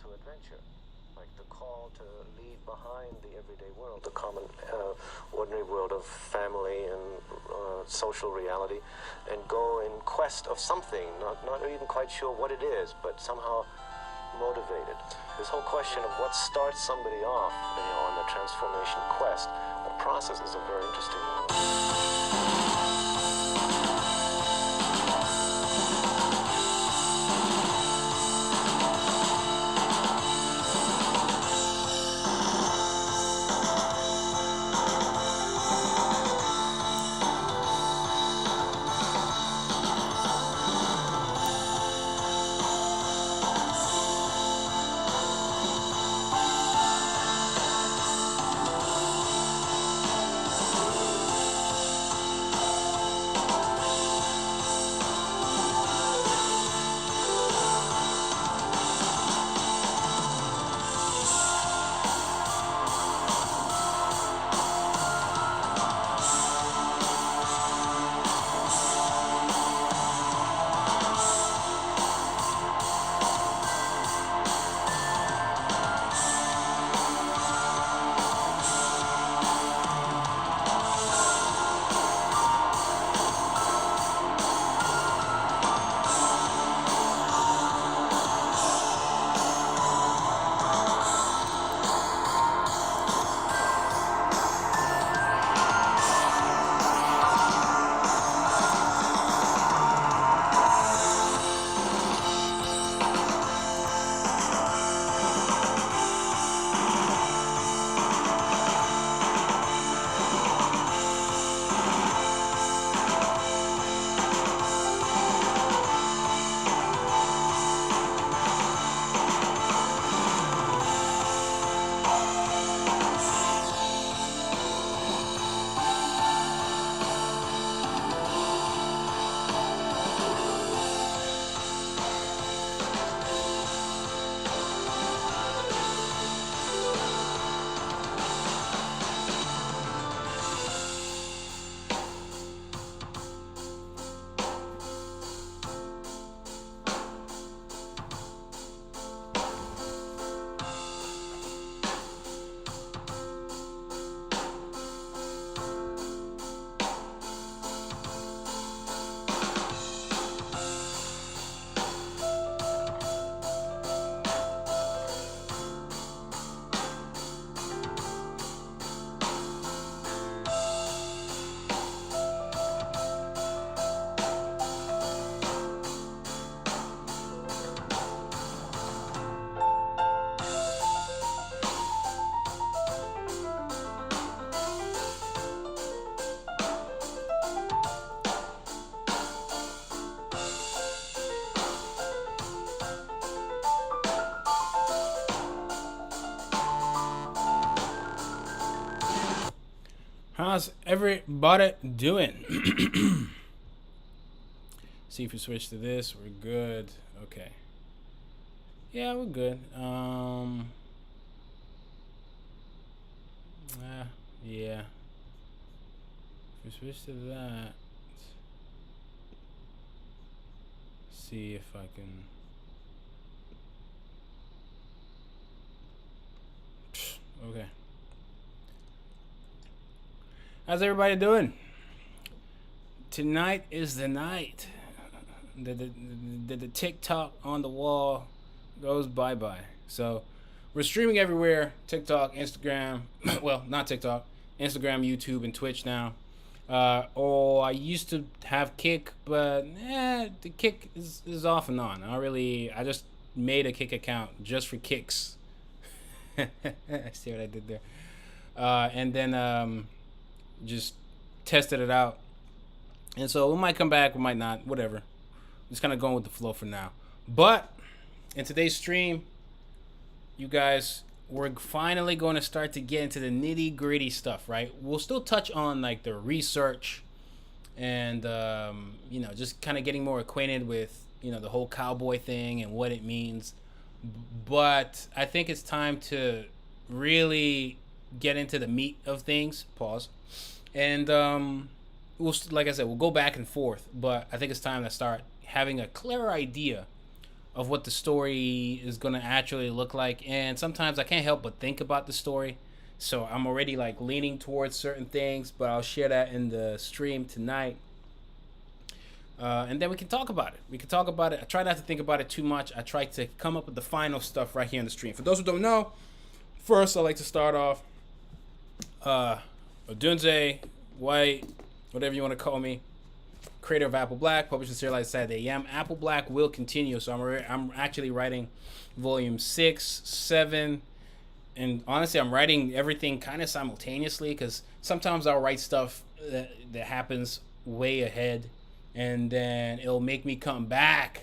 to adventure, like the call to leave behind the everyday world, the common, ordinary world of family and social reality, and go in quest of something, not even quite sure what it is, but somehow motivated. This whole question of what starts somebody off, on the transformation quest, the process is a very interesting one. How's everybody doing? See if we switch to this. We're good. Okay. Yeah, we're good. Yeah. If we switch to that, see if I can. Okay. How's everybody doing? Tonight is the night that the TikTok on the wall goes bye-bye. So we're streaming everywhere. TikTok, Instagram. Well, not TikTok. Instagram, YouTube, and Twitch now. I used to have Kick, but the Kick is off and on. I just made a Kick account just for kicks. I see what I did there. And then just tested it out. And so we might come back, we might not, whatever. Just kind of going with the flow for now. But in today's stream, you guys, we're finally going to start to get into the nitty gritty stuff, right? We'll still touch on like the research and, just kind of getting more acquainted with, the whole COWBOY thing and what it means. But I think it's time to really get into the meat of things. Pause. And like I said, we'll go back and forth. But I think it's time to start having a clearer idea of what the story is going to actually look like. And sometimes I can't help but think about the story. So I'm already like leaning towards certain things, but I'll share that in the stream tonight. And then we can talk about it. We can talk about it. I try not to think about it too much. I try to come up with the final stuff right here in the stream. For those who don't know, first I like to start off Odunze, Whyt, whatever you want to call me, creator of Apple Black, published and serialized Saturday AM. Apple Black will continue, so I'm actually writing volume 6, 7, and honestly, I'm writing everything kind of simultaneously because sometimes I'll write stuff that happens way ahead, and then it'll make me come back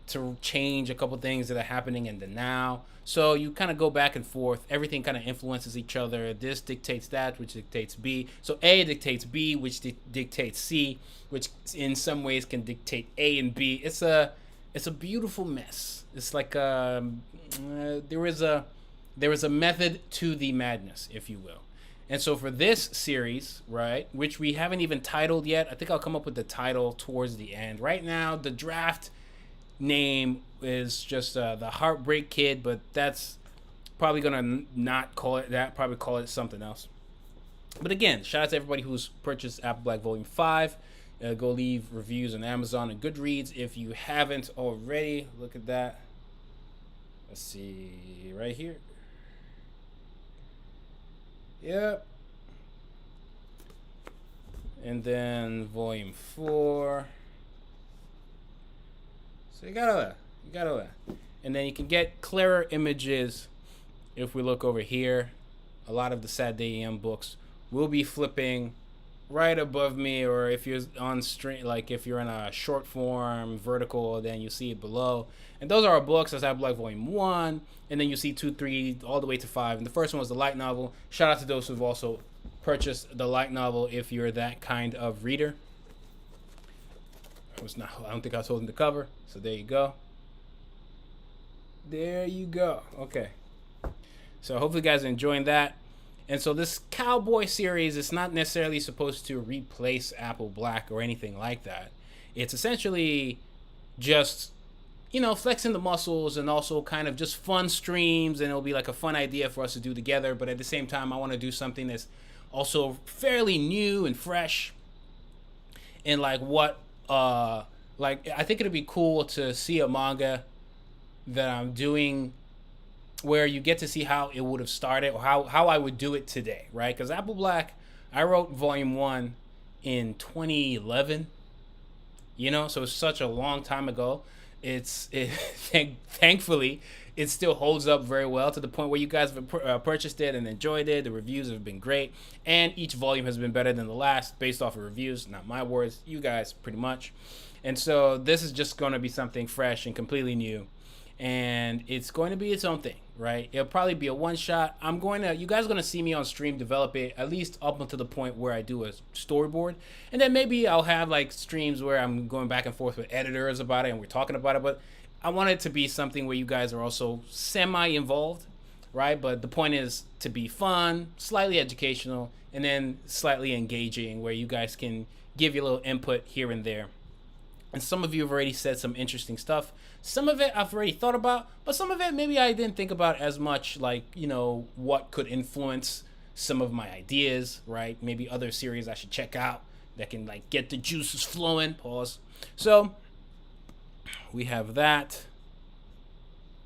to change a couple things that are happening in the now. So you kind of go back and forth. Everything kind of influences each other. This dictates that, which dictates B. So A dictates B, which dictates C, which in some ways can dictate A and B. It's a beautiful mess. It's like there is a method to the madness, if you will. And so for this series, right, which we haven't even titled yet, I think I'll come up with the title towards the end. Right now, the draft name is just the Heartbreak Kid, but that's probably gonna not call it that. Probably call it something else. But again, shout out to everybody who's purchased Apple Black Volume 5. Go leave reviews on Amazon and Goodreads if you haven't already. Look at that. Let's see right here. Yep. And then Volume 4. So you got all that. And then you can get clearer images if we look over here. A lot of the Saturday AM books will be flipping right above me, or if you're on stream, like if you're in a short form vertical, then you see it below. And those are our books. That's Apple Black Volume 1. And then you see 2, 3, all the way to 5. And the first one was the light novel. Shout out to those who've also purchased the light novel if you're that kind of reader. I don't think I was holding the cover. So there you go. There you go. Okay. So hopefully you guys are enjoying that. And so this Cowboy series is not necessarily supposed to replace Apple Black or anything like that. It's essentially just, flexing the muscles and also kind of just fun streams, and it'll be like a fun idea for us to do together. But at the same time, I want to do something that's also fairly new and fresh. And like I think it'd be cool to see a manga that I'm doing where you get to see how it would have started, or how I would do it today, right? Because Apple Black, I wrote Volume 1 in 2011, so it's such a long time ago. Thankfully, it still holds up very well to the point where you guys have purchased it and enjoyed it. The reviews have been great, and each volume has been better than the last based off of reviews, not my words, you guys pretty much. And so this is just going to be something fresh and completely new, and it's going to be its own thing, right? It'll probably be a one-shot. You guys are going to see me on stream develop it, at least up until the point where I do a storyboard. And then maybe I'll have like streams where I'm going back and forth with editors about it and we're talking about it. But I want it to be something where you guys are also semi-involved, right? But the point is to be fun, slightly educational, and then slightly engaging, where you guys can give your little input here and there. And some of you have already said some interesting stuff. Some of it I've already thought about, but some of it maybe I didn't think about as much, like, what could influence some of my ideas, right? Maybe other series I should check out that can, like, get the juices flowing. Pause. So, we have that.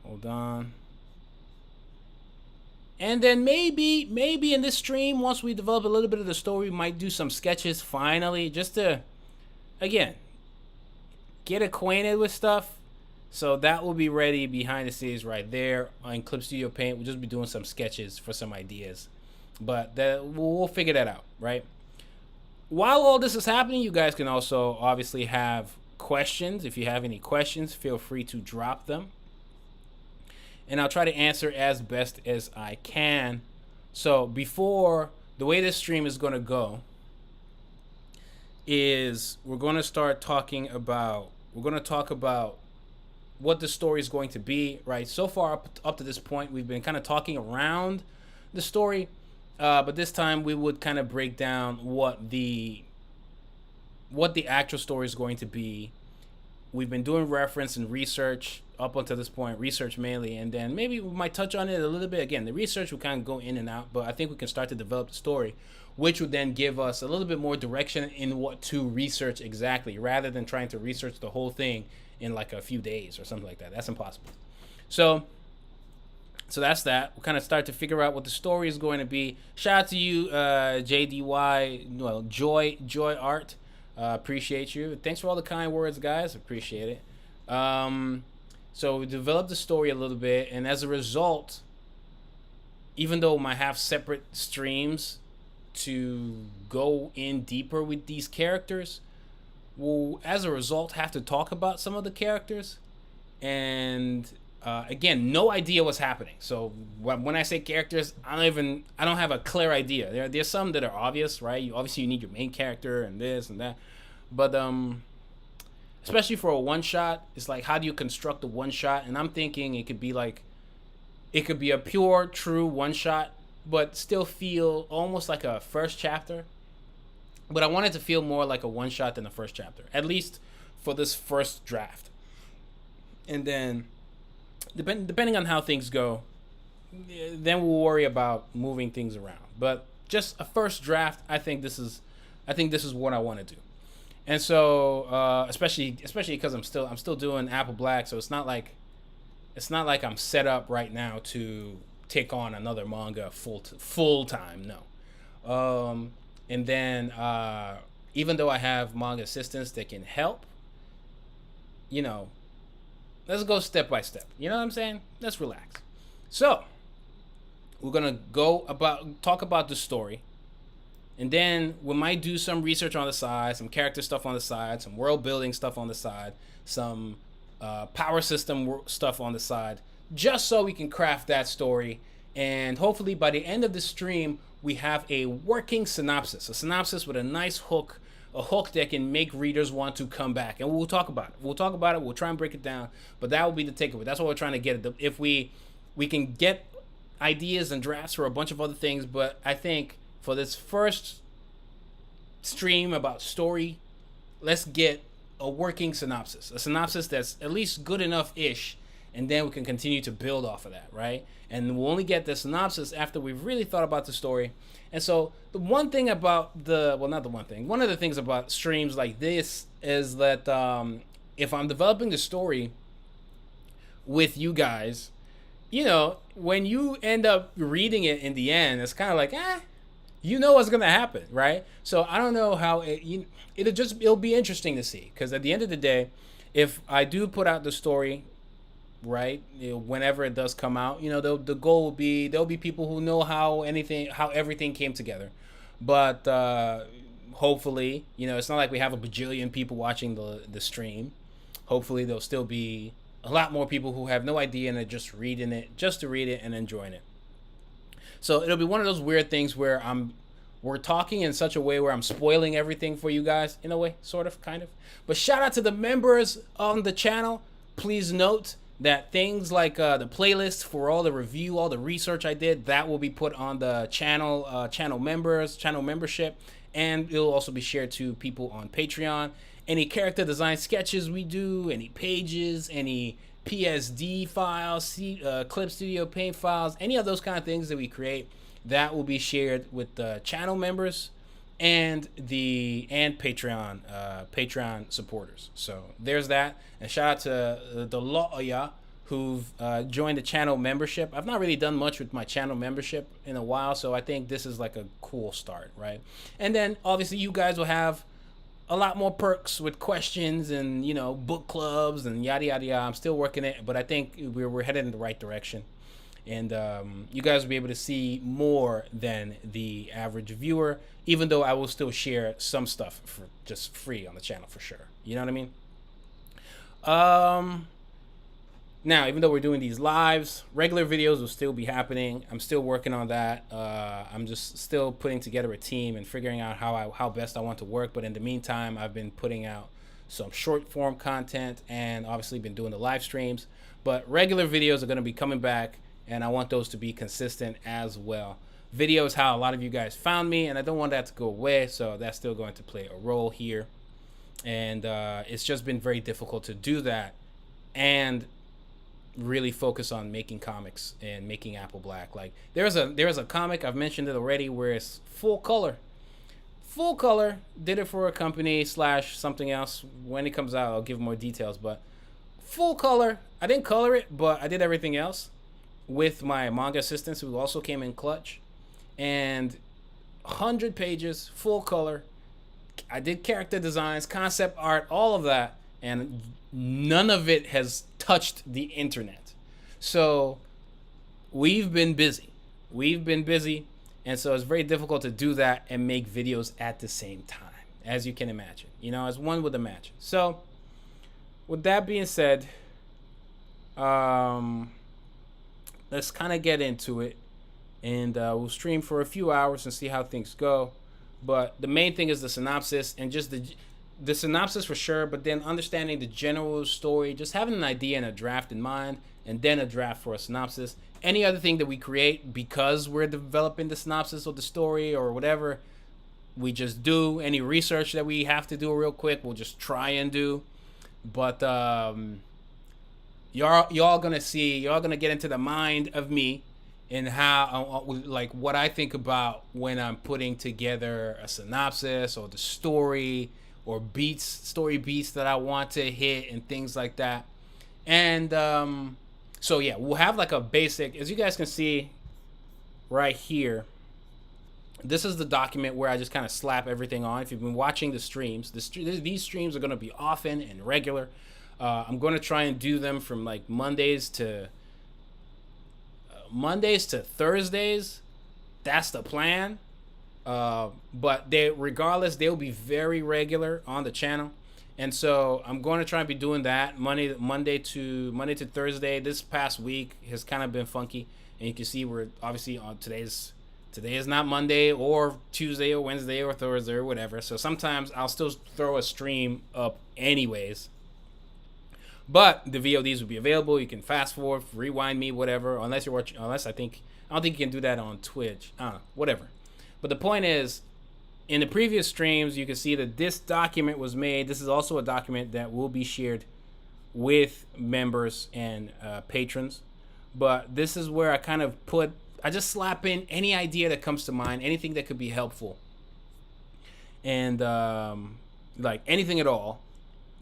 Hold on. And then maybe in this stream, once we develop a little bit of the story, we might do some sketches finally, just to, again, get acquainted with stuff. So that will be ready behind the scenes right there on Clip Studio Paint. We'll just be doing some sketches for some ideas. But we'll figure that out, right? While all this is happening, you guys can also obviously have questions. If you have any questions, feel free to drop them. And I'll try to answer as best as I can. So the way this stream is going to go is we're going to talk about what the story is going to be, right? So far up to this point, we've been kind of talking around the story, but this time we would kind of break down what the actual story is going to be, we've been doing reference and research up until this point, research mainly, and then maybe we might touch on it a little bit. Again, the research will kind of go in and out, but I think we can start to develop the story, which would then give us a little bit more direction in what to research exactly, rather than trying to research the whole thing in like a few days or something like that. That's impossible. So that's that. We'll kind of start to figure out what the story is going to be. Shout out to you, JDY, well, Joy Art. Appreciate you. Thanks for all the kind words, guys. Appreciate it. So we developed the story a little bit, and as a result, even though we might have separate streams to go in deeper with these characters, we'll, as a result, have to talk about some of the characters. And again, no idea what's happening. So when I say characters, I don't have a clear idea. There's some that are obvious, right? You need your main character and this and that, but especially for a one shot, it's like, how do you construct a one shot? And I'm thinking it could be a pure, true one shot, but still feel almost like a first chapter. But I want it to feel more like a one shot than a first chapter, at least for this first draft. And then, depending on how things go, then we'll worry about moving things around. But just a first draft, I think this is what I want to do. And so, especially because I'm still doing Apple Black, so it's not like I'm set up right now to take on another manga full time. No. And then, even though I have manga assistants that can help, let's go step by step. You know what I'm saying? Let's relax. So, we're gonna talk about the story. And then we might do some research on the side, some character stuff on the side, some world building stuff on the side, some power system stuff on the side, just so we can craft that story. And hopefully by the end of the stream, we have a working synopsis, a synopsis with a nice hook, a hook that can make readers want to come back. And we'll talk about it. We'll try and break it down, but that will be the takeaway. That's what we're trying to get. If we can get ideas and drafts for a bunch of other things, but I think for this first stream about story, let's get a working synopsis, a synopsis that's at least good enough-ish, and then we can continue to build off of that, right? And we'll only get the synopsis after we've really thought about the story. And so one of the things about streams like this is that if I'm developing the story with you guys, when you end up reading it in the end, it's kind of like, what's gonna happen, right? So I don't know how it'll be interesting to see, because at the end of the day, if I do put out the story, right, whenever it does come out, the goal will be there'll be people who know how everything came together, but hopefully, it's not like we have a bajillion people watching the stream. Hopefully there'll still be a lot more people who have no idea and are just reading it just to read it and enjoying it. So it'll be one of those weird things where we're talking in such a way where I'm spoiling everything for you guys, in a way, sort of, kind of. But shout out to the members on the channel. Please note that things like the playlist for all the review, all the research I did, that will be put on the channel membership, and it'll also be shared to people on Patreon. Any character design sketches we do, any pages, any PSD files, Clip Studio Paint files, any of those kind of things that we create, that will be shared with the channel members and Patreon supporters. So there's that. And shout out to the Lawya who've joined the channel membership. I've not really done much with my channel membership in a while, so I think this is like a cool start, right? And then obviously you guys will have a lot more perks with questions and book clubs and yada yada yada. I'm still working it, but I think we're headed in the right direction, and you guys will be able to see more than the average viewer, even though I will still share some stuff for just free on the channel for sure. You know what I mean? Now, even though we're doing these lives, regular videos will still be happening. I'm still working on that. I'm just still putting together a team and figuring out how best I want to work. But in the meantime, I've been putting out some short form content and obviously been doing the live streams. But regular videos are going to be coming back, and I want those to be consistent as well. Video is how a lot of you guys found me, and I don't want that to go away, so that's still going to play a role here. and it's just been very difficult to do that and really focus on making comics and making Apple Black. Like there's a comic, I've mentioned it already, where it's full color. Full color. Did it for a company / something else. When it comes out, I'll give more details. But full color. I didn't color it, but I did everything else with my manga assistants, who also came in clutch. And 100 pages, full color. I did character designs, concept art, all of that, and none of it has touched the internet. So we've been busy. And so it's very difficult to do that and make videos at the same time, as you can imagine. As one would imagine. So with that being said, let's kind of get into it. And we'll stream for a few hours and see how things go. But the main thing is the synopsis, and just the synopsis for sure, but then understanding the general story, just having an idea and a draft in mind, and then a draft for a synopsis. Any other thing that we create because we're developing the synopsis or the story or whatever, we just do. Any research that we have to do real quick, we'll just try and do. But y'all gonna get into the mind of me and how, like, what I think about when I'm putting together a synopsis or the story or story beats that I want to hit and things like that. And so yeah, we'll have like a basic, as you guys can see right here. This is the document where I just kind of slap everything on. If you've been watching the streams, these streams are going to be often and regular. I'm going to try and do them from like Mondays to Thursdays. That's the plan. But regardless, they'll be very regular on the channel. And so I'm going to try and be doing that Monday to Thursday. This past week has kind of been funky, and you can see we're obviously on today is not Monday or Tuesday or Wednesday or Thursday or whatever. So sometimes I'll still throw a stream up anyways. But the VODs will be available. You can fast forward, rewind me, whatever. Unless you're watching, I don't think you can do that on Twitch. I don't know, whatever. But the point is, in the previous streams, you can see that this document was made. This is also a document that will be shared with members and patrons. But this is where I kind of I just slap in any idea that comes to mind, anything that could be helpful. And like anything at all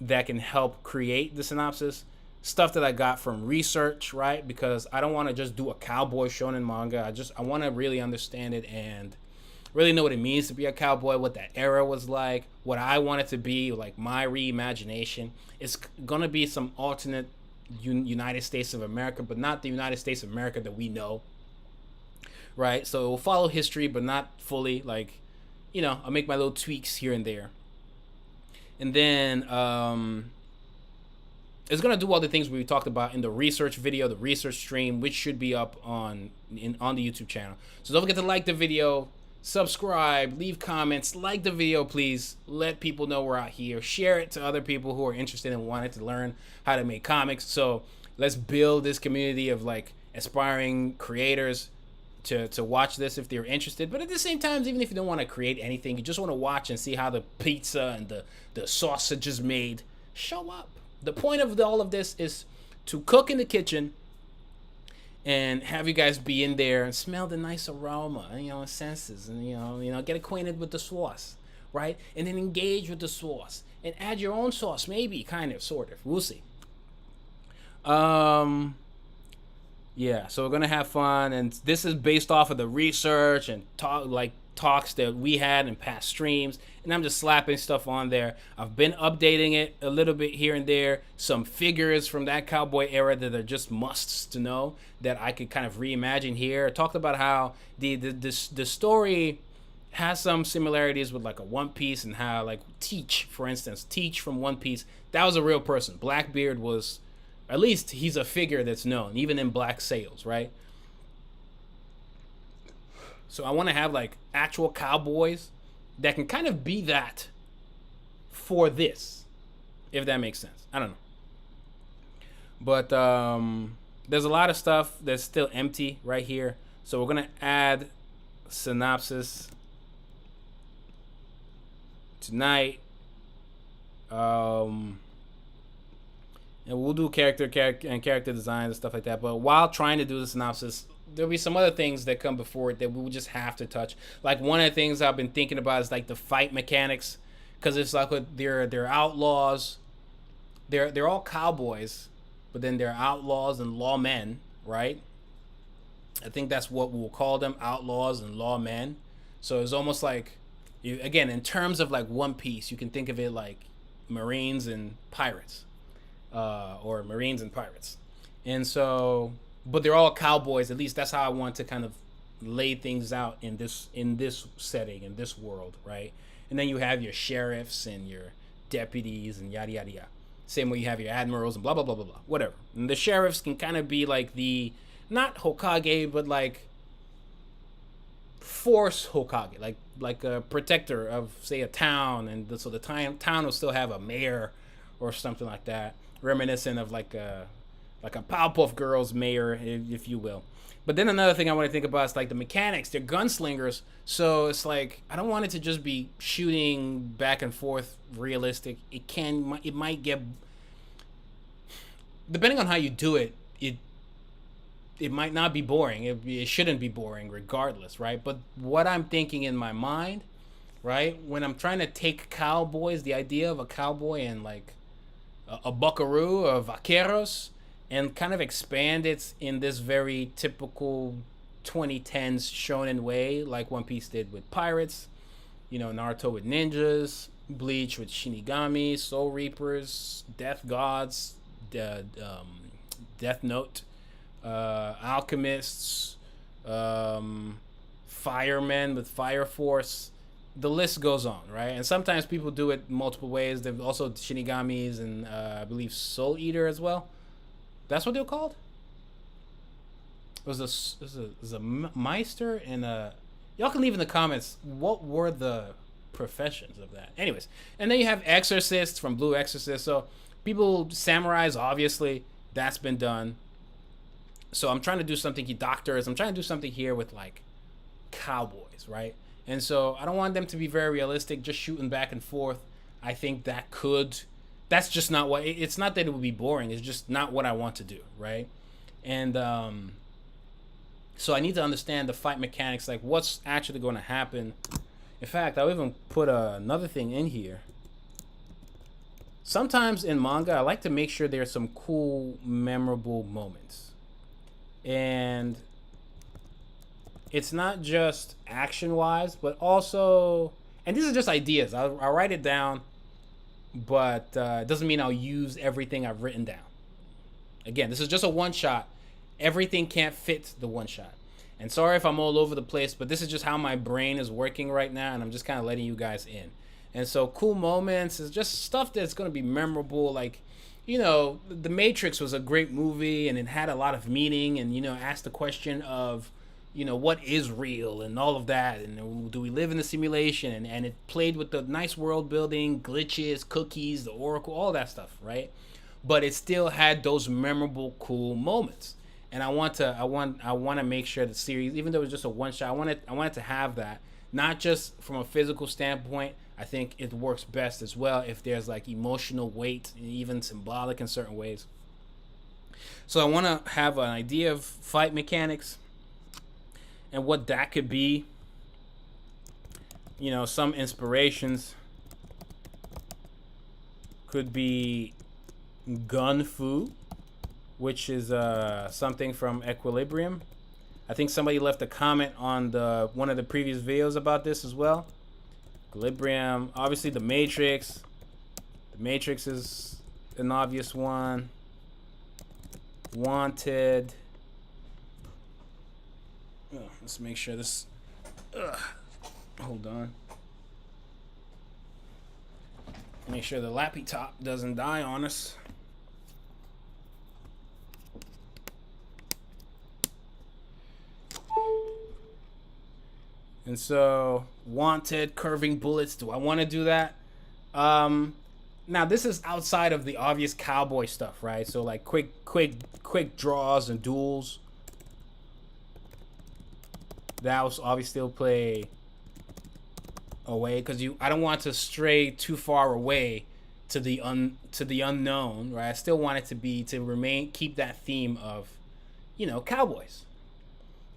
that can help create the synopsis. Stuff that I got from research, right? Because I don't want to just do a cowboy shonen manga. I want to really understand it and really know what it means to be a cowboy, what that era was like, what I want it to be, like my reimagination. It's going to be some alternate United States of America, but not the United States of America that we know, right? So it will follow history, but not fully. Like, I'll make my little tweaks here and there. And then it's going to do all the things we talked about in the research video, the research stream, which should be up on the YouTube channel. So don't forget to like the video, subscribe, leave comments, like the video, please. Let people know we're out here. Share it to other people who are interested and wanted to learn how to make comics. So let's build this community of like aspiring creators to watch this if they're interested. But at the same time, even if you don't want to create anything, you just want to watch and see how the pizza and the sausage is made, show up. The point of all of this is to cook in the kitchen and have you guys be in there and smell the nice aroma, and senses, and get acquainted with the sauce, right? And then engage with the sauce and add your own sauce, maybe, kind of, sort of. We'll see. Yeah, so we're gonna have fun, and this is based off of the research and talks that we had in past streams, and I'm just slapping stuff on there. I've been updating it a little bit here and there. Some figures from that cowboy era that are just musts to know that I could kind of reimagine here. I talked about how the story has some similarities with like a One Piece, and how like Teach, for instance, Teach from One Piece, that was a real person. Blackbeard was, at least he's a figure that's known, even in Black Sails, right? So I want to have like actual cowboys that can kind of be that for this, if that makes sense. I don't know. But there's a lot of stuff that's still empty right here. So we're going to add synopsis tonight. Um, and we'll do character design and stuff like that. But while trying to do the synopsis, there'll be some other things that come before it that we will just have to touch. Like one of the things I've been thinking about is like the fight mechanics, because it's like they're outlaws, they're all cowboys, but then they're outlaws and lawmen, right? I think that's what we'll call them, outlaws and lawmen. So it's almost like, you again, in terms of like One Piece, you can think of it like Marines and pirates, or Marines and pirates, and so, but they're all cowboys. At least that's how I want to kind of lay things out in this setting, in this world, right? And then you have your sheriffs and your deputies and yada yada yada. Same way you have your admirals and blah blah blah blah blah. Whatever. And the sheriffs can kind of be like the, not Hokage, but like force Hokage, like a protector of, say, a town, and so the town will still have a mayor or something like that, reminiscent of like a Powerpuff Girls mayor, if you will. But then another thing I want to think about is like the mechanics. They're gunslingers, so it's like I don't want it to just be shooting back and forth realistic. It might get, depending on how you do it, it might not be boring. It shouldn't be boring regardless, right? But what I'm thinking in my mind, right, when I'm trying to take cowboys, the idea of a cowboy and like a buckaroo or vaqueros, and kind of expand it in this very typical 2010s shonen way, like One Piece did with pirates, Naruto with ninjas, Bleach with shinigami, soul reapers, death gods, Death Note, alchemists, firemen with fire force. The list goes on, right? And sometimes people do it multiple ways. There's also shinigamis and I believe soul eater as well. That's what they're called. It was a meister and a. Y'all can leave in the comments what were the professions of that. Anyways, and then you have exorcists from Blue Exorcist. So people, samurais, obviously that's been done. So I'm trying to do something here, doctors. I'm trying to do something here with like cowboys, right? And so I don't want them to be very realistic, just shooting back and forth. I think that's just not what, it's not that it would be boring. It's just not what I want to do, right? And so I need to understand the fight mechanics, like what's actually going to happen. In fact, I'll even put another thing in here. Sometimes in manga, I like to make sure there's some cool, memorable moments. And it's not just action-wise, but also, and these are just ideas. I'll write it down, but it doesn't mean I'll use everything I've written down. Again, this is just a one-shot. Everything can't fit the one-shot. And sorry if I'm all over the place, but this is just how my brain is working right now, and I'm just kind of letting you guys in. And so cool moments is just stuff that's going to be memorable, like, The Matrix was a great movie, and it had a lot of meaning, and, asked the question of, what is real and all of that, and do we live in a simulation, and it played with the nice world building, glitches, cookies, the Oracle, all that stuff, right? But it still had those memorable, cool moments. And I want to make sure the series, even though it was just a one shot, I want it to have that, not just from a physical standpoint. I think it works best as well if there's like emotional weight and even symbolic in certain ways. So I want to have an idea of fight mechanics and what that could be. Some inspirations could be gun fu, which is something from Equilibrium. I think somebody left a comment on one of the previous videos about this as well. Equilibrium, obviously The Matrix. The Matrix is an obvious one. Wanted. Oh, let's make sure this. Hold on. Make sure the lappy top doesn't die on us. And so, Wanted, curving bullets. Do I want to do that? Now, this is outside of the obvious cowboy stuff, right? So, like quick draws and duels. That will obviously still play away because I don't want to stray too far away to the unknown, right? I still want it to be to remain keep that theme of, cowboys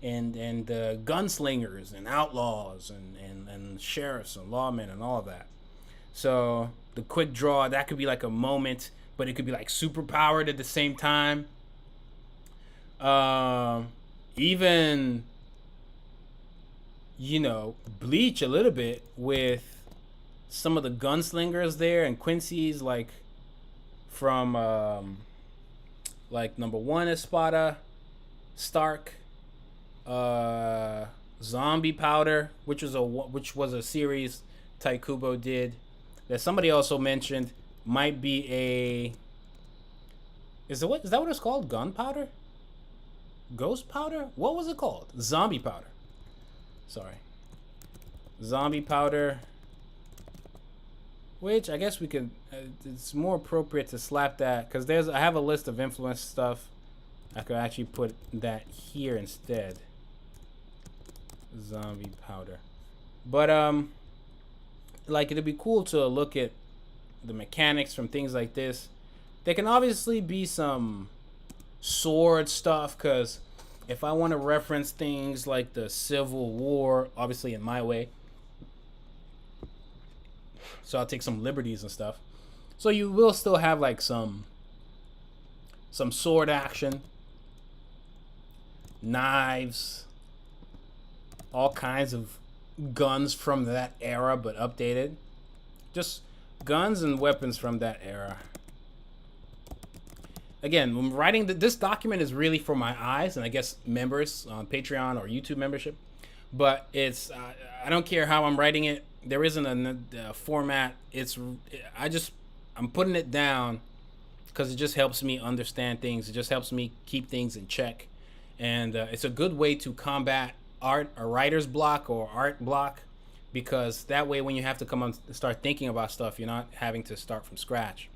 and gunslingers and outlaws and sheriffs and lawmen and all of that. So the quick draw, that could be like a moment, but it could be like super powered at the same time. Even Bleach a little bit with some of the gunslingers there, and Quincy's like from like number one Espada, Stark, Zombie Powder, which was a series Taikubo did that somebody also mentioned might be a is that what it's called? Gunpowder? Ghost powder? What was it called? Zombie powder. Sorry. Zombie powder. Which I guess we could. It's more appropriate to slap that because I have a list of influence stuff. I could actually put that here instead. Zombie powder. But like it'd be cool to look at the mechanics from things like this. There can obviously be some sword stuff because if I want to reference things like the Civil War, obviously in my way, so I'll take some liberties and stuff. So you will still have like some sword action, knives, all kinds of guns from that era but updated. Just guns and weapons from that era. Again, when writing this document is really for my eyes and I guess members on Patreon or YouTube membership. But it's I don't care how I'm writing it. There isn't a format. I'm putting it down because it just helps me understand things. It just helps me keep things in check, and it's a good way to combat a writer's block or art block, because that way when you have to come and start thinking about stuff, you're not having to start from scratch.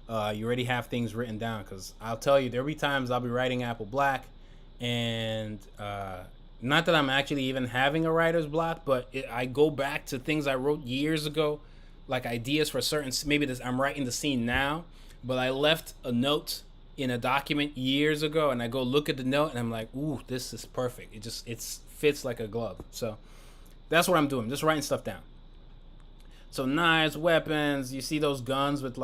You already have things written down, because I'll tell you, there'll be times I'll be writing Apple Black, and not that I'm actually even having a writer's block, but I go back to things I wrote years ago, like ideas for certain, maybe I'm writing the scene now, but I left a note in a document years ago, and I go look at the note, and I'm like, ooh, this is perfect. It fits like a glove. So that's what I'm doing, just writing stuff down. So knives, weapons, you see those guns with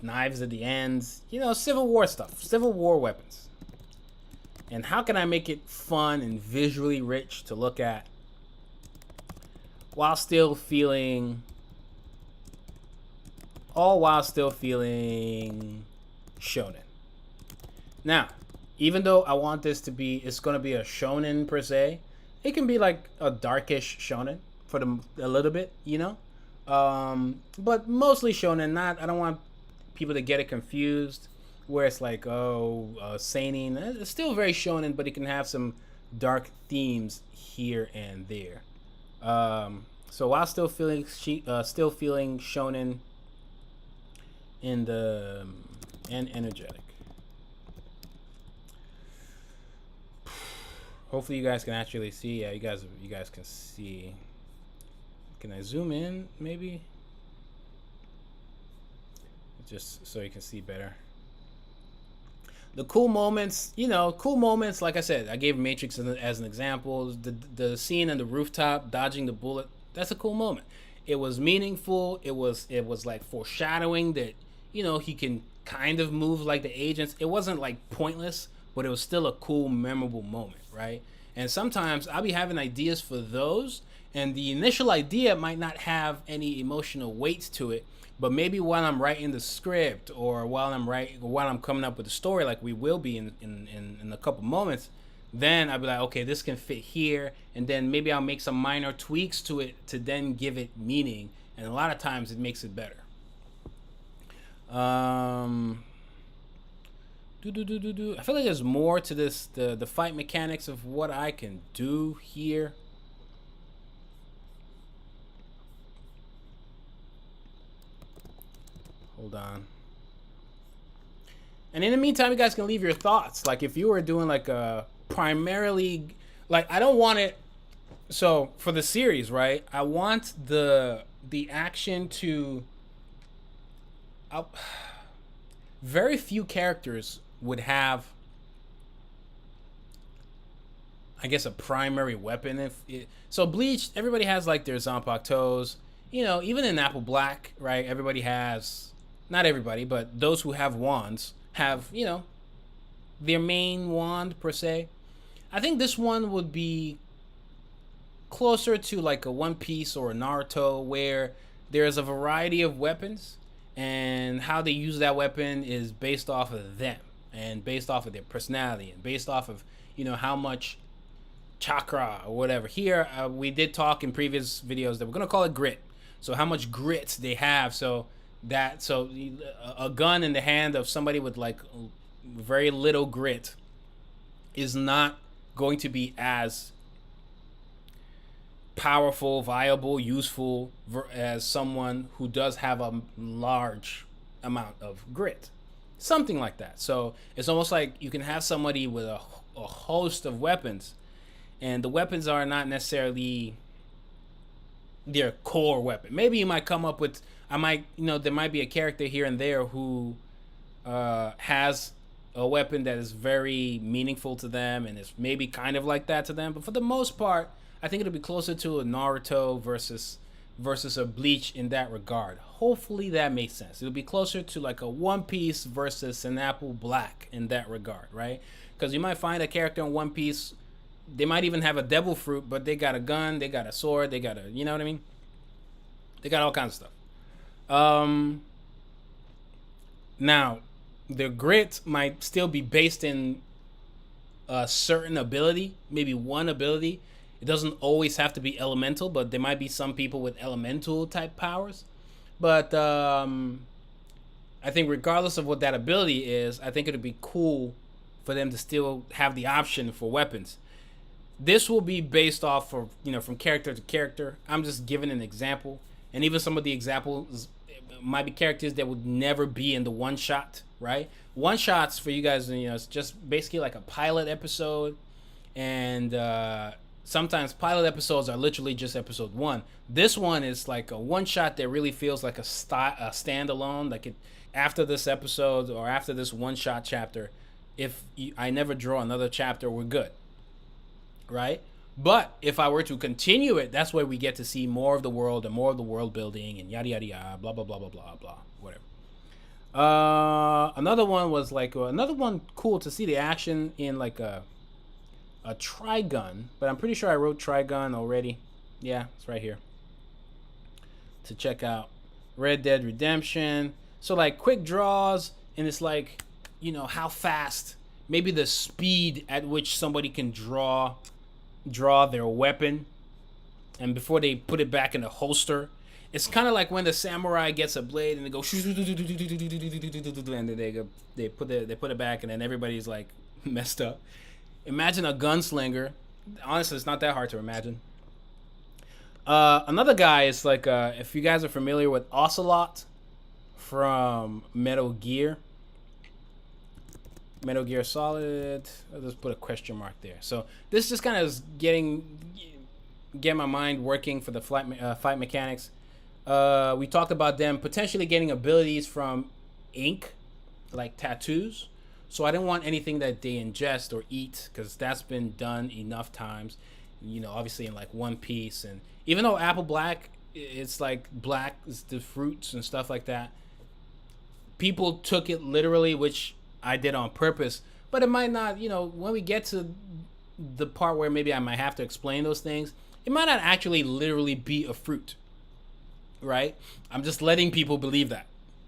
knives at the ends, Civil War stuff, Civil War weapons. And how can I make it fun and visually rich to look at while still feeling shonen? Now, even though I want this to be, it's going to be a shonen per se, it can be like a darkish shonen for a little bit, but mostly shonen. I don't want people to get it confused, where it's like, seinen. It's still very shonen, but it can have some dark themes here and there. So while still feeling shonen and energetic. Hopefully you guys can actually see. Yeah, you guys can see. Can I zoom in maybe? Just so you can see better. The cool moments, like I said, I gave Matrix as an example. The scene on the rooftop, dodging the bullet, that's a cool moment. It was meaningful. It was like foreshadowing that, he can kind of move like the agents. It wasn't like pointless, but it was still a cool, memorable moment, right? And sometimes I'll be having ideas for those, and the initial idea might not have any emotional weight to it, but maybe while I'm writing the script, or while I'm coming up with the story, like we will be in a couple moments, then I'll be like, okay, this can fit here, and then maybe I'll make some minor tweaks to it to then give it meaning, and a lot of times it makes it better. I feel like there's more to this, the fight mechanics of what I can do here. Hold on. And in the meantime, you guys can leave your thoughts. Like if you were doing like a primarily, like I don't want it. So for the series, right? I want the the action to uh, very few characters would have, I guess, a primary weapon. So Bleach, everybody has like their Zanpakutos. You know, even in Apple Black, right? Everybody has, not everybody, but those who have wands have, you know, their main wand per se. I think this one would be closer to like a One Piece or a Naruto, where there's a variety of weapons, and how they use that weapon is based off of them and based off of their personality and based off of, you know, how much chakra or whatever. Here, we did talk in previous videos that we're gonna call it grit. So how much grit they have. So a gun in the hand of somebody with like very little grit is not going to be as powerful, viable, useful as someone who does have a large amount of grit. Something like that. So it's almost like you can have somebody with a host of weapons, and the weapons are not necessarily their core weapon. Maybe you might come up with, there might be a character here and there who has a weapon that is very meaningful to them and is maybe kind of like that to them. But for the most part, I think it'll be closer to a Naruto versus a Bleach in that regard. Hopefully that makes sense. It'll be closer to like a One Piece versus an Apple Black in that regard, right? Because you might find a character in One Piece, they might even have a devil fruit, but they got a gun, they got a sword, they got a, you know what I mean? They got all kinds of stuff. Now, their grit might still be based in a certain ability, maybe one ability. It doesn't always have to be elemental, but there might be some people with elemental type powers. But I think regardless of what that ability is, I think it would be cool for them to still have the option for weapons. This will be based off of, from character to character. I'm just giving an example. And even some of the examples might be characters that would never be in the one shot, right? One shots for you guys, it's just basically like a pilot episode. And sometimes pilot episodes are literally just episode 1. This one is like a one shot that really feels like a standalone. Like after this episode or after this one shot chapter, if I never draw another chapter, we're good. Right? But if I were to continue it, that's where we get to see more of the world and more of the world building and yada yada yada, blah blah blah blah blah blah, whatever. Another one was like another one cool to see the action in like a Trigun, but I'm pretty sure I wrote Trigun already. Yeah, it's right here. To check out Red Dead Redemption. So like quick draws, and it's like, how fast, maybe the speed at which somebody can draw their weapon, and before they put it back in the holster. It's kind of like when the samurai gets a blade and they go and then they put it back, and then everybody's like messed up. Imagine a gunslinger. Honestly, it's not that hard to imagine. Another guy is like, if you guys are familiar with Ocelot from Metal Gear Solid, I'll just put a question mark there. So this just kind of is get my mind working for the fight mechanics. We talked about them potentially getting abilities from ink, like tattoos. So I didn't want anything that they ingest or eat, because that's been done enough times. Obviously in like One Piece, and even though Apple Black, it's like black is the fruits and stuff like that. People took it literally, which I did on purpose, but it might not, when we get to the part where maybe I might have to explain those things, it might not actually literally be a fruit, right? I'm just letting people believe that,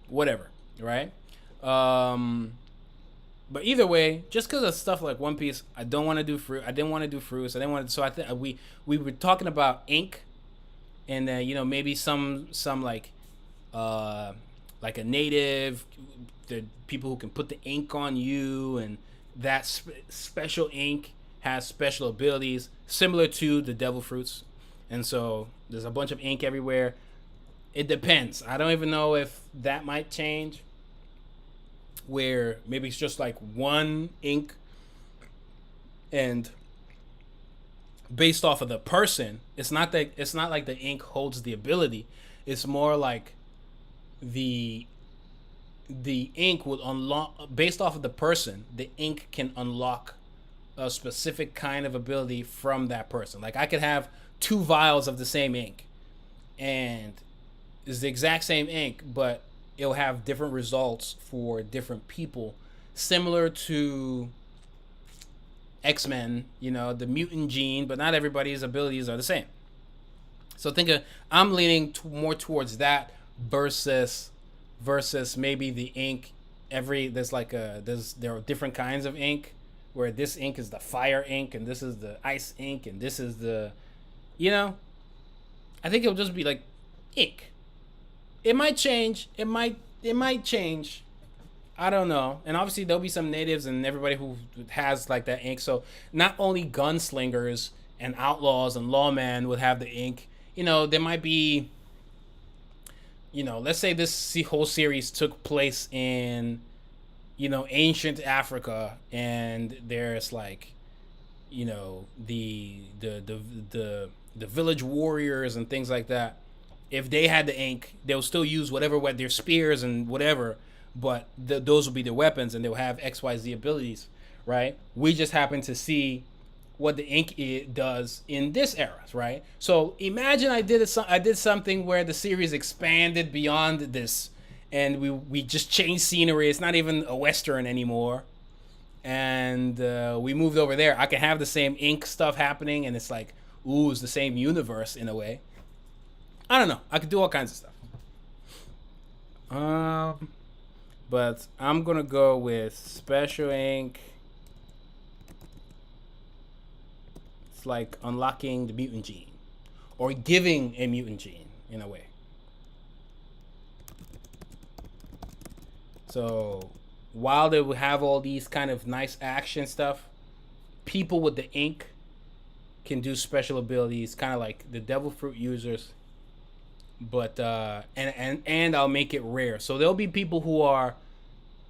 whatever, right? But either way, just because of stuff like One Piece, I don't want to do fruit. I didn't want to do fruits. I didn't want to. So I think we were talking about ink, and maybe some like a native, the people who can put the ink on you, and that special ink has special abilities similar to the devil fruits, and so there's a bunch of ink everywhere. It depends. I don't even know if that might change, where maybe it's just like one ink, and based off of the person, it's not like the ink holds the ability. It's more like the the ink will unlock based off of the person. The ink can unlock a specific kind of ability from that person. Like I could have two vials of the same ink, and it's the exact same ink, but it'll have different results for different people, similar to X-Men, the mutant gene, but not everybody's abilities are the same. So think of I'm leaning more towards that versus maybe the ink. There are different kinds of ink, where this ink is the fire ink and this is the ice ink and this is the, you know, I think it'll just be like ink. It might change. It might change. I don't know. And obviously there'll be some natives and everybody who has like that ink. So not only gunslingers and outlaws and lawmen would have the ink. There might be, let's say this whole series took place in, ancient Africa, and there's like, the village warriors and things like that. If they had the ink, they'll still use whatever, their spears and whatever, but those will be their weapons, and they'll have XYZ abilities, right? We just happen to see what the ink does in this era, right? So imagine I did something where the series expanded beyond this, and we just changed scenery. It's not even a Western anymore, and we moved over there. I can have the same ink stuff happening, and it's like, ooh, it's the same universe in a way. I don't know. I could do all kinds of stuff. But I'm gonna go with special ink. It's like unlocking the mutant gene, or giving a mutant gene in a way. So while they will have all these kind of nice action stuff, people with the ink can do special abilities, kind of like the devil fruit users. But and I'll make it rare. So there'll be people who are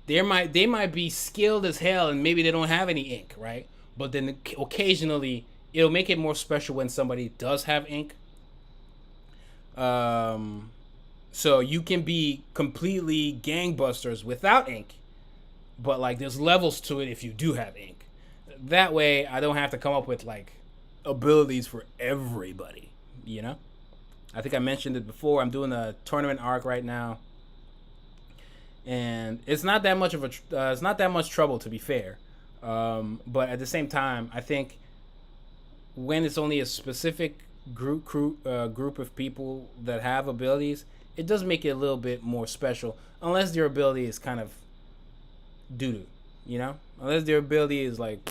they might be skilled as hell, and maybe they don't have any ink, right? But then occasionally it'll make it more special when somebody does have ink. So you can be completely gangbusters without ink, but like there's levels to it if you do have ink. That way I don't have to come up with like abilities for everybody, I think I mentioned it before. I'm doing a tournament arc right now, and it's not that much trouble, to be fair. But at the same time, I think when it's only a specific group of people that have abilities, it does make it a little bit more special. Unless their ability is kind of doo doo, Unless their ability is like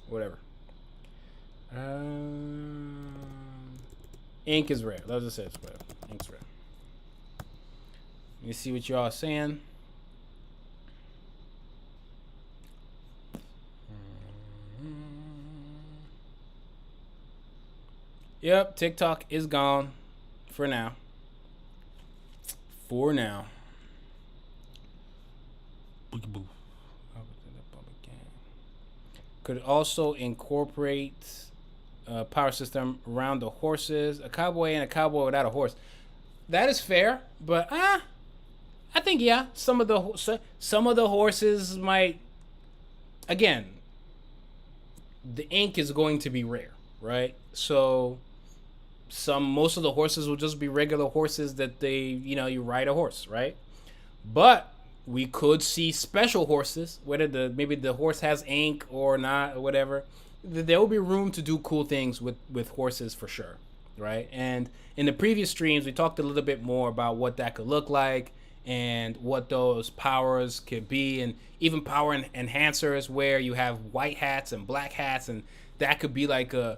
whatever. Ink is rare. Let's just say it's rare. Ink's rare. Let me see what y'all are saying. Yep, TikTok is gone for now. Could also incorporate power system around the horses. A cowboy and a cowboy without a horse. That is fair, but I think some of the horses might. Again, the ink is going to be rare, right? So most of the horses will just be regular horses that you ride a horse, right? But we could see special horses, whether maybe the horse has ink or not or whatever. There will be room to do cool things with horses for sure, right? And in the previous streams, we talked a little bit more about what that could look like and what those powers could be, and even power enhancers where you have white hats and black hats, and that could be like a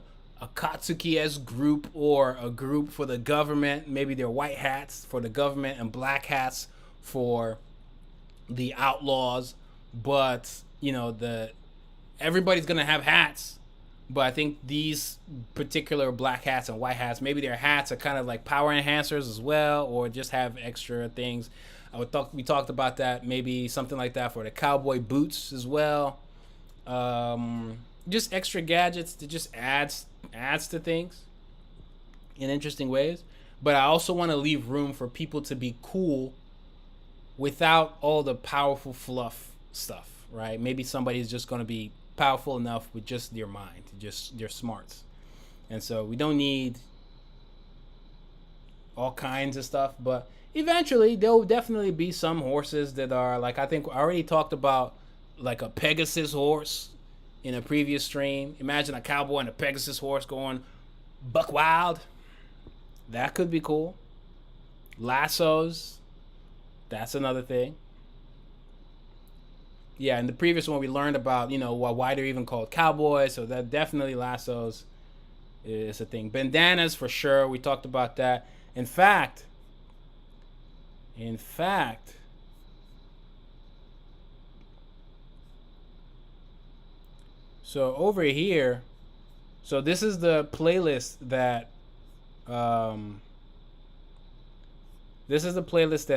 Katsuki-esque group or a group for the government. Maybe they're white hats for the government and black hats for the outlaws, but everybody's gonna have hats, but I think these particular black hats and white hats, maybe their hats are kind of like power enhancers as well, or just have extra things. We talked about that, maybe something like that for the cowboy boots as well. Just extra gadgets that just adds to things in interesting ways. but I also want to leave room for people to be cool without all the powerful fluff stuff, right? Maybe somebody's just going to be powerful enough with just their mind, just their smarts. And so we don't need all kinds of stuff, but eventually there'll definitely be some horses that are like, I think I already talked about like a Pegasus horse in a previous stream. Imagine a cowboy and a Pegasus horse going buck wild. That could be cool. Lassos, that's another thing. Yeah, in the previous one we learned about, why they're even called cowboys, so that definitely lassos is a thing. Bandanas for sure, we talked about that. In fact, so over here, so this is the playlist that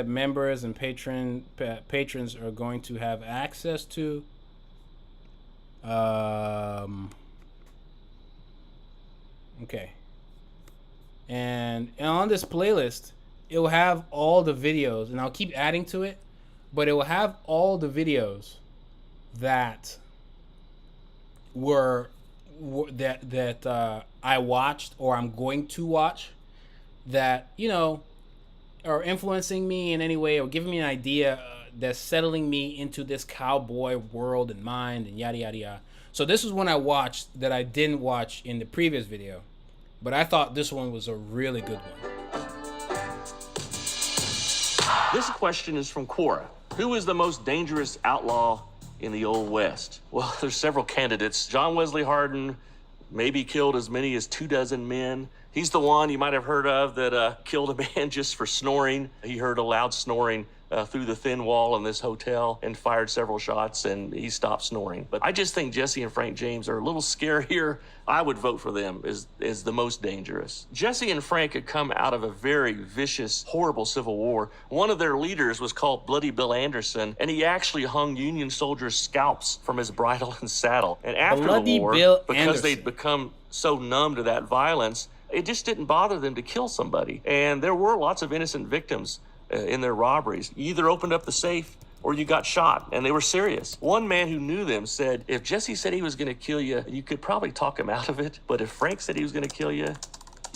members and patrons are going to have access to. Okay. And on this playlist, it will have all the videos, and I'll keep adding to it, but it will have all the videos that I watched or I'm going to watch that, are influencing me in any way or giving me an idea that's settling me into this cowboy world and mind and yada yada yada. So this is one I watched that I didn't watch in the previous video, but I thought this one was a really good one. This question is from Quora. Who is the most dangerous outlaw in the Old West? Well, there's several candidates. John Wesley Hardin maybe killed as many as 24 men. He's the one you might have heard of that killed a man just for snoring. He heard a loud snoring through the thin wall in this hotel and fired several shots, and he stopped snoring. But I just think Jesse and Frank James are a little scarier. I would vote for them as the most dangerous. Jesse and Frank had come out of a very vicious, horrible civil war. One of their leaders was called Bloody Bill Anderson, and he actually hung Union soldiers' scalps from his bridle and saddle. And after Bloody the war, Bill because Anderson. they'd become so numb to that violence, it just didn't bother them to kill somebody. And there were lots of innocent victims in their robberies. You either opened up the safe or you got shot, and they were serious. One man who knew them said, if Jesse said he was going to kill you, you could probably talk him out of it, but if Frank said he was going to kill you,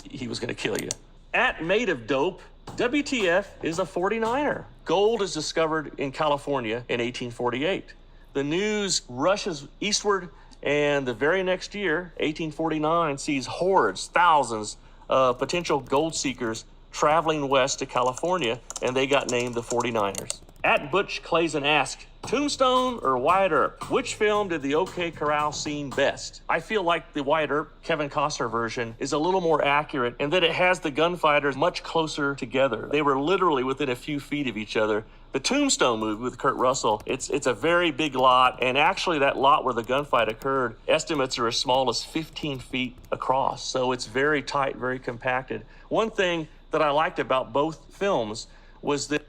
he was going to kill you. At Made of Dope, WTF is a 49er. Gold is discovered in California in 1848. The news rushes eastward, and the very next year, 1849, sees hordes, thousands of potential gold seekers traveling west to California, and they got named the 49ers. At Butch Clayson asked, Tombstone or Whyt Earp? Which film did the OK Corral scene best? I feel like the Whyt Earp, Kevin Costner version is a little more accurate in that it has the gunfighters much closer together. They were literally within a few feet of each other. The Tombstone movie with Kurt Russell, it's a very big lot, and actually that lot where the gunfight occurred, estimates are as small as 15 feet across. So it's very tight, very compacted. One thing that I liked about both films was that...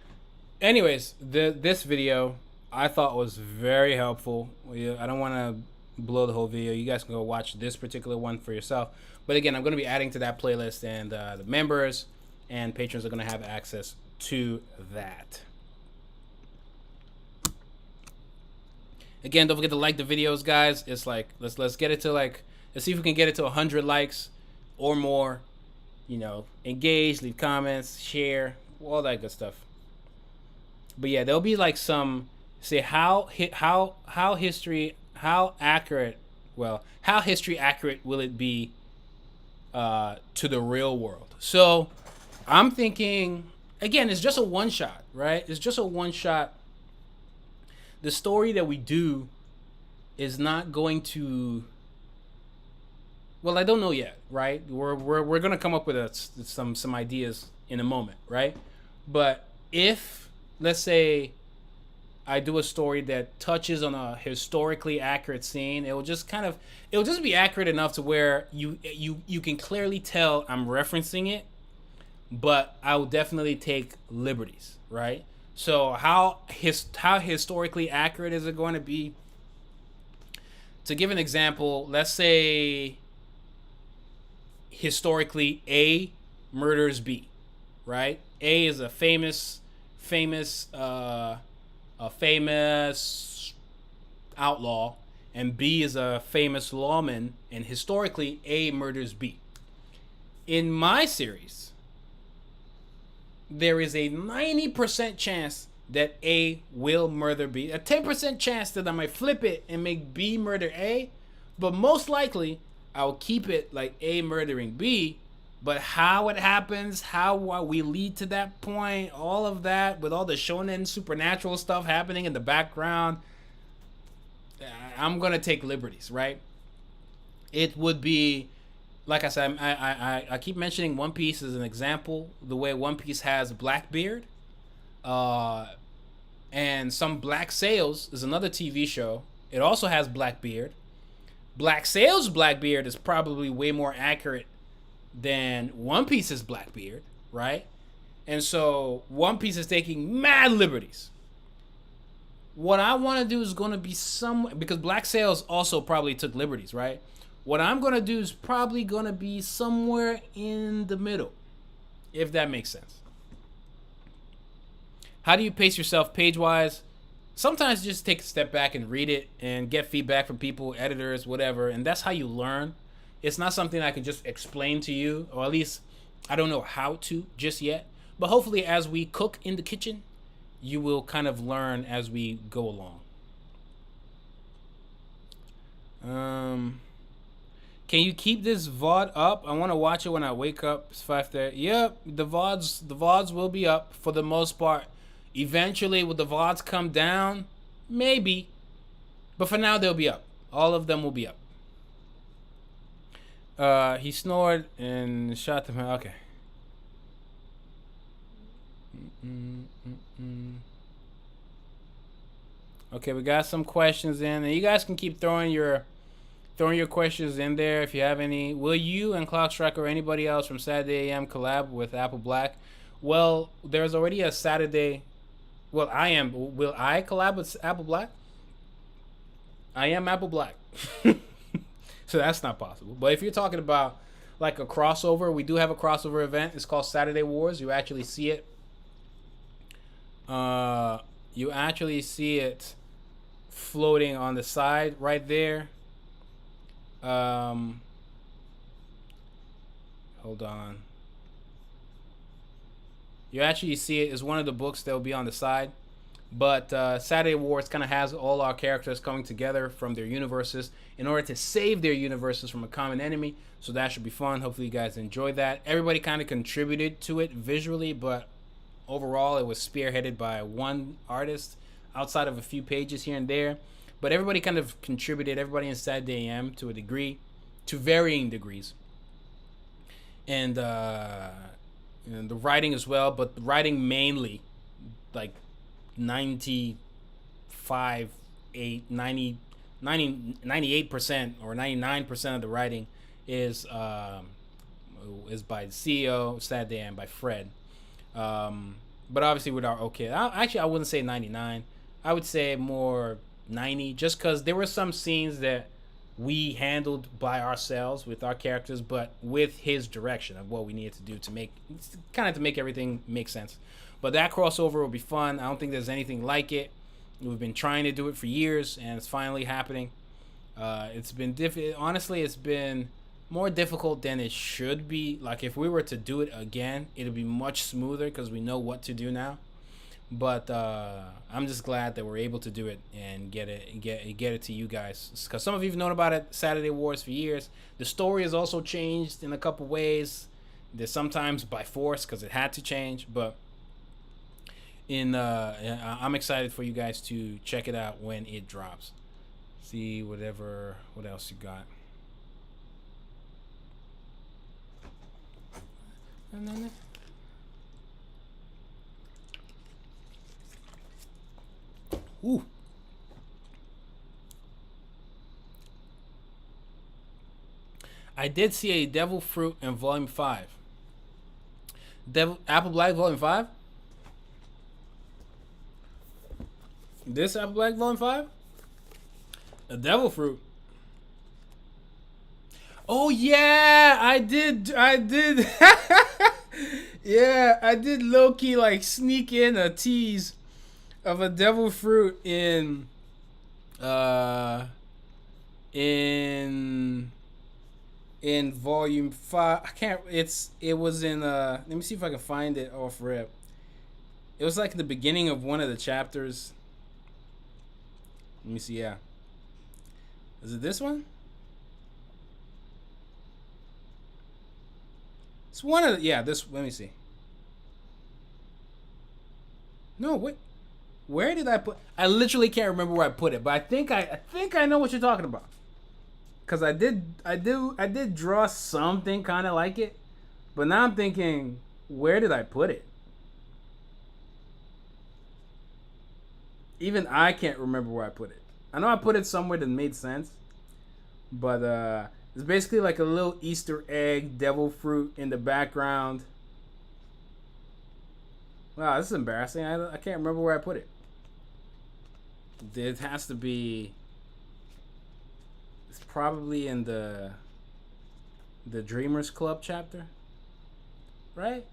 Anyways, this video I thought was very helpful. I don't want to blow the whole video. You guys can go watch this particular one for yourself. But again, I'm going to be adding to that playlist, and the members and patrons are going to have access to that. Again, don't forget to like the videos, guys. It's like let's get it to let's see if we can get it to 100 likes or more. Engage, leave comments, share, all that good stuff. But yeah, there'll be like some how history accurate will it be to the real world? So I'm thinking, again, it's just a one shot, right? It's just a one shot. The story that we do is not going to, well, I don't know yet, right? We're gonna come up with some ideas in a moment, right? But if, let's say, I do a story that touches on a historically accurate scene, it'll just be accurate enough to where you can clearly tell I'm referencing it, but I will definitely take liberties, right? So how historically accurate is it going to be? To give an example, let's say historically A murders B, right? A is a famous outlaw, and B is a famous lawman, and historically A murders B. In my series, there is a 90% chance that A will murder B. A 10% chance that I might flip it and make B murder A, but most likely I'll keep it like A murdering B. But how it happens, how we lead to that point, all of that with all the shonen supernatural stuff happening in the background, I'm gonna take liberties, right? It would be, like I said, I keep mentioning One Piece as an example. The way One Piece has Blackbeard, and Some Black Sails is another TV show. It also has Blackbeard. Black Sails Blackbeard is probably way more accurate than One Piece's Blackbeard, right? And so One Piece is taking mad liberties. What I want to do is going to be because Black Sails also probably took liberties, right? What I'm going to do is probably going to be somewhere in the middle, if that makes sense. How do you pace yourself page-wise? Sometimes just take a step back and read it and get feedback from people, editors, whatever, and that's how you learn. It's not something I can just explain to you, or at least I don't know how to just yet. But hopefully as we cook in the kitchen, you will kind of learn as we go along. Can you keep this VOD up? I want to watch it when I wake up. It's 5:30. Yep, the VODs will be up for the most part. Eventually, will the VODs come down? Maybe. But for now, they'll be up. All of them will be up. He snored and shot them. Okay. Okay, we got some questions in, and you guys can keep throwing your questions in there if you have any. Will you and Clockstrike or anybody else from Saturday AM collab with Apple Black? Well, there's already a Saturday. Well, I am. Will I collab with Apple Black? I am Apple Black. So that's not possible. But if you're talking about like a crossover, we do have a crossover event. It's called Saturday Wars. You actually see it. You actually see it floating on the side right there. Hold on. You actually see it as one of the books that will be on the side. But Saturday Wars kind of has all our characters coming together from their universes in order to save their universes from a common enemy. So that should be fun. Hopefully you guys enjoy that. Everybody kind of contributed to it visually, but overall it was spearheaded by one artist outside of a few pages here and there. But everybody kind of contributed, everybody in Saturday AM to a degree, to varying degrees. And the writing as well, but the writing mainly, like 98% or 99% of the writing is by the CEO, Saturday, and by Fred. But obviously with our actually I wouldn't say 99. I would say more 90, just because there were some scenes that we handled by ourselves with our characters, but with his direction of what we needed to do to make everything make sense. But that crossover will be fun. I don't think there's anything like it. We've been trying to do it for years, and it's finally happening. It's been honestly, it's been more difficult than it should be. Like if we were to do it again, it'll be much smoother because we know what to do now. But I'm just glad that we're able to do it and get it to you guys, because some of you've known about it, Saturday Wars, for years. The story has also changed in a couple ways. There's sometimes by force because it had to change, but I'm excited for you guys to check it out when it drops. See what else you got. Ooh. I did see a Devil Fruit in Volume 5. Apple Black Volume 5? This Apple Black Volume 5? A Devil Fruit. Oh yeah, I did. Yeah, I did low key like sneak in a tease of a devil fruit uh in in volume 5. I can't it was in let me see if I can find it off rip. It was like the beginning of one of the chapters. Let me see, yeah. Is it this one? It's one of the, yeah, this, let me see. No, wait. Where did I put? I literally can't remember where I put it, but I think I know what you're talking about. Cause I did draw something kind of like it, but now I'm thinking, where did I put it? Even I can't remember where I put it. I know I put it somewhere that made sense, but it's basically like a little Easter egg devil fruit in the background. Wow, this is embarrassing. I can't remember where I put it. It has to be. It's probably in the Dreamers Club chapter, right?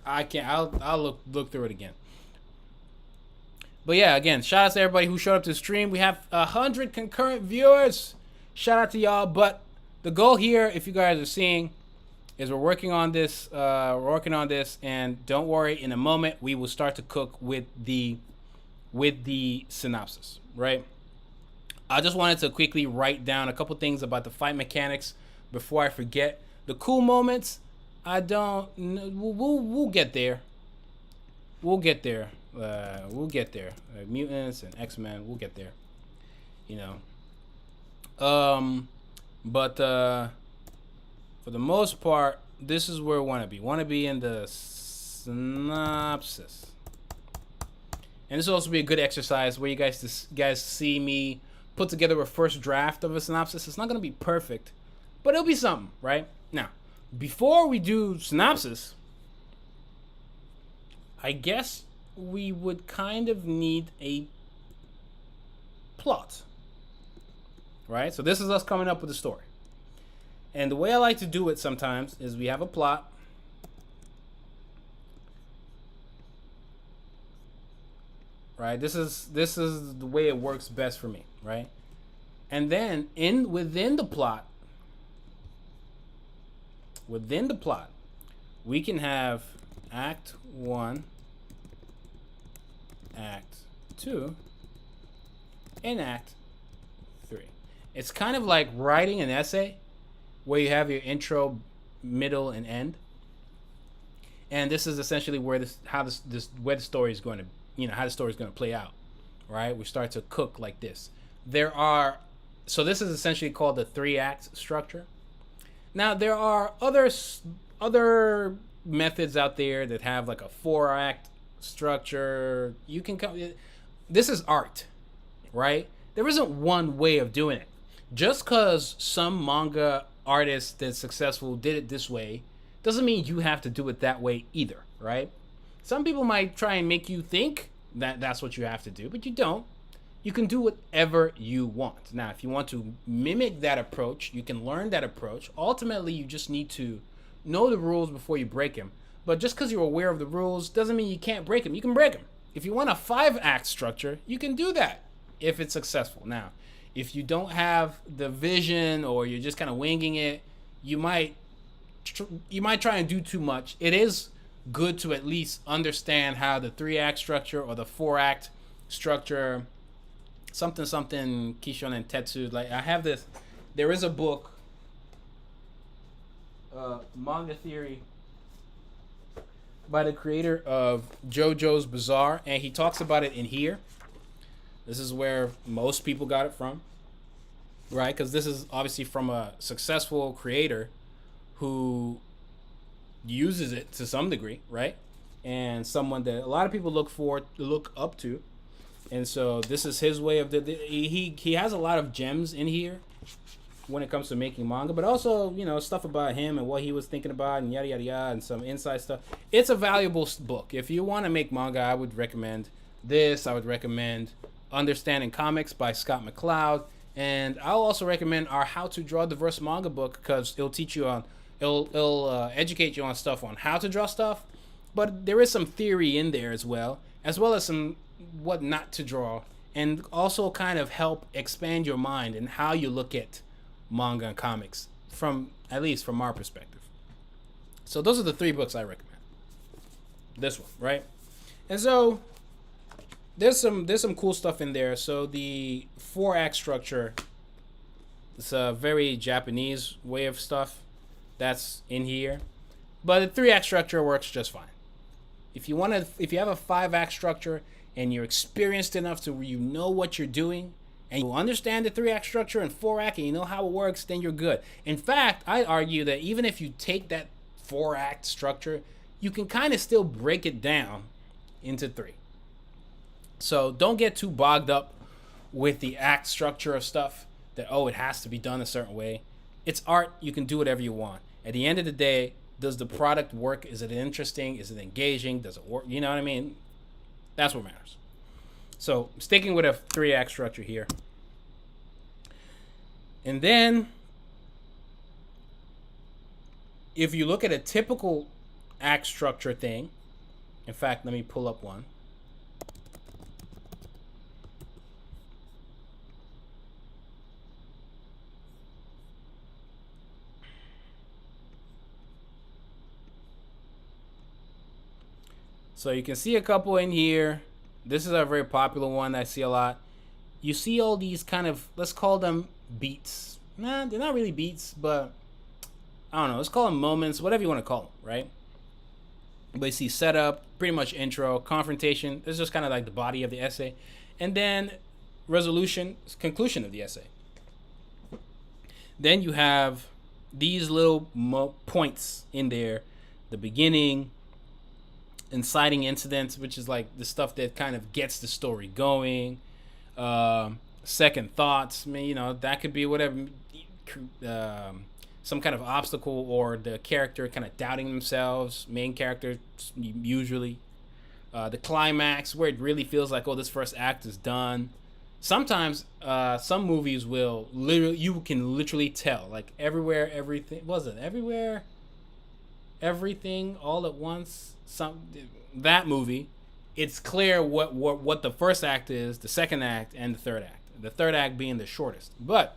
I can't. I'll look through it again. But yeah, again, shout out to everybody who showed up to the stream. We have 100 concurrent viewers. Shout out to y'all. But the goal here, if you guys are seeing, is we're working on this. And don't worry. In a moment, we will start to cook with the synopsis. Right. I just wanted to quickly write down a couple things about the fight mechanics before I forget. The cool moments, I don't. We'll get there. We'll get there. Mutants and X-Men, we'll get there. You know. But for the most part, this is where we want to be. Want to be in the synopsis. And this will also be a good exercise where you guys see me put together a first draft of a synopsis. It's not going to be perfect, but it'll be something, right? Now, before we do synopsis, I guess we would kind of need a plot, right? So this is us coming up with a story. And the way I like to do it sometimes is we have a plot. Right? This is the way it works best for me, right? And then within the plot, we can have Act 1, Act 2, and Act 3. It's kind of like writing an essay where you have your intro, middle, and end. And this is essentially where where the story is going to, how the story is going to play out, right? We start to cook like this. So this is essentially called the 3-act structure. Now there are other methods out there that have like a 4-act structure. This is art, right? There isn't one way of doing it. Just because some manga artist that's successful did it this way doesn't mean you have to do it that way either, right? Some people might try and make you think that that's what you have to do, but you don't. You can do whatever you want. Now, if you want to mimic that approach, you can learn that approach. Ultimately, you just need to know the rules before you break them. But just because you're aware of the rules doesn't mean you can't break them. You can break them. If you want a 5-act structure, you can do that if it's successful. Now, if you don't have the vision or you're just kind of winging it, you might try and do too much. It is good to at least understand how the 3-act structure or the 4-act structure, something Kishon and Tetsu, like I have this. There is a book, Manga Theory, by the creator of JoJo's Bizarre, and he talks about it in here. This is where most people got it from, right? Because this is obviously from a successful creator who uses it to some degree, right? And someone that a lot of people look up to. And so this is his way of he has a lot of gems in here when it comes to making manga, but also, stuff about him and what he was thinking about and yada yada yada and some inside stuff. It's a valuable book. If you want to make manga, I would recommend this. I would recommend Understanding Comics by Scott McCloud, and I'll also recommend our How to Draw Diverse Manga book because it'll teach you on It'll educate you on stuff on how to draw stuff, but there is some theory in there as well as some what not to draw, and also kind of help expand your mind and how you look at manga and comics from at least from our perspective. So those are the 3 books I recommend. This one, right? And so there's some cool stuff in there. So the 4-act structure, it's a very Japanese way of stuff that's in here, but the 3-act structure works just fine. If you have a 5-act structure and you're experienced enough to where you know what you're doing and you understand the 3-act structure and 4-act and you know how it works, then you're good. In fact, I argue that even if you take that 4-act structure, you can kind of still break it down into 3. So don't get too bogged up with the act structure of stuff that, it has to be done a certain way. It's art. You can do whatever you want. At the end of the day, does the product work? Is it interesting? Is it engaging? Does it work? You know what I mean? That's what matters. So sticking with a 3-act structure here. And then if you look at a typical act structure thing, in fact, let me pull up one. So you can see a couple in here. This is a very popular one that I see a lot. You see all these kind of, let's call them beats. Nah, they're not really beats, but I don't know. Let's call them moments, whatever you want to call them, right? But you see setup, pretty much intro, confrontation. This is just kind of like the body of the essay. And then resolution, conclusion of the essay. Then you have these little points in there. The beginning, inciting incidents, which is like the stuff that kind of gets the story going. Second thoughts, I mean, that could be whatever, some kind of obstacle or the character kind of doubting themselves, main character usually. The climax, where it really feels like, this first act is done. Sometimes some movies will you can literally tell, like everywhere, everything all at once. That movie, it's clear what the first act is, the second act, and the third act. The third act being the shortest, but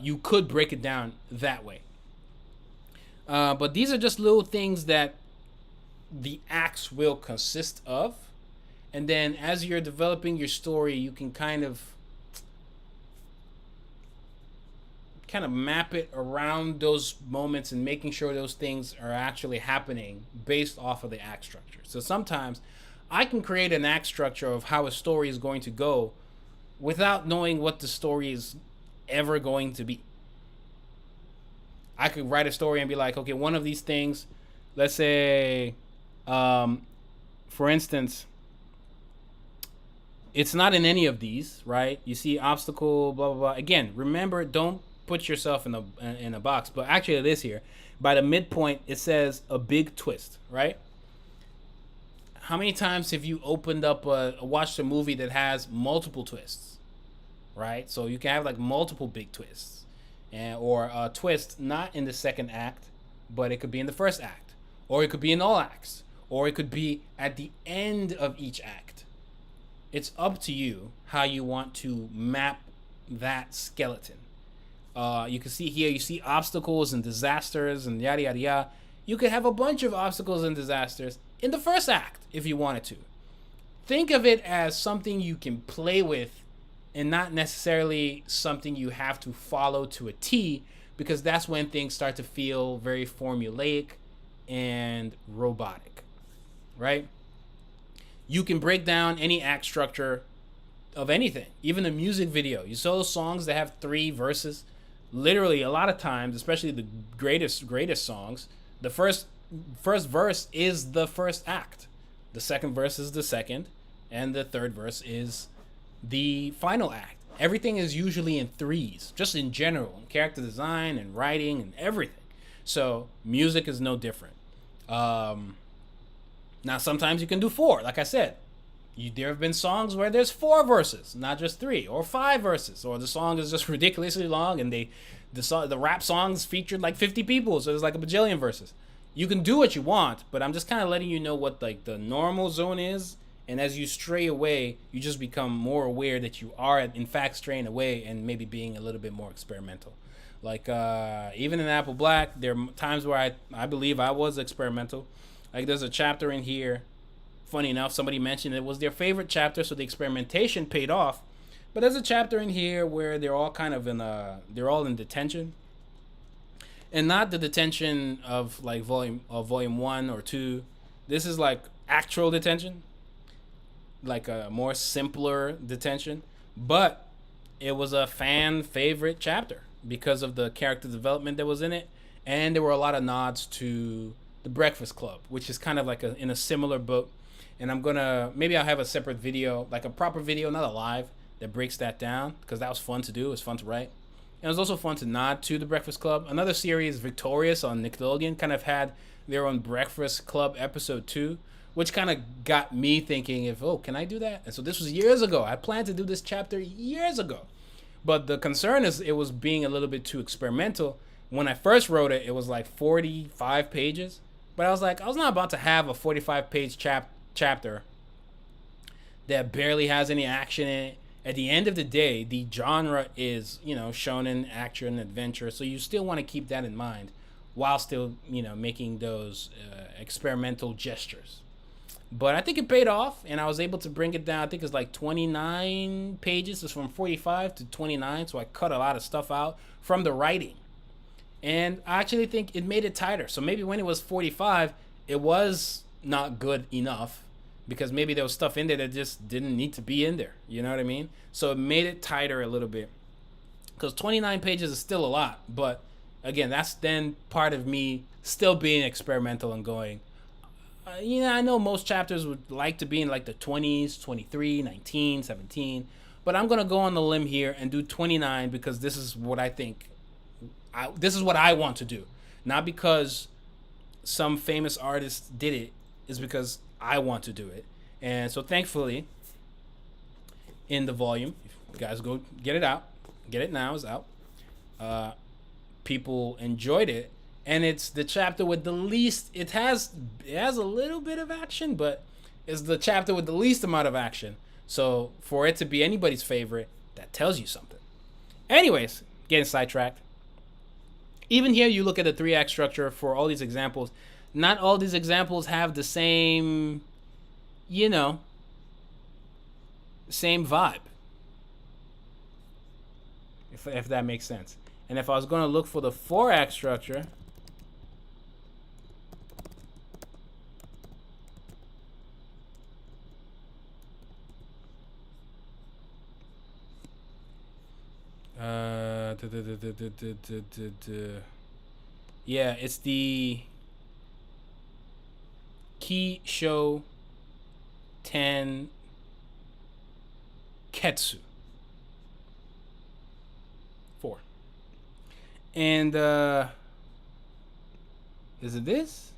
you could break it down that way. But these are just little things that the acts will consist of, and then as you're developing your story, you can kind of map it around those moments and making sure those things are actually happening based off of the act structure. So sometimes I can create an act structure of how a story is going to go without knowing what the story is ever going to be. I could write a story and be like, okay, one of these things, let's say, for instance, it's not in any of these, right? You see obstacle, blah, blah, blah. Again, remember, don't put yourself in a box, but actually it is here. By the midpoint, it says a big twist, right? How many times have you opened up watched a movie that has multiple twists, right? So you can have like multiple big twists, or a twist not in the second act, but it could be in the first act, or it could be in all acts, or it could be at the end of each act. It's up to you how you want to map that skeleton. You can see here, you see obstacles and disasters and yada, yada, yada. You could have a bunch of obstacles and disasters in the first act if you wanted to. Think of it as something you can play with and not necessarily something you have to follow to a T, because that's when things start to feel very formulaic and robotic, right? You can break down any act structure of anything, even a music video. You saw those songs that have 3 verses. Literally, a lot of times, especially the greatest songs, the first verse is the first act. The second verse is the second, and the third verse is the final act. Everything is usually in 3s, just in general, in character design and writing and everything. So music is no different. Now, sometimes you can do 4, like I said. There have been songs where there's 4 verses, not just 3, or 5 verses, or the song is just ridiculously long and the rap songs featured like 50 people, so there's like a bajillion verses. You can do what you want, but I'm just kind of letting you know what like the normal zone is. And as you stray away, you just become more aware that you are in fact straying away and maybe being a little bit more experimental. Like even in Apple Black, there are times where I believe I was experimental. Like there's a chapter in here. Funny enough, somebody mentioned it was their favorite chapter, so the experimentation paid off. But there's a chapter in here where they're all kind of they're all in detention, and not the detention of like volume 1 or 2. This is like actual detention, like a more simpler detention, but it was a fan favorite chapter because of the character development that was in it, and there were a lot of nods to the Breakfast Club, which is kind of like in a similar book. And maybe I'll have a separate video, like a proper video, not a live, that breaks that down, because that was fun to do. It was fun to write. And it was also fun to nod to the Breakfast Club. Another series, Victorious on Nickelodeon, kind of had their own Breakfast Club episode 2, which kind of got me thinking, can I do that? And so this was years ago. I planned to do this chapter years ago. But the concern is it was being a little bit too experimental. When I first wrote it, it was like 45 pages. But I was like, I was not about to have a 45-page chapter that barely has any action in it. At the end of the day, the genre is, shonen, action, adventure. So you still want to keep that in mind while still, making those experimental gestures. But I think it paid off, and I was able to bring it down. I think it's like 29 pages. It's from 45 to 29, so I cut a lot of stuff out from the writing. And I actually think it made it tighter. So maybe when it was 45, it was not good enough, because maybe there was stuff in there that just didn't need to be in there. You know what I mean? So it made it tighter a little bit, because 29 pages is still a lot. But again, that's then part of me still being experimental and going, I know most chapters would like to be in like the 20s, 23, 19, 17. But I'm going to go on the limb here and do 29, because this is what I think. This is what I want to do. Not because some famous artist did it. It's because I want to do it. And so thankfully, in the volume, if you guys go get it out. Get it now, it's out. People enjoyed it. And it's the chapter with the least, it has a little bit of action, but it's the chapter with the least amount of action. So for it to be anybody's favorite, that tells you something. Anyways, getting sidetracked. Even here, you look at the 3-act structure for all these examples. Not all these examples have the same, same vibe. If that makes sense. And if I was going to look for the 4-act structure, yeah, it's the Ki Sho Ten Ketsu 4. And is it this?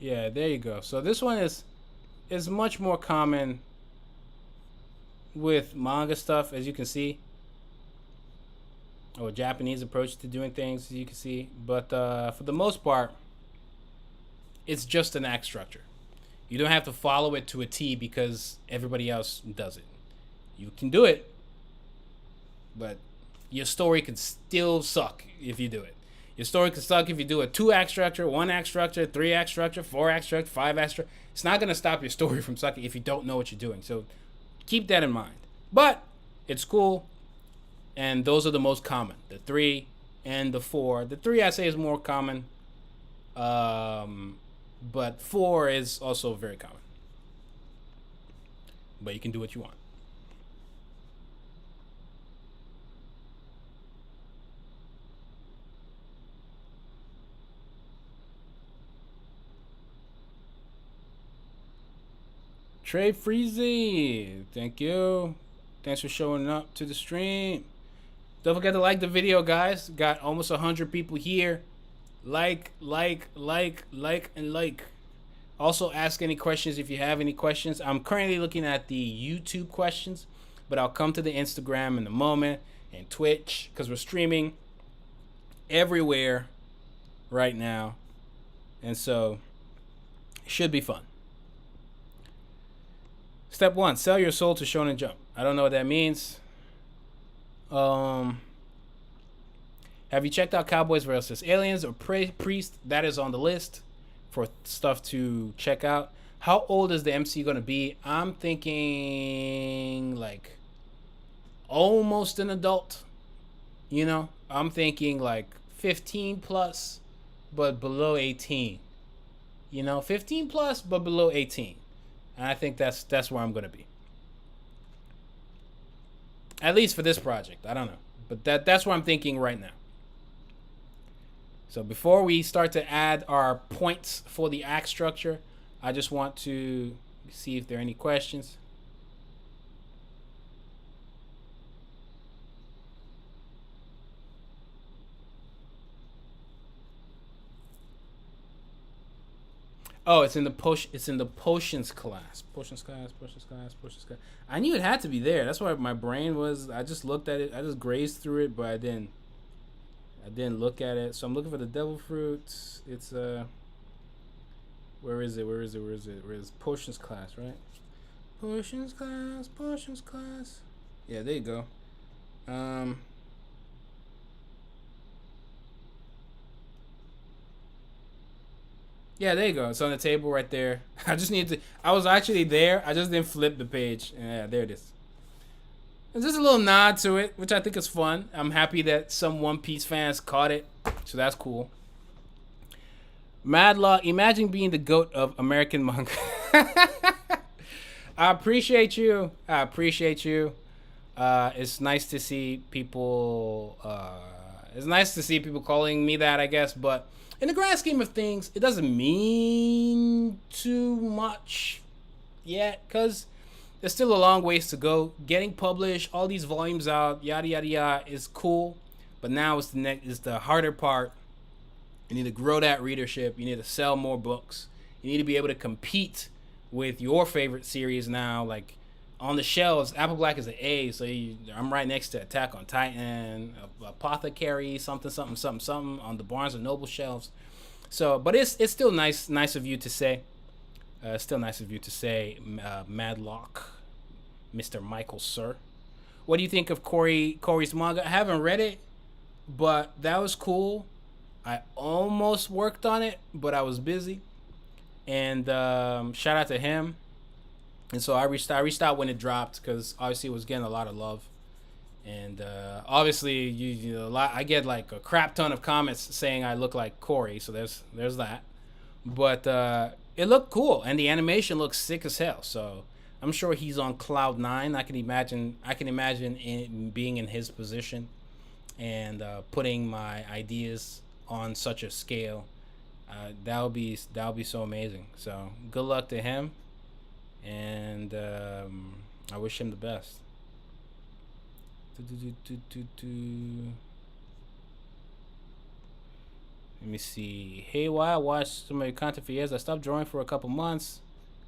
Yeah, there you go. So this one is much more common with manga stuff, as you can see, or Japanese approach to doing things, as you can see. But for the most part, it's just an act structure. You don't have to follow it to a T because everybody else does it. You can do it, but your story can still suck if you do it. Your story can suck if you do a 2-act structure, 1-act structure, 3-act structure, 4-act structure, 5-act structure. It's not going to stop your story from sucking if you don't know what you're doing. So keep that in mind. But it's cool, and those are the most common, the 3 and the 4. The 3 I say is more common, but 4 is also very common. But you can do what you want. Trey Freezy, thank you. Thanks for showing up to the stream. Don't forget to like the video, guys. Got almost 100 people here. Like, and like. Also, ask any questions if you have any questions. I'm currently looking at the YouTube questions, but I'll come to the Instagram in a moment and Twitch because we're streaming everywhere right now. And so, it should be fun. Step 1, sell your soul to Shonen Jump. I don't know what that means. Have you checked out Cowboys vs. Aliens or Priest? That is on the list for stuff to check out. How old is the MC going to be? I'm thinking like almost an adult. You know, I'm thinking like 15 plus, but below 18. You know, 15 plus, but below 18. And I think that's where I'm going to be. At least for this project. I don't know. But that's what I'm thinking right now. So before we start to add our points for the act structure, I just want to see if there are any questions. Oh, it's in the potions class. Potions class. I knew it had to be there. That's why my brain was. I just looked at it. I just grazed through it, but I didn't look at it. So I'm looking for the devil fruits. It's where is it? Where is potions class, right? Potions class. Yeah, there you go. Yeah, there you go. It's on the table right there. I was actually there. I just didn't flip the page. Yeah, there it is. It's just a little nod to it, which I think is fun. I'm happy that some One Piece fans caught it. So that's cool. Madlock, imagine being the GOAT of American manga. I appreciate you. It's nice to see people. It's nice to see people calling me that, I guess. But in the grand scheme of things, it doesn't mean too much yet, because there's still a long ways to go. Getting published, all these volumes out, yada yada yada, is cool. But now it's the harder part. You need to grow that readership. You need to sell more books. You need to be able to compete with your favorite series now. Like on the shelves, Apple Black is an A, so I'm right next to Attack on Titan, Apothecary, something on the Barnes and Noble shelves. So, but it's still nice of you to say. Madlock, Mr. Michael Sir. What do you think of Corey's manga? I haven't read it, but that was cool. I almost worked on it, but I was busy. And shout out to him. And so I reached out when it dropped because obviously it was getting a lot of love. And obviously you know, I get like a crap ton of comments saying I look like Corey, so there's that. But it looked cool, and the animation looks sick as hell. So I'm sure he's on cloud 9. I can imagine being in his position and putting my ideas on such a scale. That would be so amazing. So good luck to him, and I wish him the best. Let me see. Hey, Whyt, I watched some of your content for years. I stopped drawing for a couple months,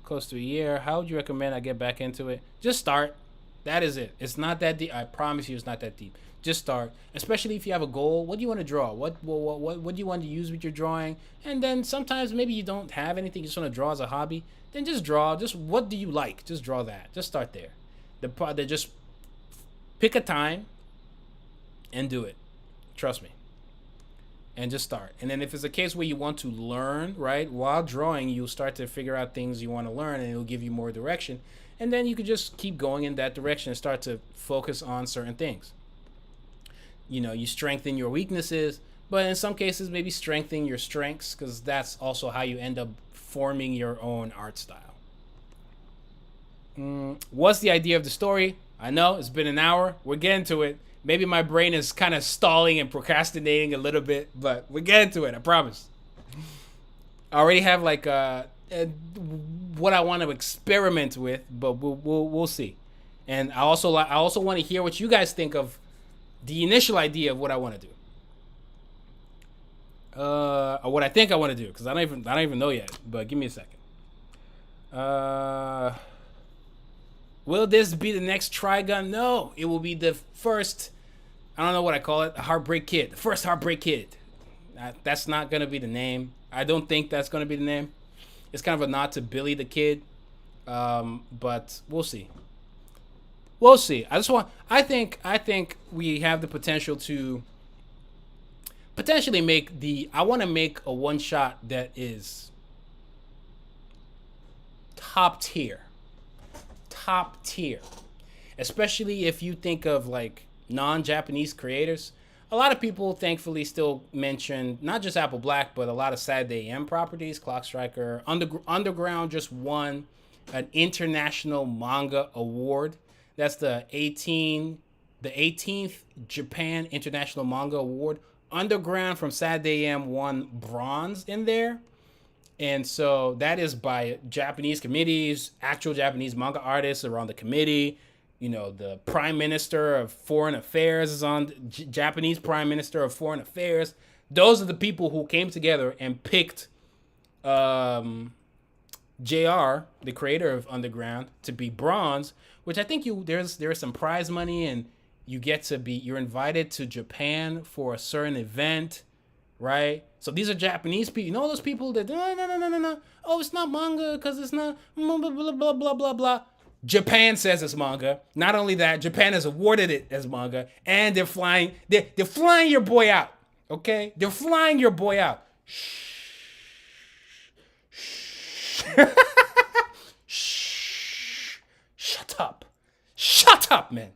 close to a year. How would you recommend I get back into it? Just start. That is it. It's not that deep. I promise you, it's not that deep. Just start. Especially if you have a goal. What do you want to draw? What do you want to use with your drawing? And then sometimes maybe you don't have anything. You just want to draw as a hobby. Then just draw. Just what do you like? Just draw that. Just start there. Just pick a time and do it. Trust me. And just start. And then if it's a case where you want to learn, right, while drawing, you'll start to figure out things you want to learn, and it'll give you more direction. And then you can just keep going in that direction and start to focus on certain things. You know, you strengthen your weaknesses, but in some cases, maybe strengthen your strengths, because that's also how you end up forming your own art style. What's the idea of the story? I know it's been an hour. We're getting to it. Maybe my brain is kind of stalling and procrastinating a little bit, but we're getting to it. I promise. I already have like what I want to experiment with, but we'll see. And I also want to hear what you guys think of the initial idea of what I want to do. Or what I think I want to do, because I don't even know yet. But give me a second. Will this be the next Trigun? No, it will be the first. I don't know what I call it. A Heartbreak Kid. The first Heartbreak Kid. That's not gonna be the name. I don't think that's gonna be the name. It's kind of a nod to Billy the Kid. But we'll see. We'll see. I think we have the potential to potentially I want to make a one shot that is top tier, especially if you think of like non-Japanese creators. A lot of people thankfully still mention not just Apple Black, but a lot of Saturday AM properties. Clock Striker, Underground just won an international manga award. That's the 18th Japan International Manga Award. Underground from Saturday AM won bronze in there. And so that is by Japanese committees, actual Japanese manga artists are on the committee. You know, the Prime Minister of Foreign Affairs is on, Japanese Prime Minister of Foreign Affairs. Those are the people who came together and picked JR, the creator of Underground, to be bronze, which I think there's some prize money, and you're invited to Japan for a certain event, right? So these are Japanese people. You know those people that no. Oh, it's not manga because it's not blah blah blah blah blah blah. Japan says it's manga. Not only that, Japan has awarded it as manga, and they're flying your boy out. Okay, they're flying your boy out. Shh. Shut up, man.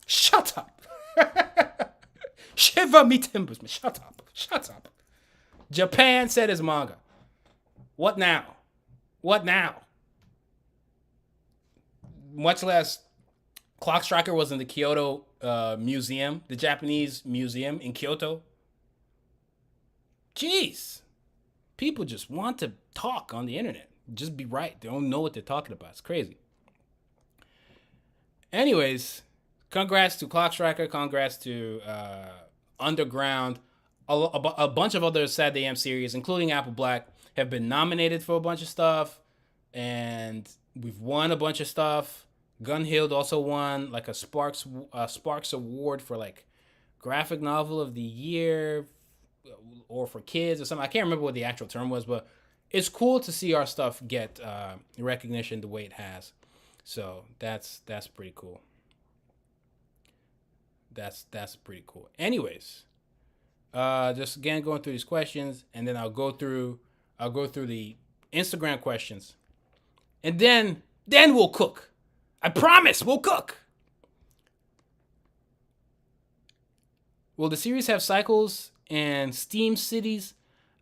Shut up. Shiver me timbers, man. Shut up. Japan said it's manga. What now? Much less, Clock Striker was in the Kyoto museum, the Japanese museum in Kyoto. Jeez. People just want to talk on the internet. Just be right. They don't know what they're talking about. It's crazy. Anyways, congrats to Clock Striker. Congrats to Underground. A bunch of other Saturday AM series, including Apple Black, have been nominated for a bunch of stuff. And we've won a bunch of stuff. Gunhild also won like a Sparks Award for like graphic novel of the year or for kids or something. I can't remember what the actual term was, but it's cool to see our stuff get recognition the way it has. So that's pretty cool. That's pretty cool. Anyways, just again going through these questions, and then I'll go through the Instagram questions, and then we'll cook. I promise we'll cook. Will the series have cycles and Steam cities?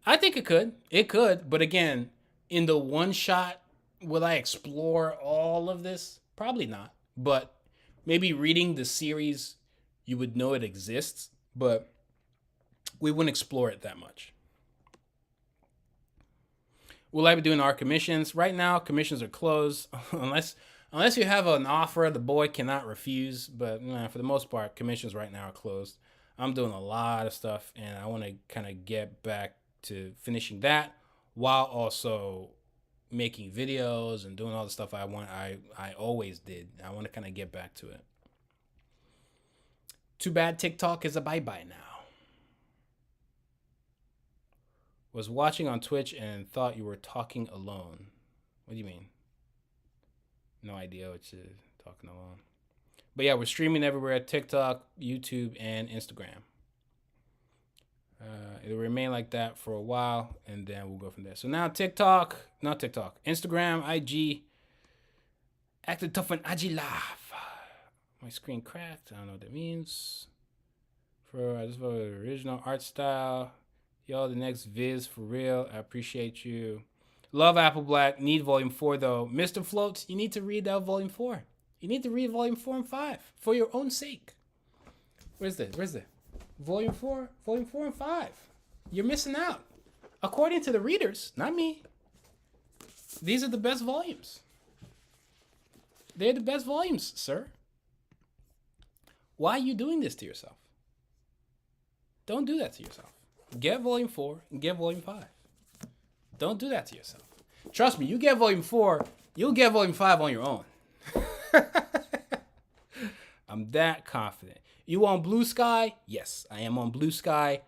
I think it could. It could, but again, in the one shot, will I explore all of this? Probably not. But maybe reading the series, you would know it exists, but we wouldn't explore it that much. Will I be doing our commissions? Right now, commissions are closed unless you have an offer the boy cannot refuse. But for the most part, commissions right now are closed. I'm doing a lot of stuff, and I want to kind of get back to finishing that while also making videos and doing all the stuff I always did. I want to kind of get back to it. Too bad TikTok is a bye-bye now. Was watching on Twitch and thought you were talking alone. What do you mean? No idea what you're talking alone. But yeah, we're streaming everywhere: TikTok, YouTube, and Instagram. It'll remain like that for a while, and then we'll go from there. So now Instagram, IG, acted tough on IG Live. My screen cracked. I don't know what that means. This was the original art style. Yo, the next viz for real. I appreciate you. Love Apple Black. Need Volume 4 though. Mr. Floats, you need to read out Volume 4. You need to read Volume 4 and 5 for your own sake. Where's the Volume 4 and 5? You're missing out. According to the readers, not me. These are the best volumes. They're the best volumes, sir. Why are you doing this to yourself? Don't do that to yourself. Get volume 4 and get volume 5. Don't do that to yourself. Trust me, you get volume 4, you'll get volume 5 on your own. I'm that confident. You on Blue Sky? Yes, I am on Blue Sky.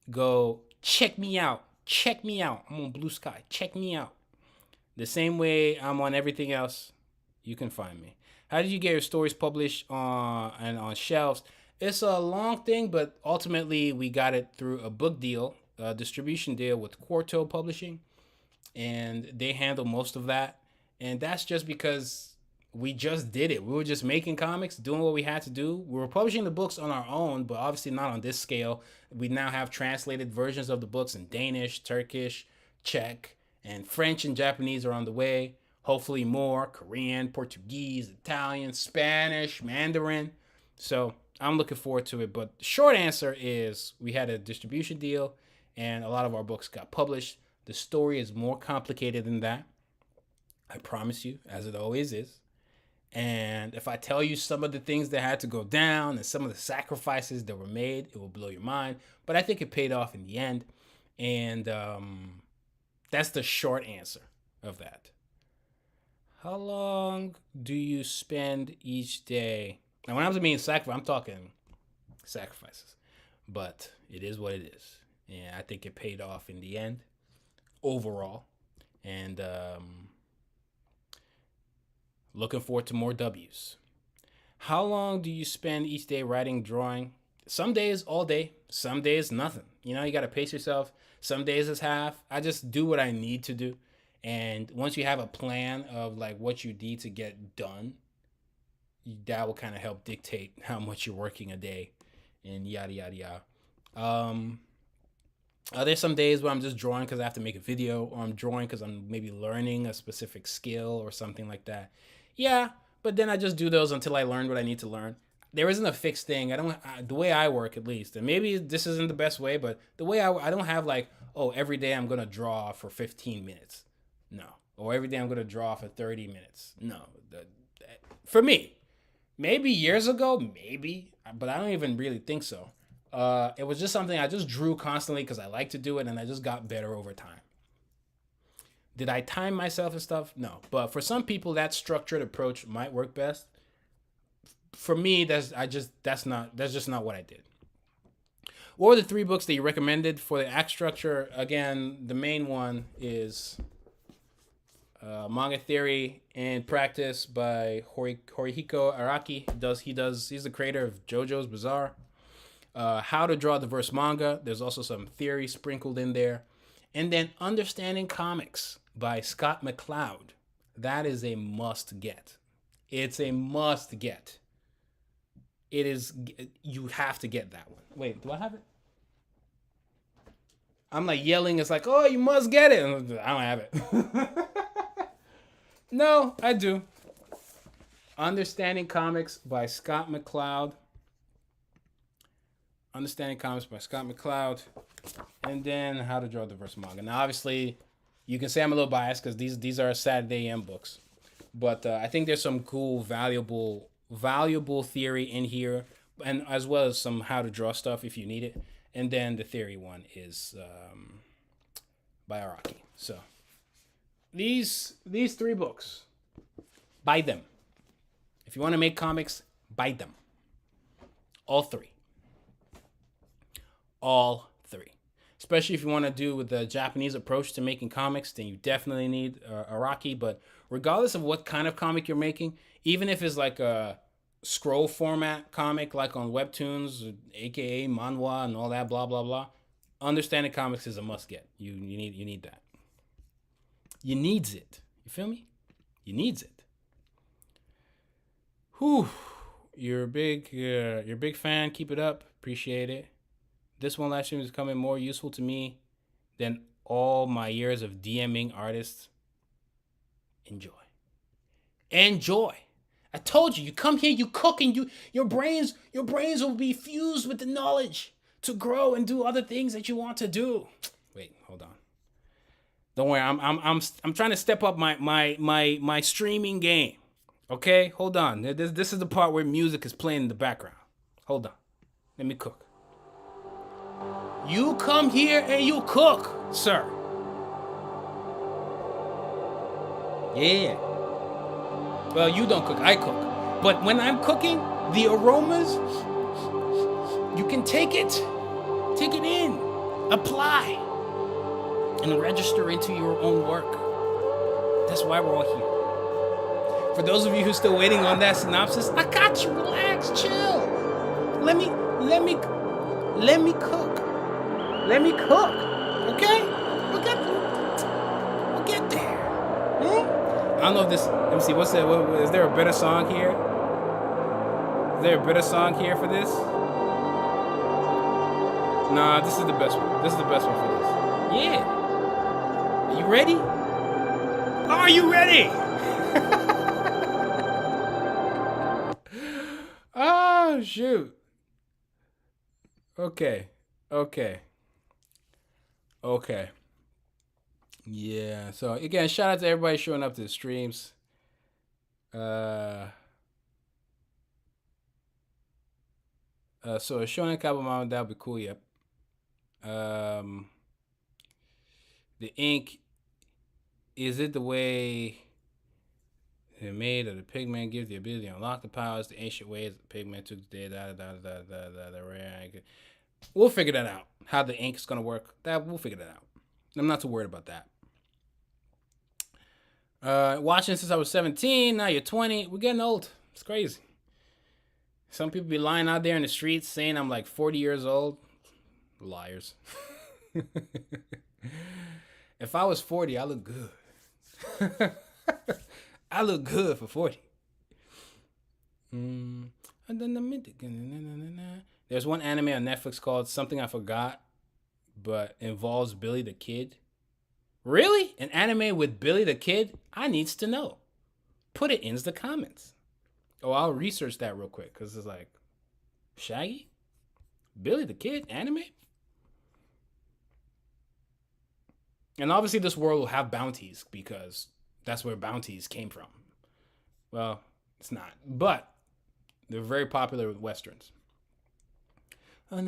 Go check me out. Check me out. I'm on Blue Sky. Check me out. The same way I'm on everything else, you can find me. How did you get your stories published on shelves? It's a long thing, but ultimately we got it through a book deal, a distribution deal with Quarto Publishing, and they handle most of that. And that's just because we just did it. We were just making comics, doing what we had to do. We were publishing the books on our own, but obviously not on this scale. We now have translated versions of the books in Danish, Turkish, Czech, and French and Japanese are on the way. Hopefully more. Korean, Portuguese, Italian, Spanish, Mandarin. So I'm looking forward to it. But the short answer is we had a distribution deal and a lot of our books got published. The story is more complicated than that. I promise you, as it always is. And if I tell you some of the things that had to go down and some of the sacrifices that were made, it will blow your mind. But I think it paid off in the end. And that's the short answer of that. How long do you spend each day? Now, when I'm meaning sacrifice, I'm talking sacrifices. But it is what it is. And I think it paid off in the end, overall. And looking forward to more W's. How long do you spend each day writing, drawing? Some days, all day. Some days, nothing. You know, you got to pace yourself. Some days it's half. I just do what I need to do. And once you have a plan of like what you need to get done, that will kind of help dictate how much you're working a day and yada, yada, yada. There's some days where I'm just drawing because I have to make a video, or I'm drawing because I'm maybe learning a specific skill or something like that. Yeah, but then I just do those until I learn what I need to learn. There isn't a fixed thing. The way I work, at least, and maybe this isn't the best way, but the way I don't have like, oh, every day I'm going to draw for 15 minutes. No. Or every day I'm going to draw for 30 minutes. No. For me, maybe years ago, maybe, but I don't even really think so. It was just something I just drew constantly because I like to do it, and I just got better over time. Did I time myself and stuff? No. But for some people, that structured approach might work best. For me, that's just not what I did. What were the 3 books that you recommended for the act structure? Again, the main one is Manga Theory and Practice by Horihiko Araki. He's the creator of JoJo's Bizarre. How to Draw Diverse Manga. There's also some theory sprinkled in there. And then Understanding Comics by Scott McCloud. That is a must get. It's a must get. It is, you have to get that one. Wait, do I have it? I'm like yelling. It's like, oh, you must get it. I don't have it. No, I do. Understanding Comics by Scott McCloud. Understanding Comics by Scott McCloud. And then How to Draw Diverse Manga. Now, obviously, you can say I'm a little biased because these are Saturday AM books. But I think there's some cool, valuable theory in here, and as well as some how to draw stuff if you need it. And then the theory one is by Araki. So these 3 books, buy them. If you want to make comics, buy them. All 3. All 3. Especially if you want to do with the Japanese approach to making comics, then you definitely need Araki. But regardless of what kind of comic you're making, even if it's like a scroll format comic like on Webtoons, aka manhwa and all that blah blah blah, Understanding Comics is a must get. You need that. You needs it. You feel me? You needs it. Whew. You're a big fan. Keep it up. Appreciate it. This one live stream is becoming more useful to me than all my years of DMing artists. Enjoy. I told you, you come here, you cook, and your brains will be fused with the knowledge to grow and do other things that you want to do. Wait, hold on. Don't worry, I'm trying to step up my streaming game. Okay, hold on. This is the part where music is playing in the background. Hold on. Let me cook. You come here and you cook, sir. Yeah. Well, you don't cook, I cook. But when I'm cooking, the aromas, you can take it in, apply, and register into your own work. That's why we're all here. For those of you who are still waiting on that synopsis, I got you. Relax, chill. Let me cook. Let me cook. Okay? We'll get there. I don't know if this. Let me see. What's that? Is there a better song here? Is there a better song here for this? Nah, this is the best one. This is the best one for this. Yeah. Are you ready? Are you ready? Oh, shoot. Okay. Yeah, so again, shout out to everybody showing up to the streams. So a Shonen Cowboy Mama, that would be cool, yep. The ink, is it the way they're made, or the pigment gives the ability to unlock the powers, the ancient ways the pigment took the day, We'll figure that out. How the ink is gonna work. We'll figure that out. I'm not too worried about that. Watching since I was 17, now you're 20. We're getting old. It's crazy. Some people be lying out there in the streets saying I'm like 40 years old. Liars. If I was 40, I look good. I look good for 40. There's one anime on Netflix called Something I Forgot, but involves Billy the Kid. Really? An anime with Billy the Kid? I needs to know. Put it in the comments. Oh, I'll research that real quick, because it's like, Shaggy? Billy the Kid? Anime? And obviously this world will have bounties, because that's where bounties came from. Well, it's not. But they're very popular with Westerns. I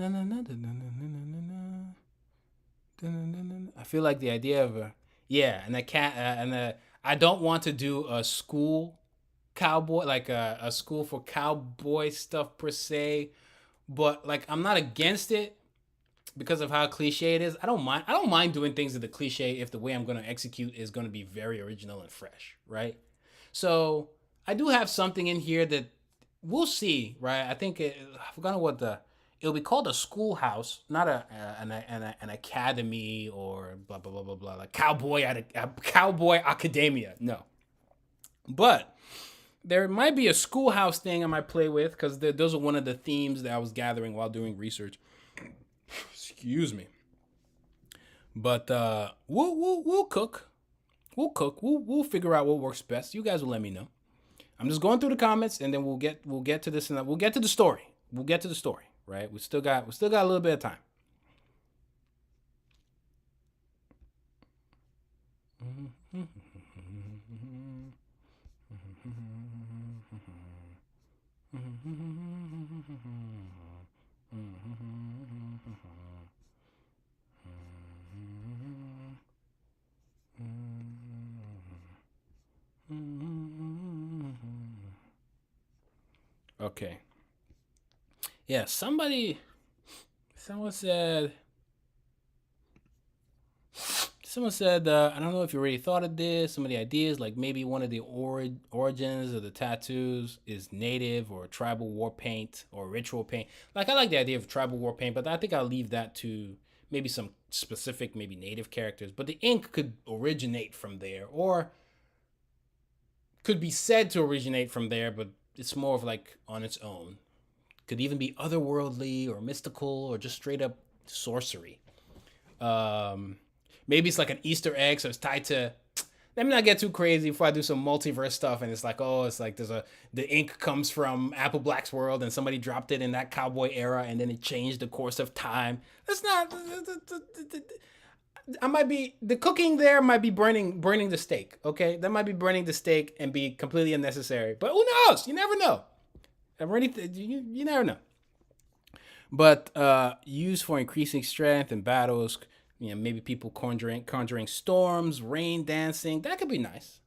feel like the idea of I don't want to do a school cowboy, like a school for cowboy stuff per se, but like I'm not against it because of how cliche it is. I don't mind doing things with the cliche if the way I'm going to execute is going to be very original and fresh, right? So I do have something in here that we'll see, right? I think I forgot what it'll be called a schoolhouse, not an academy or blah blah blah blah blah, like cowboy academia. No, but there might be a schoolhouse thing I might play with, because those are one of the themes that I was gathering while doing research. Excuse me. But we'll cook. We'll figure out what works best. You guys will let me know. I'm just going through the comments, and then we'll get to this, and we'll get to the story. Right? We still got a little bit of time. Okay. Yeah, someone said, I don't know if you already thought of this, some of the ideas, like maybe one of the origins of the tattoos is native or tribal war paint or ritual paint. Like, I like the idea of tribal war paint, but I think I'll leave that to maybe some specific, maybe native characters. But the ink could originate from there, or could be said to originate from there, but it's more of like on its own. Could even be otherworldly or mystical or just straight up sorcery. Maybe it's like an Easter egg, so it's tied to. Let me not get too crazy before I do some multiverse stuff, and it's like, the ink comes from Apple Black's world, and somebody dropped it in that cowboy era, and then it changed the course of time. That's not. The cooking there might be burning the steak. Okay, that might be burning the steak and be completely unnecessary. But who knows? You never know. You never know. But used for increasing strength in battles. Maybe people conjuring storms, rain dancing. That could be nice.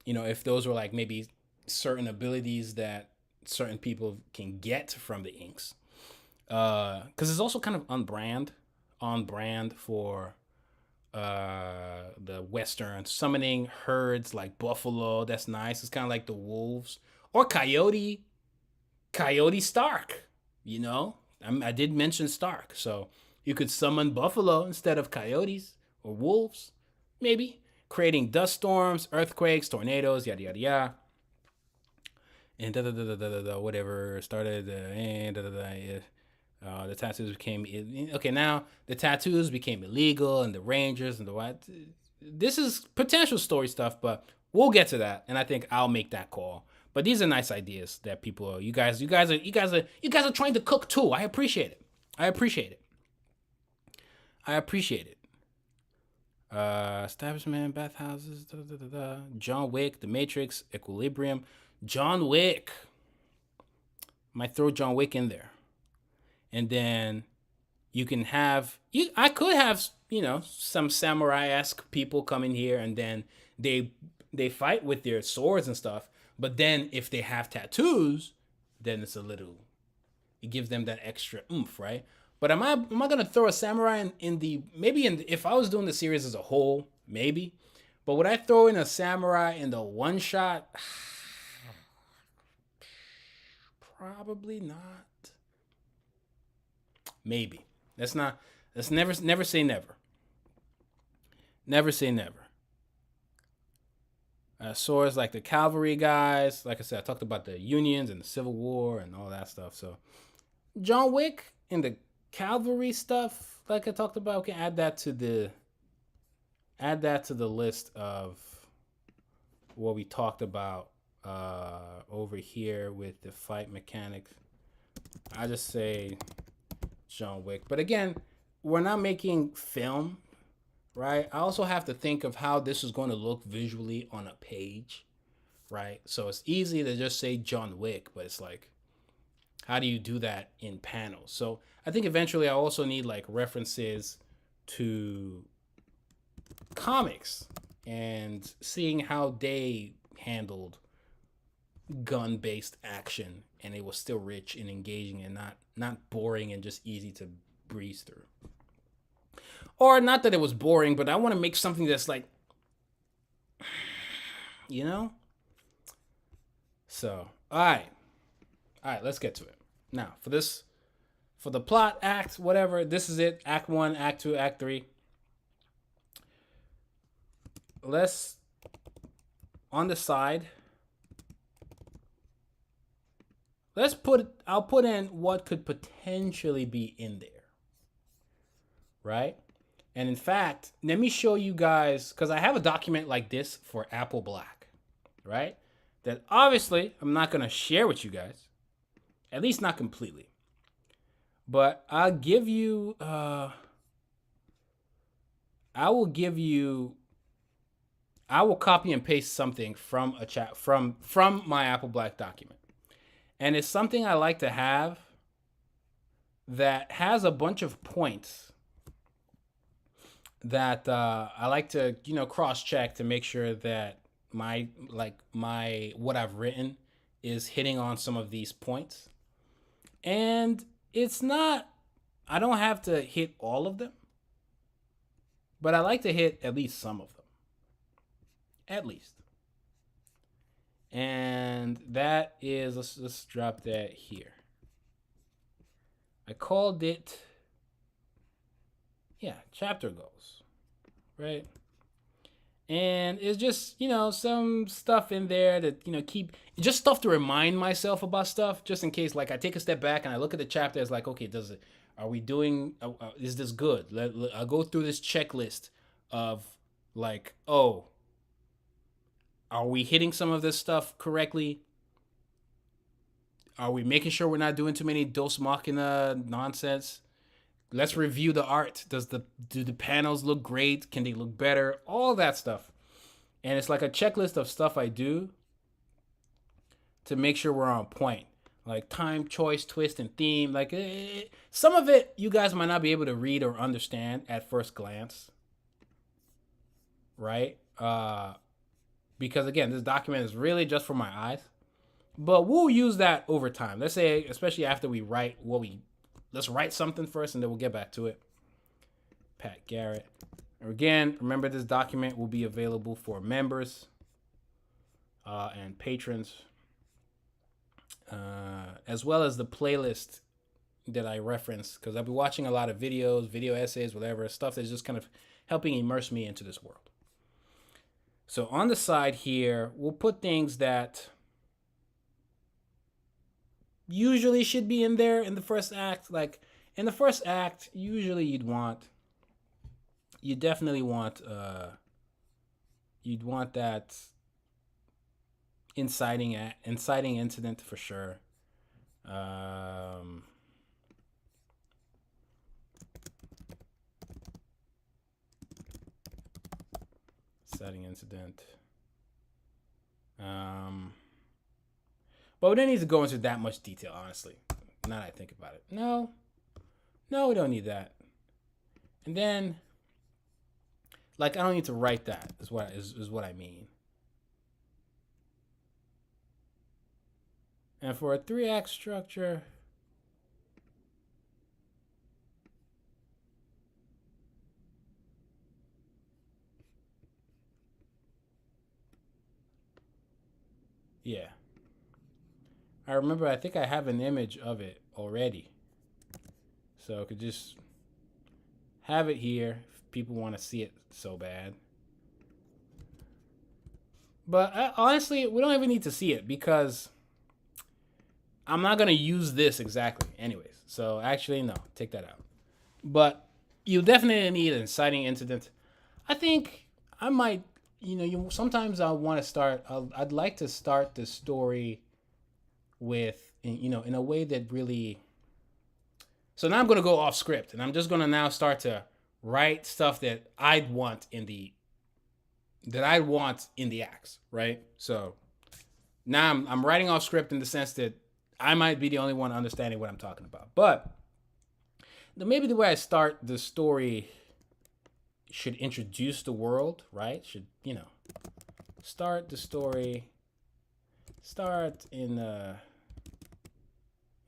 If those were like maybe certain abilities that certain people can get from the inks. Because it's also kind of on brand for the Western. Summoning herds like buffalo. That's nice. It's kind of like the wolves. Or Coyote Stark. I did mention Stark. So you could summon buffalo instead of coyotes or wolves. Maybe. Creating dust storms, earthquakes, tornadoes, yada, yada, yada. And whatever started, and the tattoos became okay. Now the tattoos became illegal, and the Rangers and the what? This is potential story stuff, but we'll get to that, and I think I'll make that call. But these are nice ideas that people, you guys are trying to cook too. I appreciate it. Establishment, bathhouses, John Wick, The Matrix, Equilibrium, John Wick. Might throw John Wick in there, and then you can have I could have some samurai-esque people come in here, and then they fight with their swords and stuff. But then if they have tattoos, then it gives them that extra oomph, right? But am I gonna throw a samurai if I was doing the series as a whole, maybe. But would I throw in a samurai in the one shot? Probably not. Maybe. Let's never say never. Never say never. Swords like the cavalry guys. Like I said, I talked about the Unions and the Civil War and all that stuff. So John Wick and the cavalry stuff, like I talked about, we can add that to the list of what we talked about over here with the fight mechanics. I just say John Wick. But again, we're not making film, right? I also have to think of how this is going to look visually on a page, right? So it's easy to just say John Wick, but it's like, how do you do that in panels? So I think eventually I also need like references to comics and seeing how they handled gun-based action, and it was still rich and engaging and not boring and just easy to breeze through. Or not that it was boring, but I want to make something that's like, So, all right, let's get to it. Now, for the plot, act, whatever, this is it. Act 1, Act 2, Act 3. Let's, on the side, I'll put in what could potentially be in there, right? And in fact, let me show you guys, because I have a document like this for Apple Black, right? That obviously I'm not going to share with you guys, at least not completely. But I will copy and paste something from a chat from my Apple Black document. And it's something I like to have that has a bunch of points that I like to, cross-check to make sure that my what I've written is hitting on some of these points. And I don't have to hit all of them, but I like to hit at least some of them. At least. And that is, let's drop that here. I called it, chapter goals, right? And it's just, some stuff in there that, keep, just stuff to remind myself about stuff, just in case, like, I take a step back and I look at the chapter, it's like, okay, is this good? I'll go through this checklist of, like, are we hitting some of this stuff correctly? Are we making sure we're not doing too many Dos Machina nonsense? Let's review the art. Do the panels look great? Can they look better? All that stuff. And it's like a checklist of stuff I do to make sure we're on point. like time, choice, twist, and theme. Like some of it, you guys might not be able to read or understand at first glance, right? Because again, this document is really just for my eyes. But we'll use that over time. Let's say, especially after we write let's write something first, and then we'll get back to it. Pat Garrett. Again, remember this document will be available for members and patrons, as well as the playlist that I referenced, because I'll be watching a lot of videos, video essays, whatever, stuff that's just kind of helping immerse me into this world. So on the side here, we'll put things that usually should be in there in the first act. Like in the first act, usually you definitely want you'd want that inciting incident for sure. Inciting incident. But we don't need to go into that much detail, honestly. Now that I think about it. No, we don't need that. And then, like, I don't need to write that, is what I mean. And for a 3-act structure, yeah. I remember, I think I have an image of it already. So I could just have it here if people want to see it so bad. But honestly, we don't even need to see it because I'm not going to use this exactly anyways. So actually, no, take that out. But you definitely need an inciting incident. I think I might, sometimes I want to start, I'd like to start the story with, in a way that really, so now I'm going to go off script and I'm just going to now start to write stuff that I'd want in the acts, right? So now I'm writing off script in the sense that I might be the only one understanding what I'm talking about. But maybe the way I start the story should introduce the world, right? Should, start the story, start in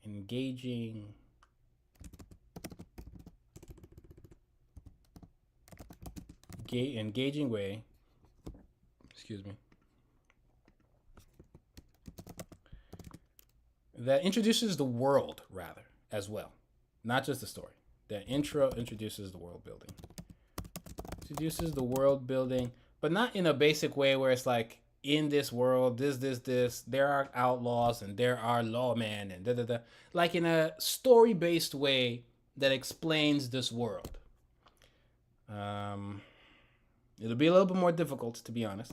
engaging way. Excuse me. That introduces the world, rather, as well. Not just the story. The intro introduces the world building. Introduces the world building, but not in a basic way where it's like, in this world, this, there are outlaws and there are lawmen and da. Like in a story-based way that explains this world. It'll be a little bit more difficult, to be honest.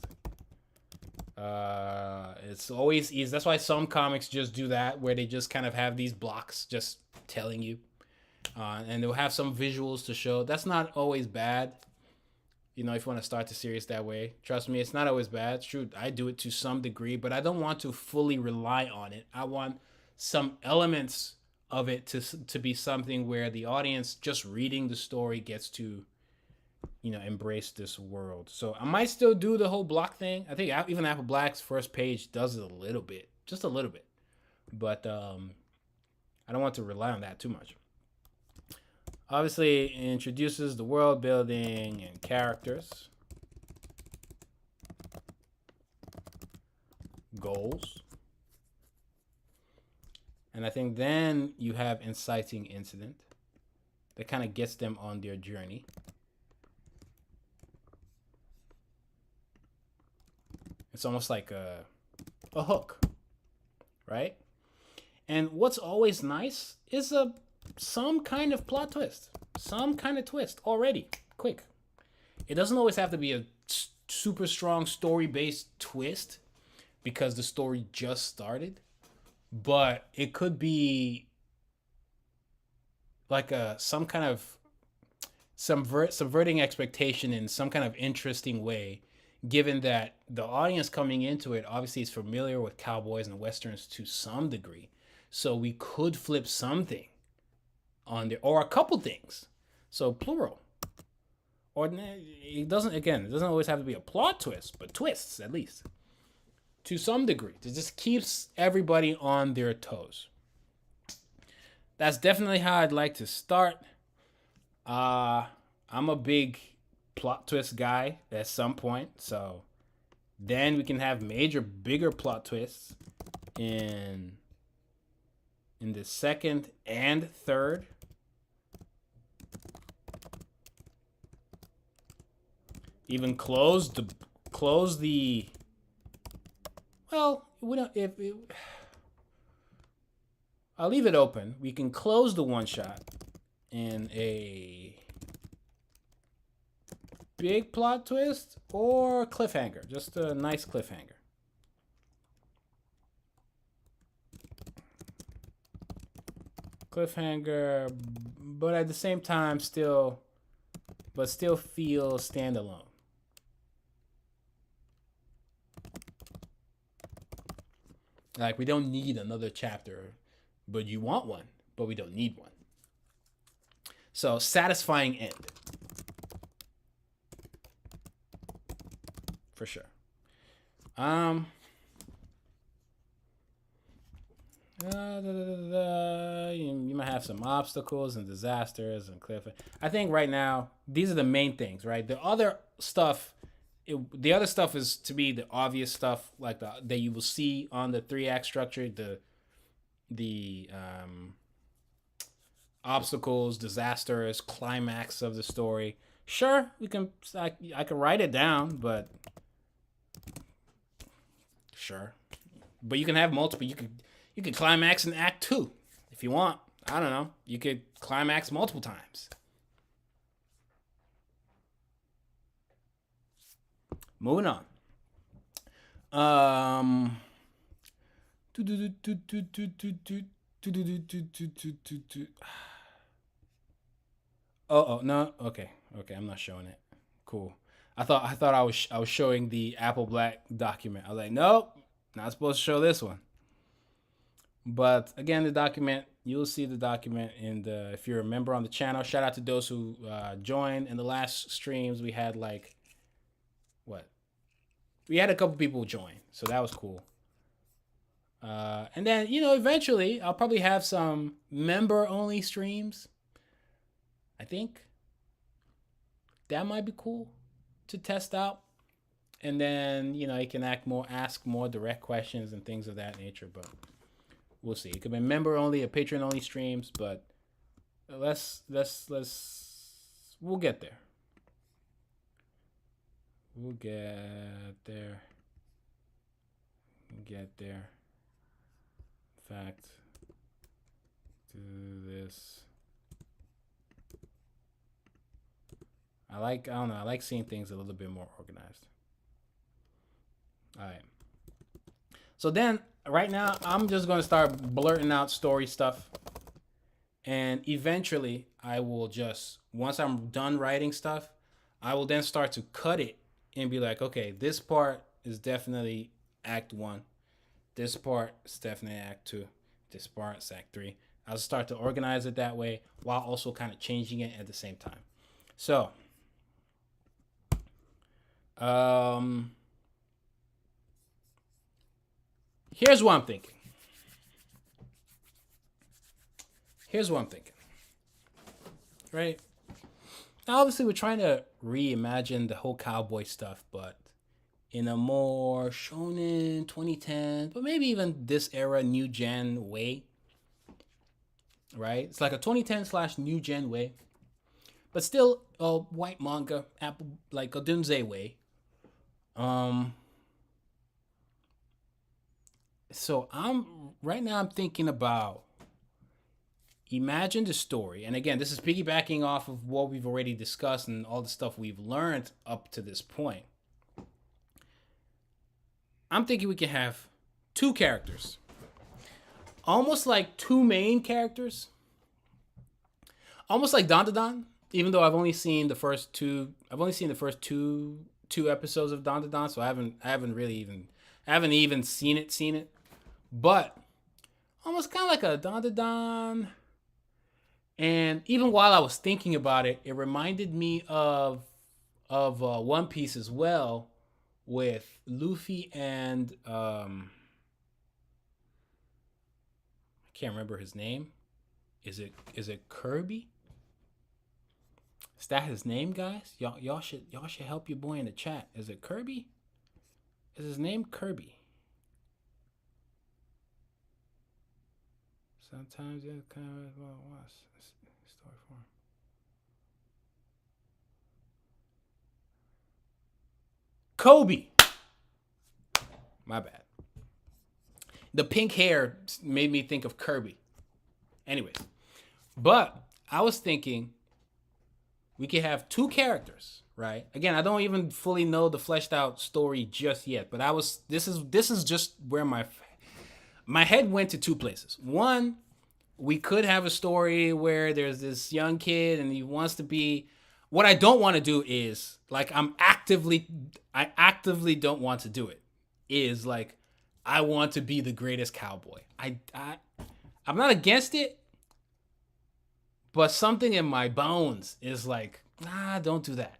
It's always easy. That's why some comics just do that, where they just kind of have these blocks just telling you. And they'll have some visuals to show. That's not always bad. If you want to start the series that way. Trust me, it's not always bad. True, I do it to some degree, but I don't want to fully rely on it. I want some elements of it to be something where the audience just reading the story gets to, embrace this world. So I might still do the whole block thing. I think even Apple Black's first page does it a little bit. Just a little bit. But I don't want to rely on that too much. Obviously, it introduces the world building and characters. Goals. And I think then you have inciting incident that kind of gets them on their journey. It's almost like a hook, right? And what's always nice is some kind of plot twist, some kind of twist already, quick. It doesn't always have to be a super strong story-based twist because the story just started, but it could be like some kind of subverting expectation in some kind of interesting way, given that the audience coming into it obviously is familiar with cowboys and westerns to some degree. So we could flip something on there, or a couple things. So plural. Or it doesn't always have to be a plot twist, but twists at least. To some degree. It just keeps everybody on their toes. That's definitely how I'd like to start. I'm a big plot twist guy at some point, so then we can have bigger plot twists in the second and third. Even close the well, we don't I'll leave it open. We can close the one shot in a big plot twist or cliffhanger. Just a nice cliffhanger. Cliffhanger, but at the same time still feel standalone. Like, we don't need another chapter, but you want one, but we don't need one. So, satisfying end. For sure. You might have some obstacles and disasters and cliff. I think right now, these are the main things, right? The other stuff is, to me, the obvious stuff, like that you will see on the 3-act structure, the obstacles, disasters, climax of the story. Sure, I can write it down, but sure. But you can have multiple. You could climax in Act 2 if you want. I don't know. You could climax multiple times. Moving on. Oh no. Okay. I'm not showing it. Cool. I thought I was showing the Apple Black document. I was like, nope, not supposed to show this one. But again, the document, you'll see the document if you're a member on the channel. Shout out to those who joined. In the last streams, we had we had a couple people join, so that was cool. And then, eventually I'll probably have some member-only streams. I think that might be cool to test out. And then, you can ask more direct questions and things of that nature, but we'll see. It could be member-only or patron-only streams, but we'll get there. We'll get there. In fact, do this. I like seeing things a little bit more organized. All right. So then, right now, I'm just going to start blurting out story stuff. And eventually, I will once I'm done writing stuff, I will then start to cut it and be like, okay, this part is definitely Act 1. This part is definitely Act 2. This part is Act 3. I'll start to organize it that way while also kind of changing it at the same time. So, here's what I'm thinking. Right? Now, obviously, we're trying to reimagine the whole cowboy stuff, but in a more Shonen 2010, but maybe even this era, new gen way. Right? It's like a 2010/new gen way, but still a white manga, like a Dunze way. So right now I'm thinking about, imagine the story. And again, this is piggybacking off of what we've already discussed and all the stuff we've learned up to this point. I'm thinking we can have 2 characters. Almost like 2 main characters. Almost like Dandadan, even though I've only seen the first two episodes of Dandadan, so I haven't even seen it. But almost kind of like a Don Da Don. And even while I was thinking about it, it reminded me of One Piece as well, with Luffy and I can't remember his name. Is it Kirby? Is that his name, guys? Y'all should help your boy in the chat. Is it Kirby? Is his name Kirby? Sometimes it's kind of what story form. Kobe. My bad. The pink hair made me think of Kirby. Anyways, but I was thinking we could have two characters, right? Again, I don't even fully know the fleshed out story just yet, but this is just where my head went to two places. One, we could have a story where there's this young kid and he wants to be. What I don't want to do is like I actively don't want to do it. Is like I want to be the greatest cowboy. I'm not against it, but something in my bones is like, don't do that.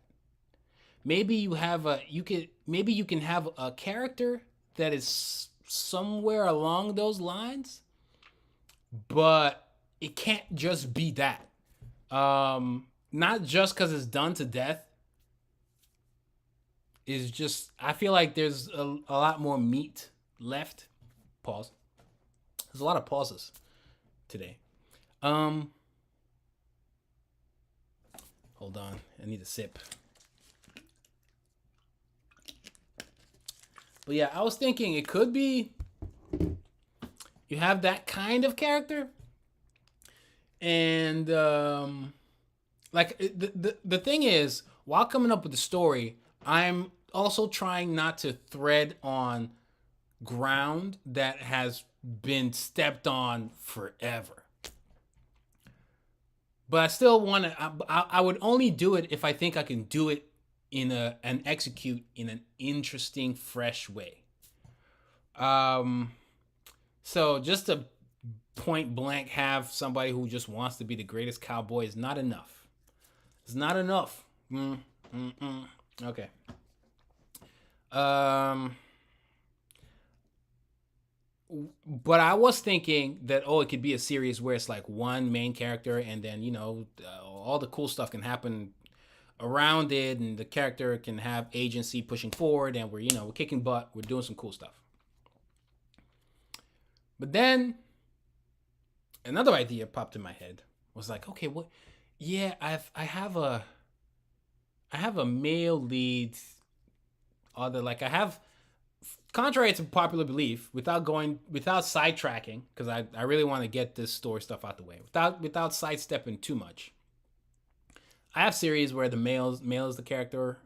Maybe you can have a character that is somewhere along those lines, but it can't just be that. Not just because it's done to death. Is just I feel like there's a lot more meat left. Pause. There's a lot of pauses today. Hold on. I need a sip. But yeah, I was thinking it could be you have that kind of character. And like the thing is, while coming up with the story, I'm also trying not to tread on ground that has been stepped on forever. But I still want to. I would only do it if I think I can do it and execute in an interesting, fresh way. So just to point blank have somebody who just wants to be the greatest cowboy is not enough. It's not enough. Okay. But I was thinking that it could be a series where it's like one main character and then all the cool stuff can happen around it and the character can have agency pushing forward and we're kicking butt, we're doing some cool stuff. But then another idea popped in my head. Was like, okay, what? Yeah, I have a male lead. I have, contrary to popular belief, without sidetracking, because I really want to get this story stuff out the way, without sidestepping too much. I have series where the male is the character.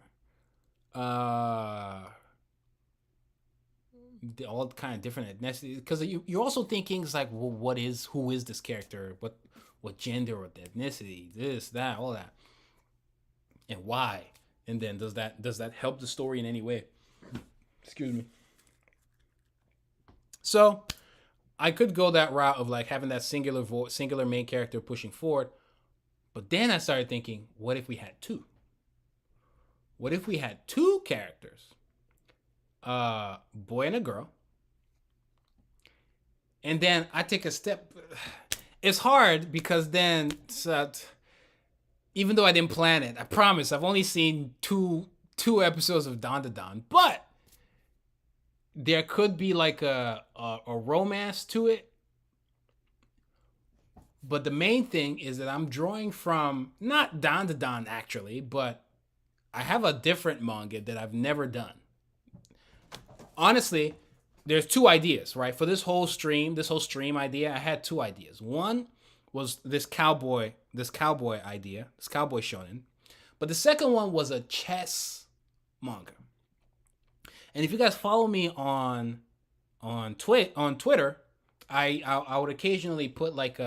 All kind of different ethnicities, because you're also thinking it's like, well, who is this character? What gender or ethnicity? This, that, all that, and why? And then does that help the story in any way? Excuse me. So I could go that route of like having that singular main character pushing forward, but then I started thinking, what if we had two? What if we had two characters? Boy and a girl. And then I take a step. It's hard because then even though I didn't plan it, I promise I've only seen two episodes of Don Da Don, but there could be like a romance to it. But the main thing is that I'm drawing from not Don Da Don actually, but I have a different manga that I've never done. Honestly, there's two ideas, right? For this whole stream idea, I had two ideas. One was this cowboy idea, this cowboy shonen. But the second one was a chess manga. And if you guys follow me on Twitter, I would occasionally put like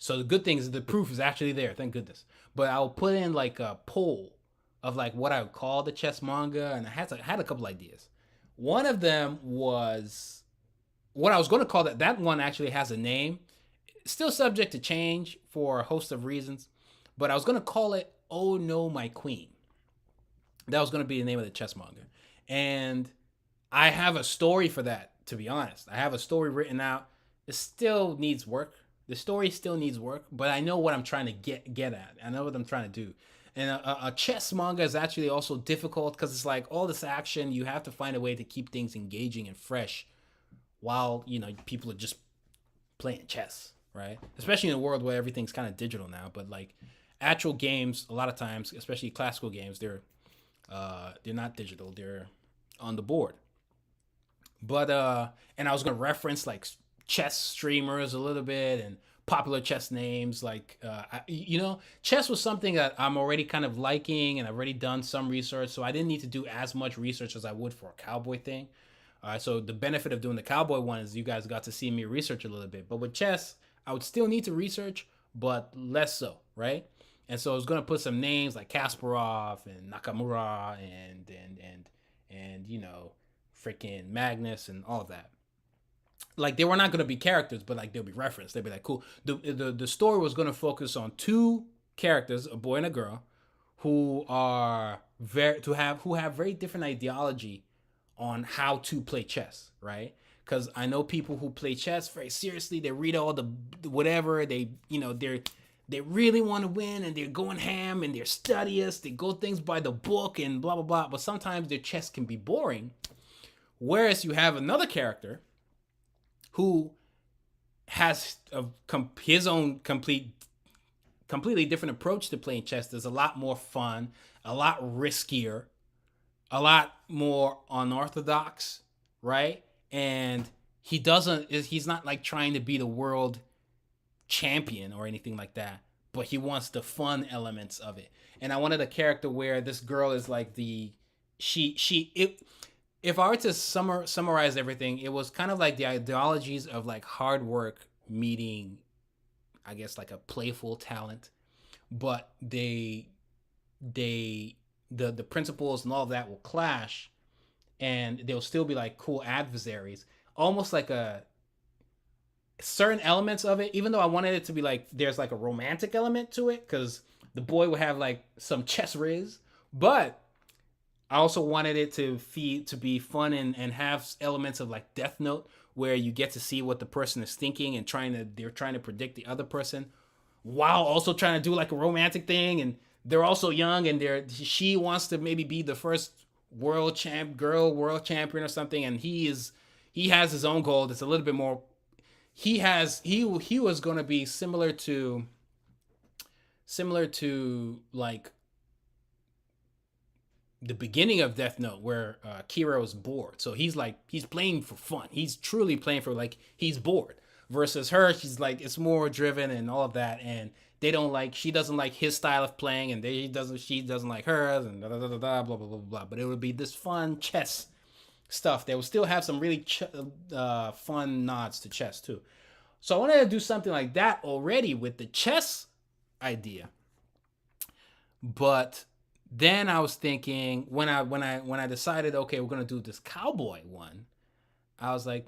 so the good thing is the proof is actually there, thank goodness. But I'll put in like a poll of like what I would call the chess manga, and I had a couple ideas. One of them was what I was going to call that one actually has a name, still subject to change for a host of reasons, but I was going to call it Oh No My Queen. That was going to be the name of the chess manga. And I have a story for that, to be honest. I have a story written out. It still needs work. The story still needs work, but I know what I'm trying to get at. I know what I'm trying to do. And a chess manga is actually also difficult because it's like all this action. You have to find a way to keep things engaging and fresh while, people are just playing chess, right? Especially in a world where everything's kind of digital now. But like actual games, a lot of times, especially classical games, they're not digital. They're on the board. But and I was gonna reference like chess streamers a little bit and popular chess names. Like chess was something that I'm already kind of liking, and I've already done some research, so I didn't need to do as much research as I would for a cowboy thing. So the benefit of doing the cowboy one is you guys got to see me research a little bit. But with chess, I would still need to research, but less so, right? And so I was gonna put some names like Kasparov and Nakamura and freaking Magnus and all of that. Like they were not gonna be characters, but like they'll be referenced. They'll be like cool. The story was gonna focus on two characters, a boy and a girl, who are who have very different ideology on how to play chess, right? Because I know people who play chess very seriously. They read all the whatever. They really want to win, and they're going ham, and they're studious. They go things by the book and blah blah blah. But sometimes their chess can be boring. Whereas you have another character who has his own completely different approach to playing chess. There's a lot more fun, a lot riskier, a lot more unorthodox, right? And he's not like trying to be the world champion or anything like that, but he wants the fun elements of it. And I wanted a character where this girl is like if I were to summarize everything, it was kind of like the ideologies of like hard work meeting, I guess, like a playful talent, but the principles and all of that will clash, and they'll still be like cool adversaries, almost like a certain elements of it. Even though I wanted it to be like there's like a romantic element to it, because the boy would have like some chess riz, but I also wanted it to be fun and have elements of like Death Note, where you get to see what the person is thinking and they're trying to predict the other person, while also trying to do like a romantic thing. And they're also young, and she wants to maybe be the first world champion or something, and he has his own goal that's a little bit more. He was going to be similar to like the beginning of Death Note, where Kira was bored. So he's playing for fun. He's truly playing for like he's bored. Versus her, she's like it's more driven and all of that. And she doesn't like his style of playing, and she doesn't like hers, and blah blah blah blah blah. But it would be this fun chess stuff. They will still have some really fun nods to chess too. So I wanted to do something like that already with the chess idea. But then I was thinking, when I decided, okay, we're gonna do this cowboy one, I was like,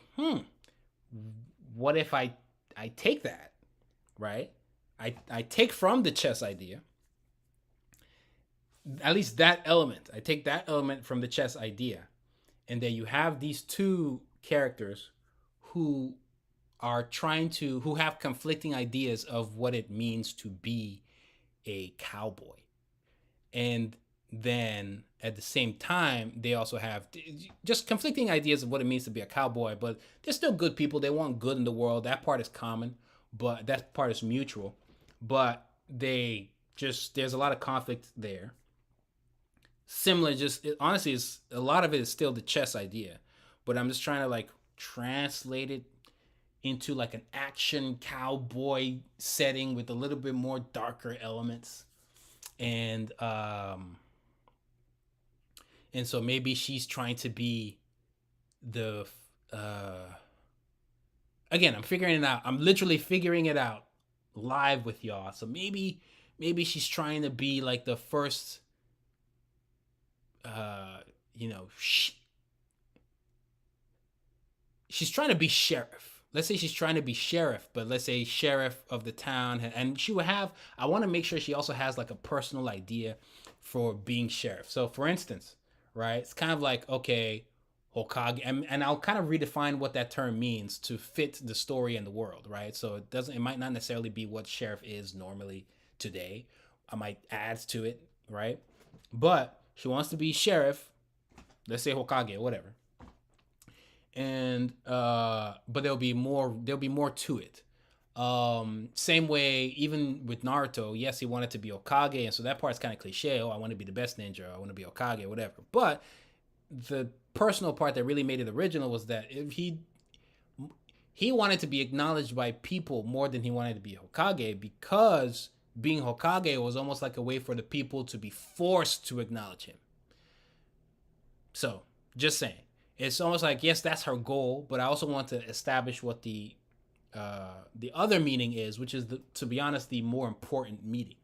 what if I take that, right? I take from the chess idea, at least that element. I take that element from the chess idea, and then you have these two characters who have conflicting ideas of what it means to be a cowboy. And then at the same time, they also have just conflicting ideas of what it means to be a cowboy, but they're still good people. They want good in the world. That part is common, but that part is mutual. But there's a lot of conflict there. Similar, honestly, a lot of it is still the chess idea, but I'm just trying to like translate it into like an action cowboy setting with a little bit more darker elements. And so maybe she's trying to be the again, I'm figuring it out. I'm literally figuring it out live with y'all. So maybe she's trying to be like the first she's trying to be sheriff. Let's say she's trying to be sheriff, but let's say sheriff of the town, and she would have. I want to make sure she also has like a personal idea for being sheriff. So, for instance, right, it's kind of like, okay, Hokage, and I'll kind of redefine what that term means to fit the story and the world, right? So it might not necessarily be what sheriff is normally today. I might add to it, right? But she wants to be sheriff. Let's say Hokage or whatever. And but there'll be more to it. Same way, even with Naruto, yes, he wanted to be Hokage, and so that part's kind of cliche. Oh, I want to be the best ninja, I want to be Hokage, whatever. But the personal part that really made it original was that if he wanted to be acknowledged by people more than he wanted to be Hokage, because being Hokage was almost like a way for the people to be forced to acknowledge him. So, just saying. It's almost like, yes, that's her goal, but I also want to establish what the other meaning is, which is, to be honest, the more important meaning.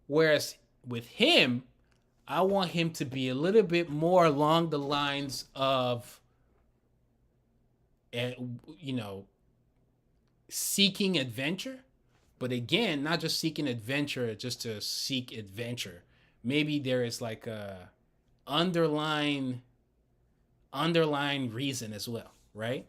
Whereas with him, I want him to be a little bit more along the lines of, seeking adventure. But again, not just seeking adventure just to seek adventure. Maybe there is like a underlying reason as well, right?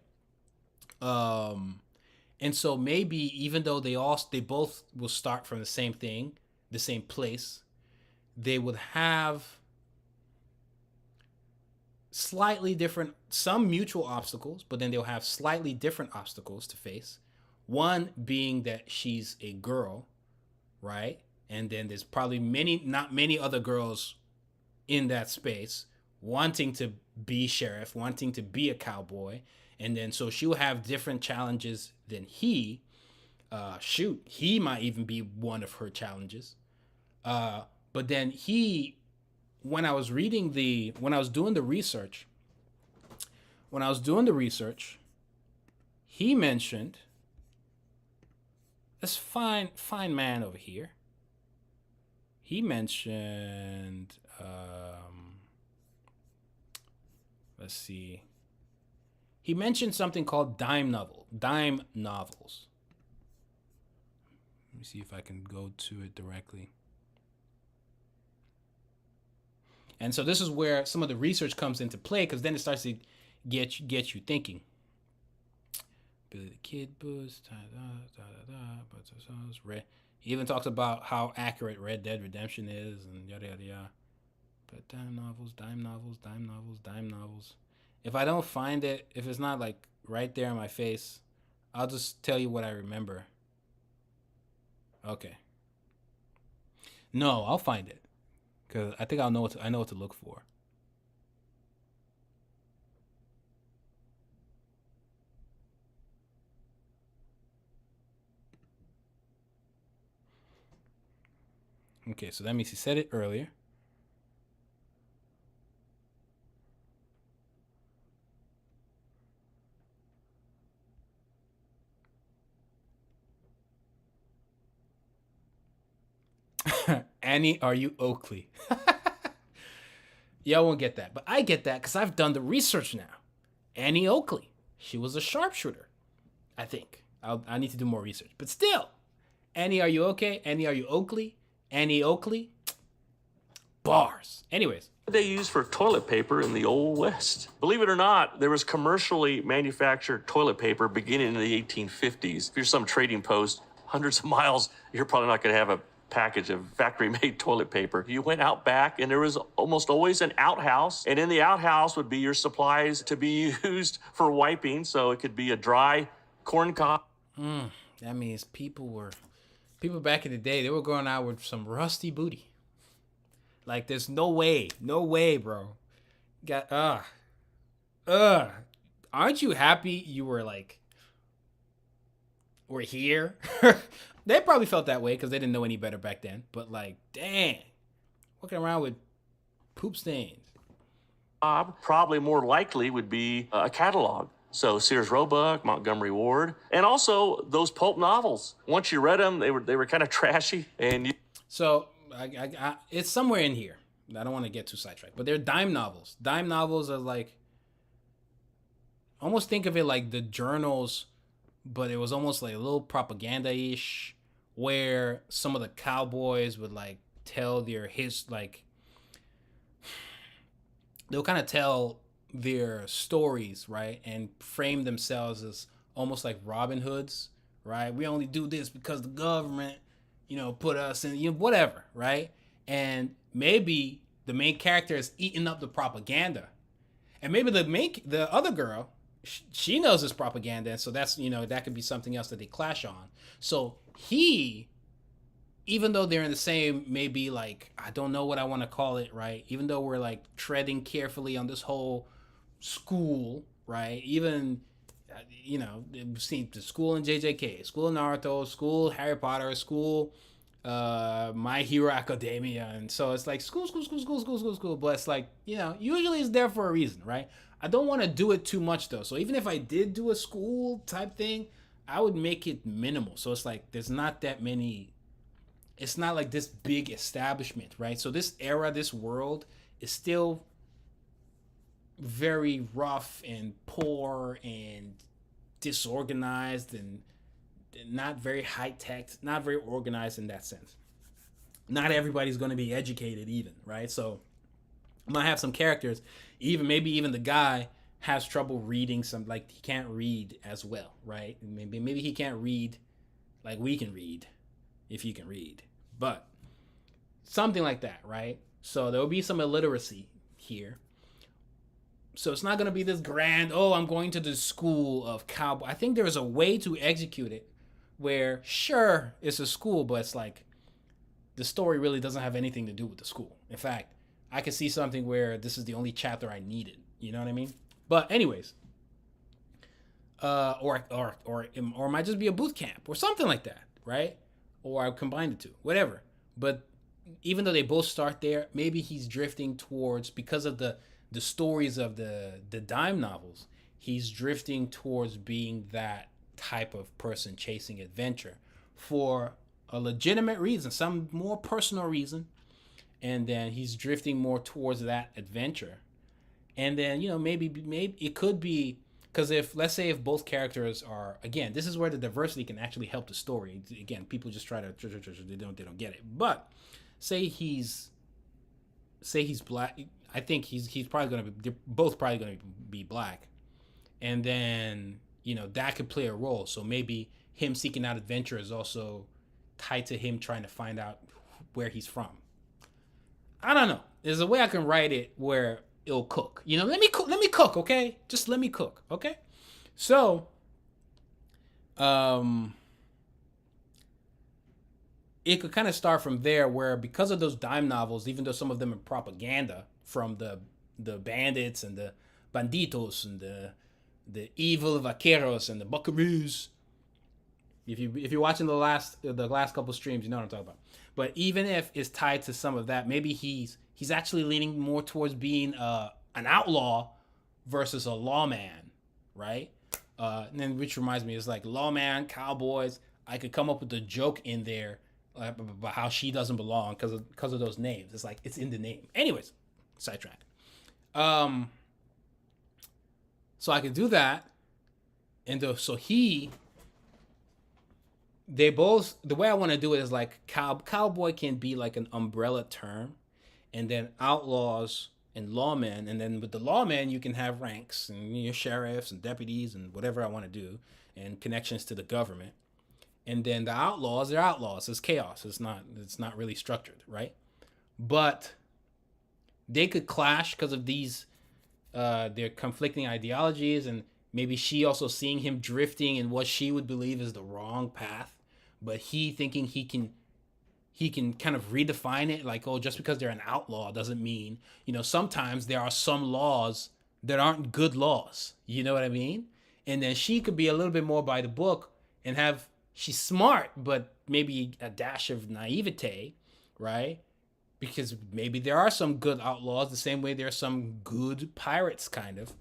And so maybe even though they both will start from the same thing, the same place, they would have slightly different, some mutual obstacles, but then they'll have slightly different obstacles to face. One being that she's a girl, right? And then there's probably not many other girls in that space wanting to be sheriff, wanting to be a cowboy. And then so she'll have different challenges than he. He might even be one of her challenges. But then when I was doing the research, he mentioned this fine man over here. He mentioned, let's see. He mentioned something called dime novels. Let me see if I can go to it directly. And so this is where some of the research comes into play, because then it starts to get you thinking. Billy the Kid boost. He even talks about how accurate Red Dead Redemption is and yada yada yada. But dime novels. If I don't find it, if it's not like right there in my face, I'll just tell you what I remember. Okay. No, I'll find it, because I think I know what to look for. Okay, so that means he said it earlier. Annie, are you Oakley? Y'all won't get that, but I get that because I've done the research now. Annie Oakley, she was a sharpshooter, I think. I need to do more research, but still, Annie, are you okay? Annie, are you Oakley? Annie Oakley, bars. Anyways, They used for toilet paper in the Old West. Believe it or not, there was commercially manufactured toilet paper beginning in the 1850s. If you're some trading post, hundreds of miles, you're probably not going to have a package of factory-made toilet paper. You went out back, and there was almost always an outhouse, and in the outhouse would be your supplies to be used for wiping. So it could be a dry corn cob. That means people back in the day, they were going out with some rusty booty. Like, there's no way, bro. Aren't you happy you were here? They probably felt that way because they didn't know any better back then. But like, dang, walking around with poop stains. Probably more likely would be a catalog. So Sears Roebuck, Montgomery Ward, and also those pulp novels. Once you read them, they were kind of trashy. So it's somewhere in here. I don't want to get too sidetracked, but they're dime novels. Dime novels are like almost think of it like the journals, but it was almost like a little propaganda-ish, where some of the cowboys would like tell they'll kind of tell their stories, right? And frame themselves as almost like Robin Hoods, right? We only do this because the government, put us in, whatever, right? And maybe the main character is eating up the propaganda. And maybe the other girl, she knows this propaganda, and so that's, that could be something else that they clash on. So he, even though they're in the same, maybe like, I don't know what I want to call it, right? Even though we're like treading carefully on this whole school, right? Even, we've seen the school in JJK, school in Naruto, school Harry Potter, school My Hero Academia, and so it's like school, but it's like, usually it's there for a reason, right? I don't want to do it too much though. So even if I did do a school type thing, I would make it minimal. So it's like there's not that many. It's not like this big establishment, right? So this era, this world is still very rough and poor and disorganized and not very high tech, not very organized in that sense. Not everybody's going to be educated even, right? So I might have some characters, maybe even the guy has trouble reading like he can't read as well, right? Maybe he can't read like we can read, if you can read, but something like that, right? So there will be some illiteracy here. So it's not going to be this grand, I'm going to the school of cowboy. I think there is a way to execute it where, sure, it's a school, but it's like the story really doesn't have anything to do with the school. In fact, I could see something where this is the only chapter I needed. You know what I mean? But anyways, or it might just be a boot camp or something like that, right? Or I combine the two, whatever. But even though they both start there, maybe he's drifting towards, because of the stories of the dime novels, he's drifting towards being that type of person chasing adventure for a legitimate reason, some more personal reason. And then he's drifting more towards that adventure. And then, maybe it could be, because let's say if both characters are, again, this is where the diversity can actually help the story. Again, people just try to, they don't get it. But say he's black. I think he's probably going to be, they're both probably going to be black. And then, that could play a role. So maybe him seeking out adventure is also tied to him trying to find out where he's from. I don't know. There's a way I can write it where it'll cook. Let me cook, okay? Just let me cook, okay? So, it could kind of start from there, where because of those dime novels, even though some of them are propaganda from the bandits and the banditos and the evil vaqueros and the buckaroos. If you're watching the last couple streams, you know what I'm talking about. But even if it's tied to some of that, maybe he's actually leaning more towards being an outlaw versus a lawman, right? And then, which reminds me, it's like lawman, cowboys. I could come up with a joke in there about how she doesn't belong because of those names. It's like it's in the name. Anyways, sidetrack. So I could do that, and they both, the way I want to do it is like cowboy can be like an umbrella term, and then outlaws and lawmen, and then with the lawmen you can have ranks and your sheriffs and deputies and whatever I want to do, and connections to the government. And then the outlaws, they're outlaws. It's chaos. It's not really structured, right? But they could clash because of these their conflicting ideologies, and maybe she also seeing him drifting in what she would believe is the wrong path, but he thinking he can kind of redefine it, like, just because they're an outlaw doesn't mean, sometimes there are some laws that aren't good laws. You know what I mean? And then she could be a little bit more by the book and she's smart, but maybe a dash of naivete, right? Because maybe there are some good outlaws the same way there are some good pirates, kind of,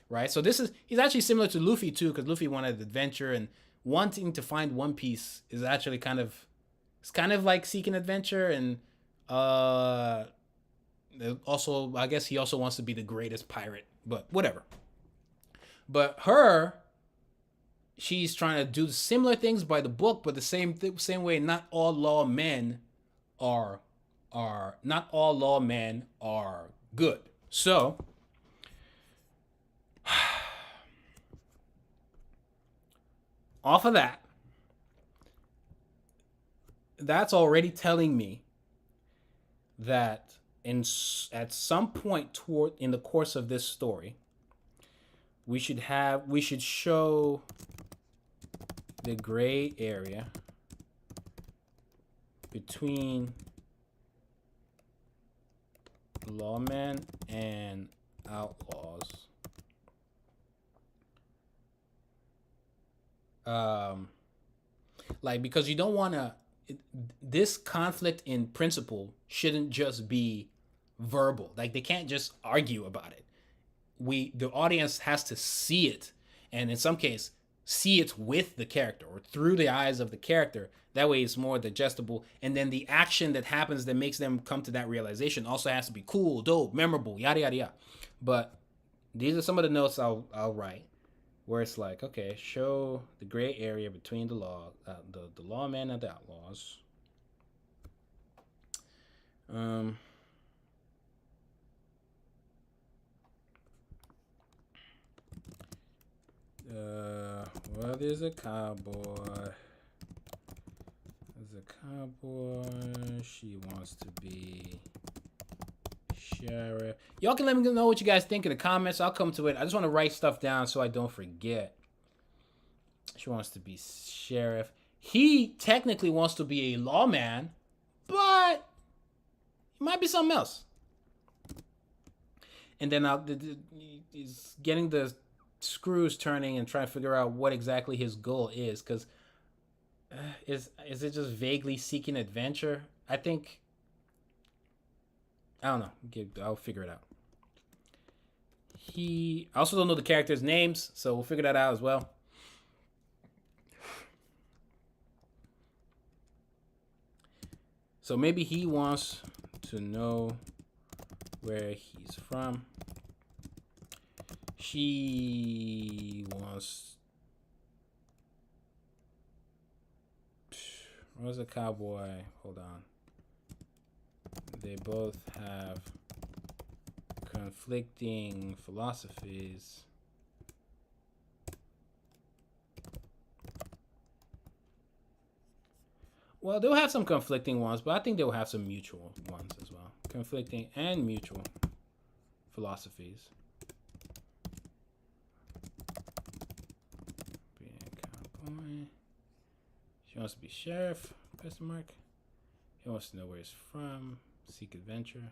right? So he's actually similar to Luffy too, because Luffy wanted adventure, and wanting to find One Piece is actually it's kind of like seeking adventure, and also I guess he also wants to be the greatest pirate, but whatever. But she's trying to do similar things by the book, but the same way. Not all lawmen are good. So off of that, that's already telling me that at some point in the course of this story, we should show the gray area between lawmen and outlaws. Because you don't want to. This conflict in principle shouldn't just be verbal. Like, they can't just argue about it. The audience has to see it, and in some case, see it with the character or through the eyes of the character. That way, it's more digestible. And then the action that happens that makes them come to that realization also has to be cool, dope, memorable, yada yada yada. But these are some of the notes I'll write, where it's like, okay, show the gray area between the lawmen and the outlaws. Well, there's a cowboy. She wants to be sheriff. Y'all can let me know what you guys think in the comments. I'll come to it. I just want to write stuff down so I don't forget. She wants to be sheriff. He technically wants to be a lawman, but it might be something else. And then he's getting the screws turning and trying to figure out what exactly his goal is, because is it just vaguely seeking adventure? I don't know. I'll figure it out. I also don't know the characters' names, so we'll figure that out as well. So maybe he wants to know where he's from. She wants... Where's the cowboy? Hold on. They both have conflicting philosophies. Well, they'll have some conflicting ones, but I think they'll have some mutual ones as well. Conflicting and mutual philosophies. Being a cowboy. She wants to be sheriff, question mark. He wants to know where he's from, seek adventure.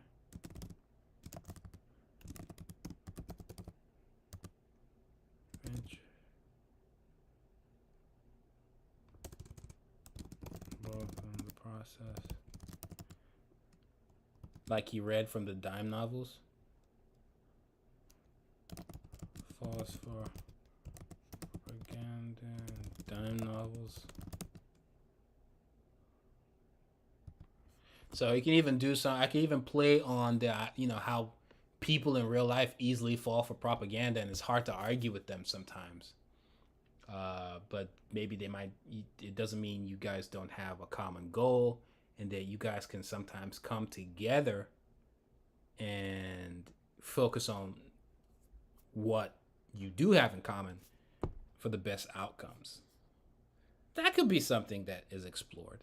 Both in the process. Like he read from the dime novels. Falls for propaganda and dime novels. So you can even do some. I can even play on the, how people in real life easily fall for propaganda, and it's hard to argue with them sometimes. But maybe they might. It doesn't mean you guys don't have a common goal, and that you guys can sometimes come together and focus on what you do have in common for the best outcomes. That could be something that is explored,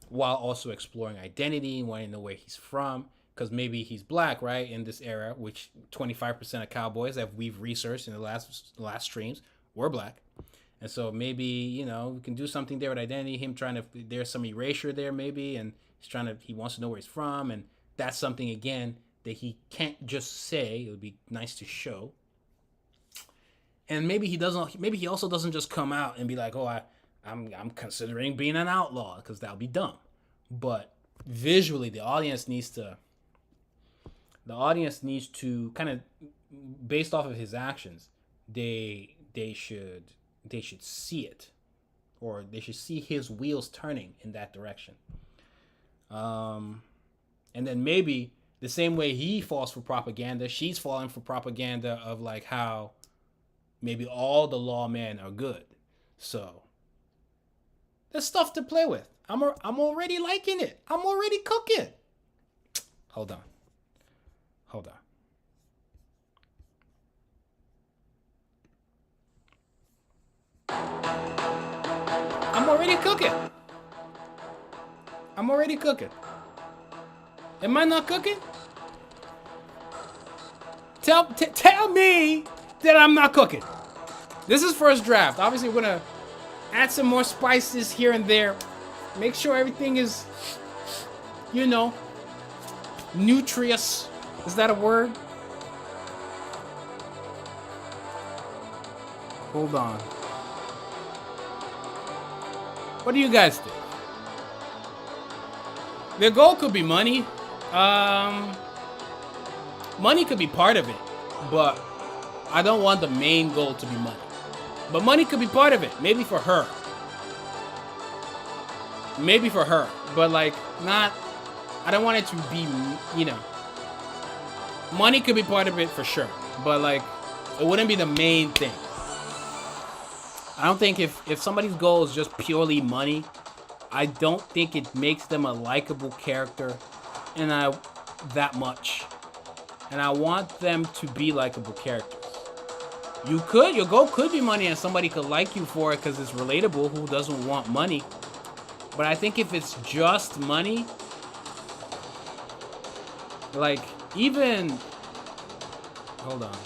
while also exploring identity, wanting to know where he's from, because maybe he's black, right? In this era, which 25% of cowboys that we've researched in the last streams were black. And so maybe, we can do something there with identity, there's some erasure there maybe, and he wants to know where he's from, and that's something, again, that he can't just say. It would be nice to show. And maybe he also doesn't just come out and be like, oh, I'm considering being an outlaw, because that would be dumb. But visually, the audience needs to kind of, based off of his actions, they should see it, or they should see his wheels turning in that direction. And then maybe the same way he falls for propaganda, she's falling for propaganda of like how maybe all the lawmen are good. So there's stuff to play with. I'm already liking it. I'm already cooking. Hold on. I'm already cooking. Am I not cooking? Tell me that I'm not cooking. This is first draft. Obviously, we're gonna add some more spices here and there. Make sure everything is, nutritious. Is that a word? Hold on. What do you guys think? The goal could be money. Money could be part of it, but I don't want the main goal to be money. But money could be part of it, maybe for her. But like not. I don't want it to be, money could be part of it for sure, but like it wouldn't be the main thing. I don't think if somebody's goal is just purely money, I don't think it makes them a likable character, that much. And I want them to be likable characters. Your goal could be money, and somebody could like you for it because it's relatable. Who doesn't want money? But I think if it's just money, like even, hold on.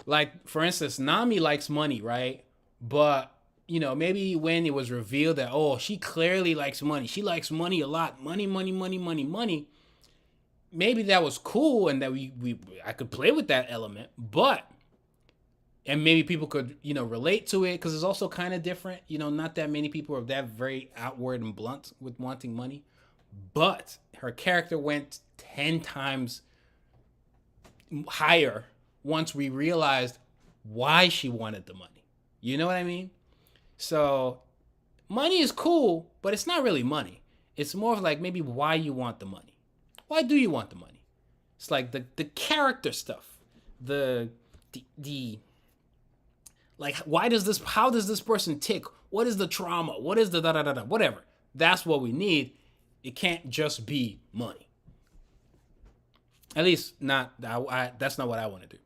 Like, for instance, Nami likes money, right? But, maybe when it was revealed that, oh, she clearly likes money. She likes money a lot. Money. Maybe that was cool and that I could play with that element. But, and maybe people could, relate to it because it's also kind of different. Not that many people are that very outward and blunt with wanting money. But her character went 10 times higher once we realized why she wanted the money. You know what I mean? So money is cool, but it's not really money. It's more of like maybe why you want the money. Why do you want the money? It's like the character stuff. The like how does this person tick? What is the trauma? What is the da-da-da-da? Whatever. That's what we need. It can't just be money. At least not that's not what I want to do.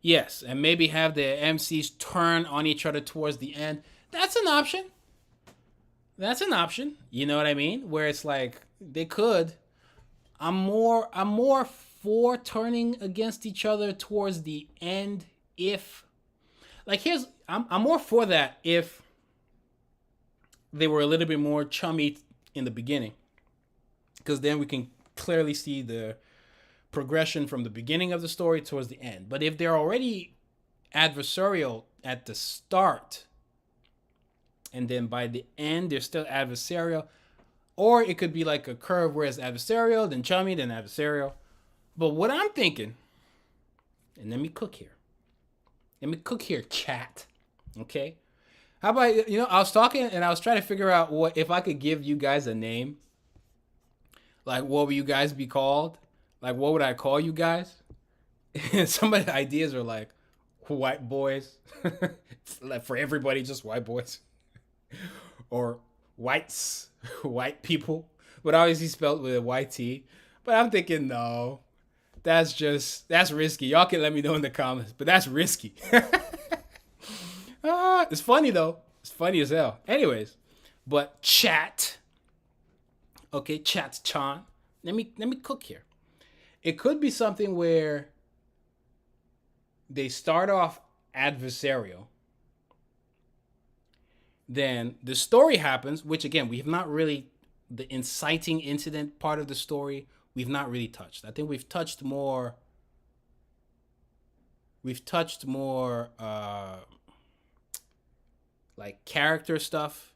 Yes, and maybe have the MCs turn on each other towards the end. That's an option. You know what I mean? Where it's like they could. I'm more for turning against each other towards the end if, like, I'm more for that if they were a little bit more chummy in the beginning, because then we can clearly see the progression from the beginning of the story towards the end. But if they're already adversarial at the start and then by the end they're still adversarial, or it could be like a curve where it's adversarial, then chummy, then adversarial. But what I'm thinking, and let me cook here, chat. Okay? How about, I was talking and I was trying to figure out what if I could give you guys a name. Like, what would you guys be called? Like, what would I call you guys? And some of the ideas are like, white boys. Like, for everybody, just white boys. Or whites, white people. But obviously spelled with a YT. But I'm thinking, no. That's risky. Y'all can let me know in the comments. But that's risky. It's funny, though. It's funny as hell. Anyways. But chat. Okay, chat-chan. Let me cook here. It could be something where they start off adversarial. Then the story happens, which again, we have not really, the inciting incident part of the story, we've not really touched. I think we've touched more like character stuff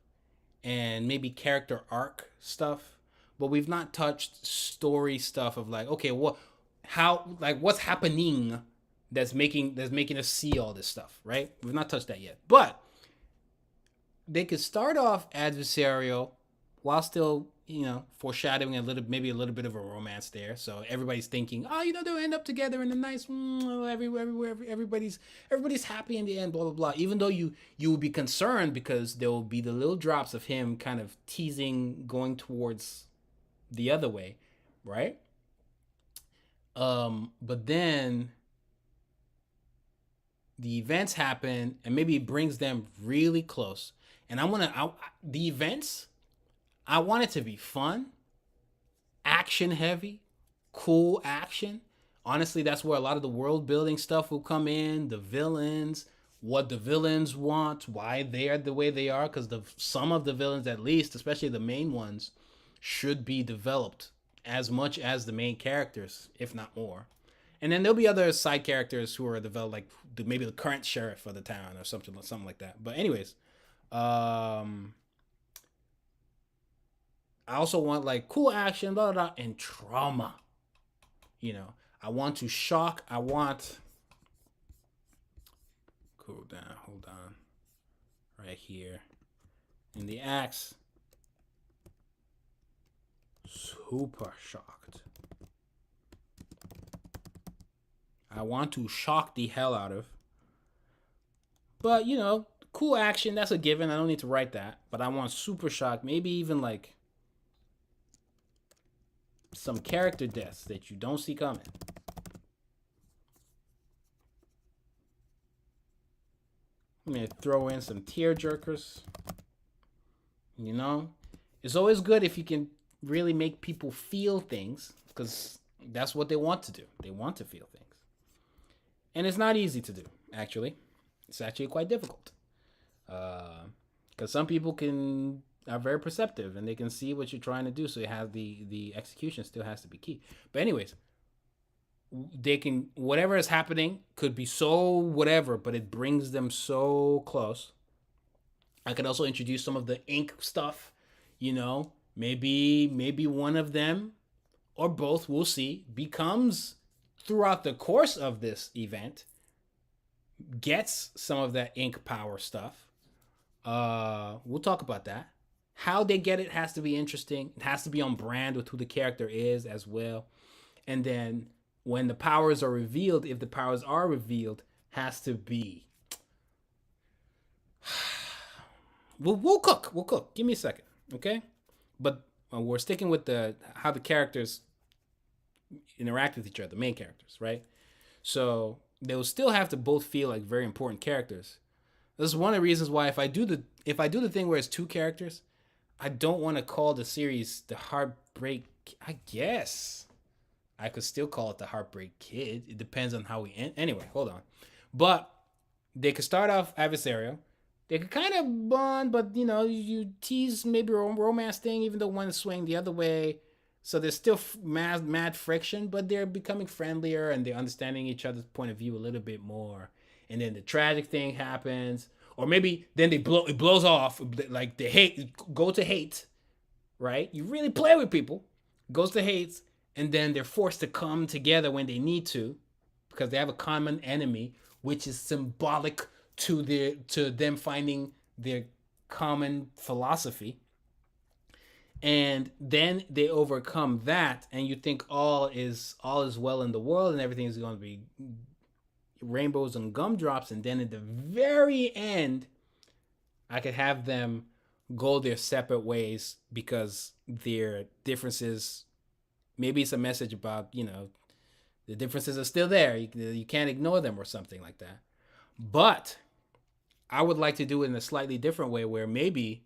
and maybe character arc stuff. But we've not touched story stuff of like, okay, what's happening that's making us see all this stuff, right? We've not touched that yet. But they could start off adversarial while still, foreshadowing maybe a little bit of a romance there. So everybody's thinking, oh, they'll end up together in a nice, everybody's happy in the end, blah blah blah. Even though you will be concerned because there will be the little drops of him kind of teasing, going towards the other way, right? But then the events happen, and maybe it brings them really close. And the events, I want it to be fun, action heavy, cool action. Honestly, that's where a lot of the world building stuff will come in. The villains, what the villains want, why they are the way they are, because some of the villains, at least, especially the main ones, should be developed as much as the main characters, if not more. And then there'll be other side characters who are developed, like maybe the current sheriff of the town or something like that. But anyways, I also want like cool action, blah, blah, blah, and trauma. I want to shock. I want. Cool down. Hold on. Right here. In the axe. Super shocked. I want to shock the hell out of. But, cool action, that's a given. I don't need to write that. But I want super shock. Maybe even like some character deaths that you don't see coming. I'm going to throw in some tear jerkers. It's always good if you can really make people feel things, because that's what they want to do. They want to feel things. And it's not easy to do, actually. It's actually quite difficult. Because some people are very perceptive and they can see what you're trying to do. So it has the execution still has to be key. But anyways, whatever is happening could be so whatever, but it brings them so close. I could also introduce some of the ink stuff, maybe one of them or both, we'll see, becomes throughout the course of this event, gets some of that ink power stuff. We'll talk about that. How they get it has to be interesting. It has to be on brand with who the character is as well. And then when the powers are revealed, if the powers are revealed, has to be. We'll cook. We'll cook. Give me a second, okay? But we're sticking with how the characters interact with each other, the main characters, right? So they'll still have to both feel like very important characters. This is one of the reasons why if I do the thing where it's two characters, I don't want to call the series the Heartbreak. I guess I could still call it the Heartbreak Kid. It depends on how we end. Anyway, hold on. But they could start off adversarial. They could kind of bond, but you tease maybe a romance thing, even though one is swaying the other way. So there's still mad friction, but they're becoming friendlier and they're understanding each other's point of view a little bit more. And then the tragic thing happens, or maybe then it blows off, like they go to hate, right? You really play with people, goes to hate, and then they're forced to come together when they need to, because they have a common enemy, which is symbolic to them finding their common philosophy. And then they overcome that, and you think all is well in the world and everything is going to be rainbows and gumdrops, and then at the very end I could have them go their separate ways because their differences, maybe it's a message about the differences are still there, you can't ignore them or something like that. But I would like to do it in a slightly different way, where maybe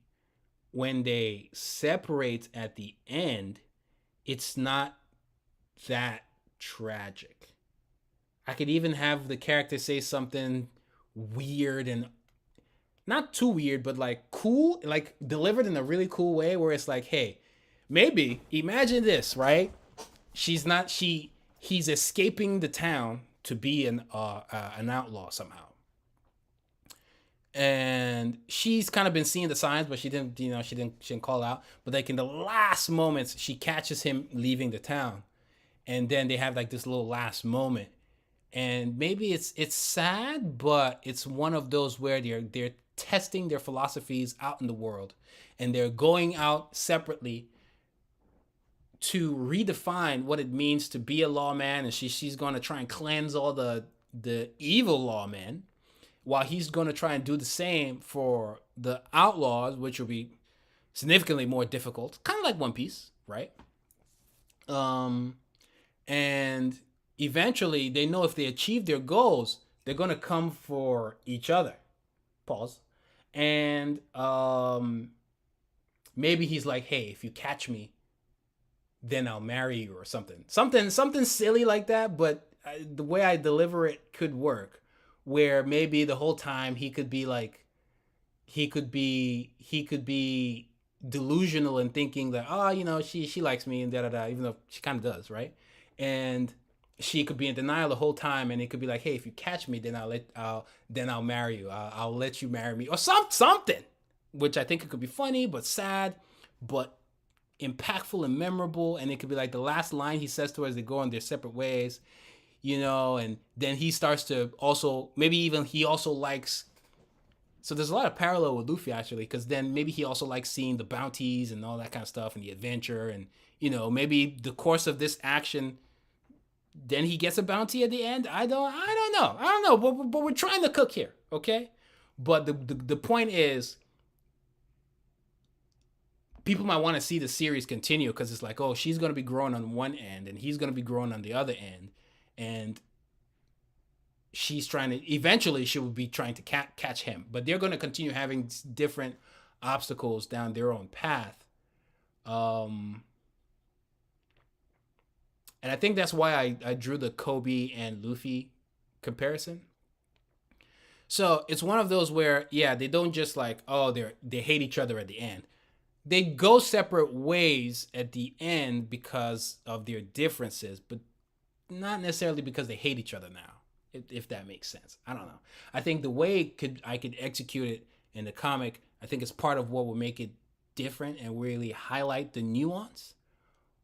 when they separate at the end, it's not that tragic. I could even have the character say something weird, and not too weird, but like cool, like delivered in a really cool way, where it's like, hey, maybe imagine this, right? He's escaping the town to be an outlaw somehow. And she's kind of been seeing the signs, but she didn't call out. But like in the last moments, she catches him leaving the town, and then they have like this little last moment. And maybe it's sad, but it's one of those where they're testing their philosophies out in the world, and they're going out separately to redefine what it means to be a lawman. And she's going to try and cleanse all the evil lawmen, while he's going to try and do the same for the outlaws, which will be significantly more difficult, kind of like One Piece, right? And eventually they know if they achieve their goals, they're going to come for each other. Pause. And maybe he's like, hey, if you catch me, then I'll marry you, or something silly like that. But the way I deliver it could work, where maybe the whole time he could be like, he could be delusional and thinking that, oh, you know, she likes me and da, even though she kind of does, right? And she could be in denial the whole time, and it could be like, hey, if you catch me, then I'll marry you. I'll let you marry me, or something, which I think it could be funny but sad, but impactful and memorable. And it could be like the last line he says to her as they go on their separate ways, you know. And then he starts to also, maybe even he also likes, so there's a lot of parallel with Luffy, actually, because then maybe he also likes seeing the bounties and all that kind of stuff and the adventure. And, you know, maybe the course of this action, then he gets a bounty at the end. I don't know. But we're trying to cook here, okay? But the point is, people might want to see the series continue, because it's like, oh, she's going to be growing on one end and he's going to be growing on the other end. And she's trying to, eventually she will be trying to catch him. But they're going to continue having different obstacles down their own path. And I think that's why I drew the Kobe and Luffy comparison. So it's one of those where, yeah, they don't just like, oh, they hate each other at the end. They go separate ways at the end because of their differences, but not necessarily because they hate each other now, if that makes sense. I don't know. I think the way I could execute it in the comic, I think it's part of what will make it different and really highlight the nuance.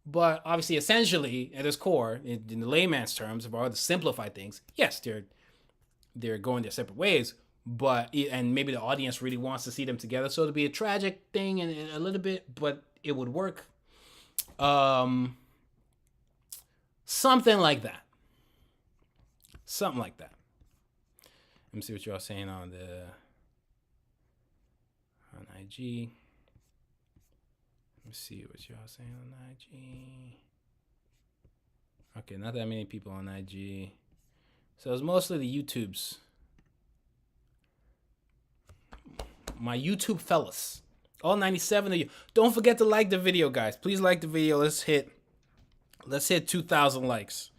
But obviously, essentially, at its core, in the layman's terms, if I were to simplify things, yes, they're going their separate ways, and maybe the audience really wants to see them together, so it'll be a tragic thing and a little bit, but it would work. Something like that. Let me see what y'all saying on IG. Let me see what y'all saying on IG. Okay, not that many people on IG. So it's mostly the YouTubes. My YouTube fellas. All 97 of you. Don't forget to like the video, guys. Please like the video. Let's hit 2,000 likes.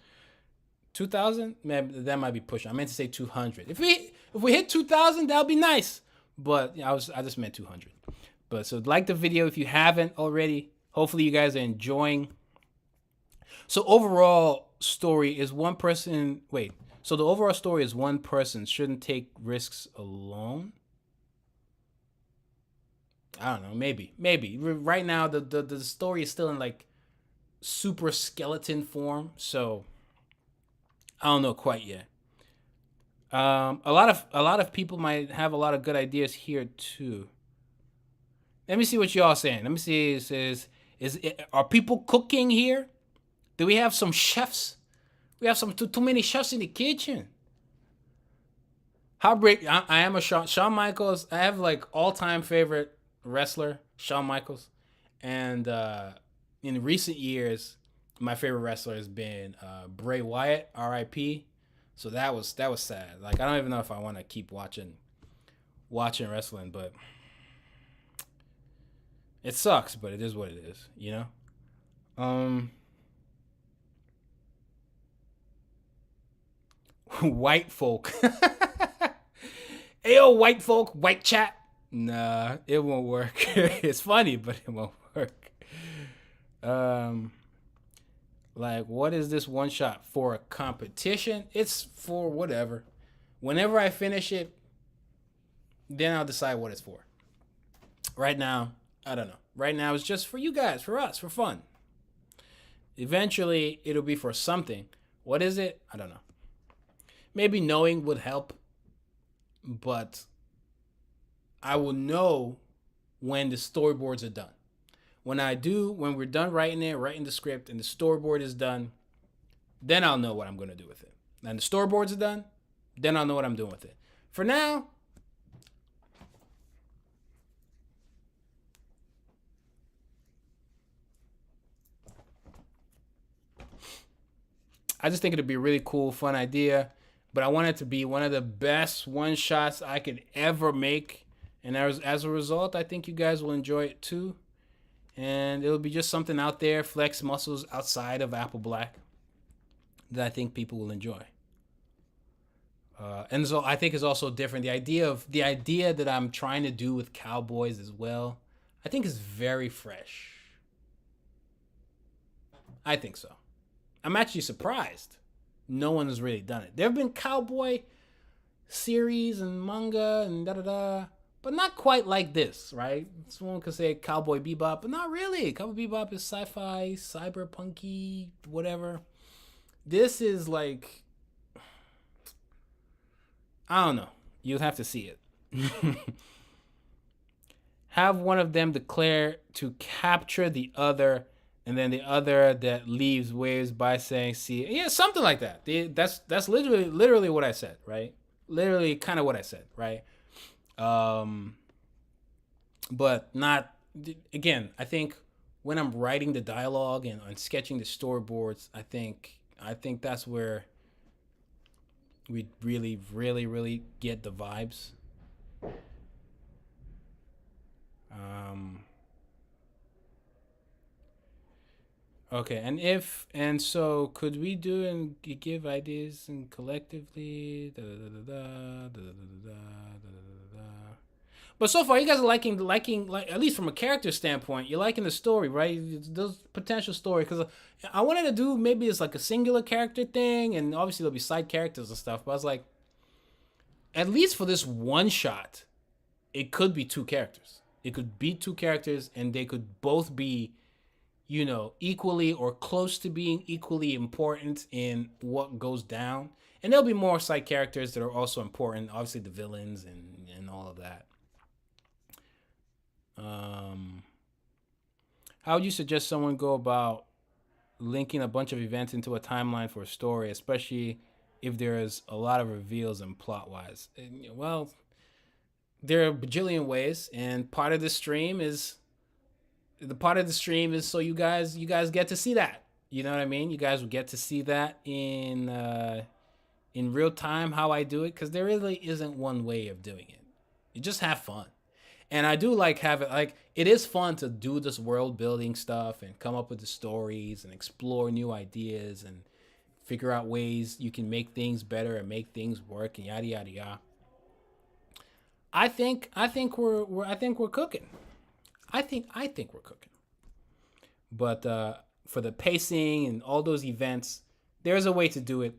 2,000? Man, that might be pushing. I meant to say 200. If we hit 2,000, that'll be nice. But I just meant 200. But so like the video if you haven't already. Hopefully you guys are enjoying. So overall story is one person. Wait. So the overall story is one person shouldn't take risks alone. I don't know. Maybe. Right now the story is still in like super skeleton form. So I don't know quite yet. A lot of people might have a lot of good ideas here too. Let me see what y'all saying. Let me see. It says, are people cooking here? Do we have some chefs? We have some too many chefs in the kitchen. Heartbreak. I am a Shawn Michaels. I have like all-time favorite wrestler, Shawn Michaels, and in recent years, my favorite wrestler has been Bray Wyatt, R.I.P. So that was sad. Like I don't even know if I want to keep watching wrestling, but it sucks. But it is what it is, you know. White folk. Ayo, white folk, white chat. Nah, it won't work. It's funny, but it won't work. Like, what is this one shot for? A competition? It's for whatever. Whenever I finish it, then I'll decide what it's for. Right now, I don't know. Right now, it's just for you guys, for us, for fun. Eventually, it'll be for something. What is it? I don't know. Maybe knowing would help, but I will know when the storyboards are done. When we're done writing the script, and the storyboard is done, then I'll know what I'm going to do with it. And the storyboards are done, then I'll know what I'm doing with it. For now, I just think it'd be a really cool, fun idea. But I want it to be one of the best one shots I could ever make. And as a result, I think you guys will enjoy it too. And it'll be just something out there, flex muscles outside of Apple Black, that I think people will enjoy. And so I think is also different. The idea that I'm trying to do with Cowboys as well, I think is very fresh. I think so. I'm actually surprised no one has really done it. There have been Cowboy series and manga and da da da, but not quite like this, right? Someone could say Cowboy Bebop, but not really. Cowboy Bebop is sci-fi, cyberpunky, whatever. This is like, I don't know. You'll have to see it. Have one of them declare to capture the other, and then the other that leaves waves by saying, "See," yeah, something like that. That's literally what I said, right? Literally, kind of what I said, right? But not again. I think when I'm writing the dialogue and sketching the storyboards, I think that's where we really get the vibes. Okay, and so could we do and give ideas and collectively? Da, da, da, da, da, da, da, da, da, da. But so far, you guys are liking like at least from a character standpoint, you're liking the story, right? Those potential story, because I wanted to do maybe it's like a singular character thing, and obviously there'll be side characters and stuff. But I was like, at least for this one shot, it could be two characters. It could be two characters, and they could both be, equally or close to being equally important in what goes down. And there'll be more side characters that are also important, obviously the villains and all of that. How would you suggest someone go about linking a bunch of events into a timeline for a story, especially if there's a lot of reveals and plot-wise? Well, there are a bajillion ways, and part of the stream is so you guys get to see that. You know what I mean? You guys will get to see that in real time how I do it, because there really isn't one way of doing it. You just have fun. And I do like it is fun to do this world building stuff and come up with the stories and explore new ideas and figure out ways you can make things better and make things work and yada yada yada. I think we're cooking. I think we're cooking. But for the pacing and all those events, there's a way to do it.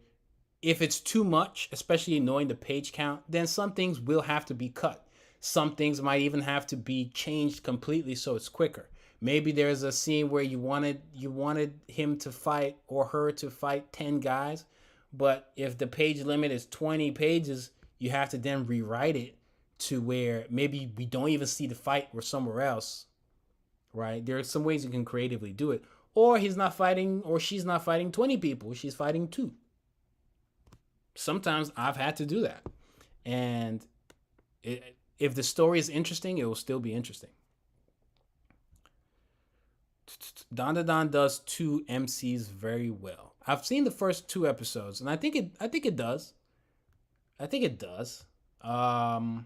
If it's too much, especially knowing the page count, then some things will have to be cut. Some things might even have to be changed completely so it's quicker. Maybe there's a scene where you wanted him to fight or her to fight 10 guys, but if the page limit is 20 pages, you have to then rewrite it to where maybe we don't even see the fight, we're somewhere else, right? There are some ways you can creatively do it. Or he's not fighting, or she's not fighting 20 people, she's fighting 2. Sometimes I've had to do that. And if the story is interesting, it will still be interesting. Don does 2 MCs very well. I've seen the first 2 episodes, and I think it does. I think it does. I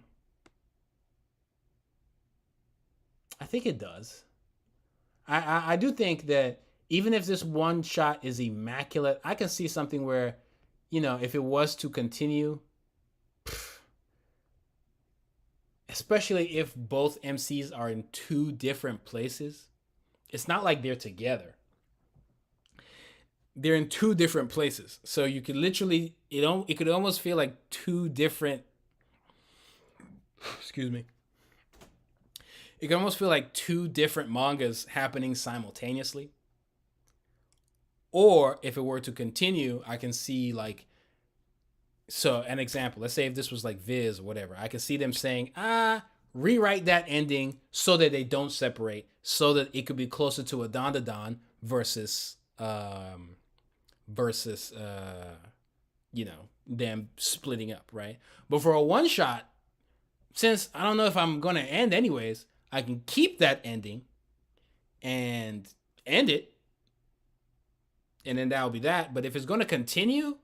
think it does. I do think that even if this one shot is immaculate, I can see something where, if it was to continue, especially if both MCs are in 2 different places, it's not like they're together. They're in 2 different places. So you could literally, it could almost feel like 2 different, excuse me. It can almost feel like 2 different mangas happening simultaneously. Or if it were to continue, I can see so an example, let's say if this was like Viz or whatever, I can see them saying, rewrite that ending so that they don't separate, so that it could be closer to a Don to Don versus them splitting up, right? But for a one shot, since I don't know if I'm gonna end anyways, I can keep that ending and end it, and then that'll be that. But if it's gonna continue,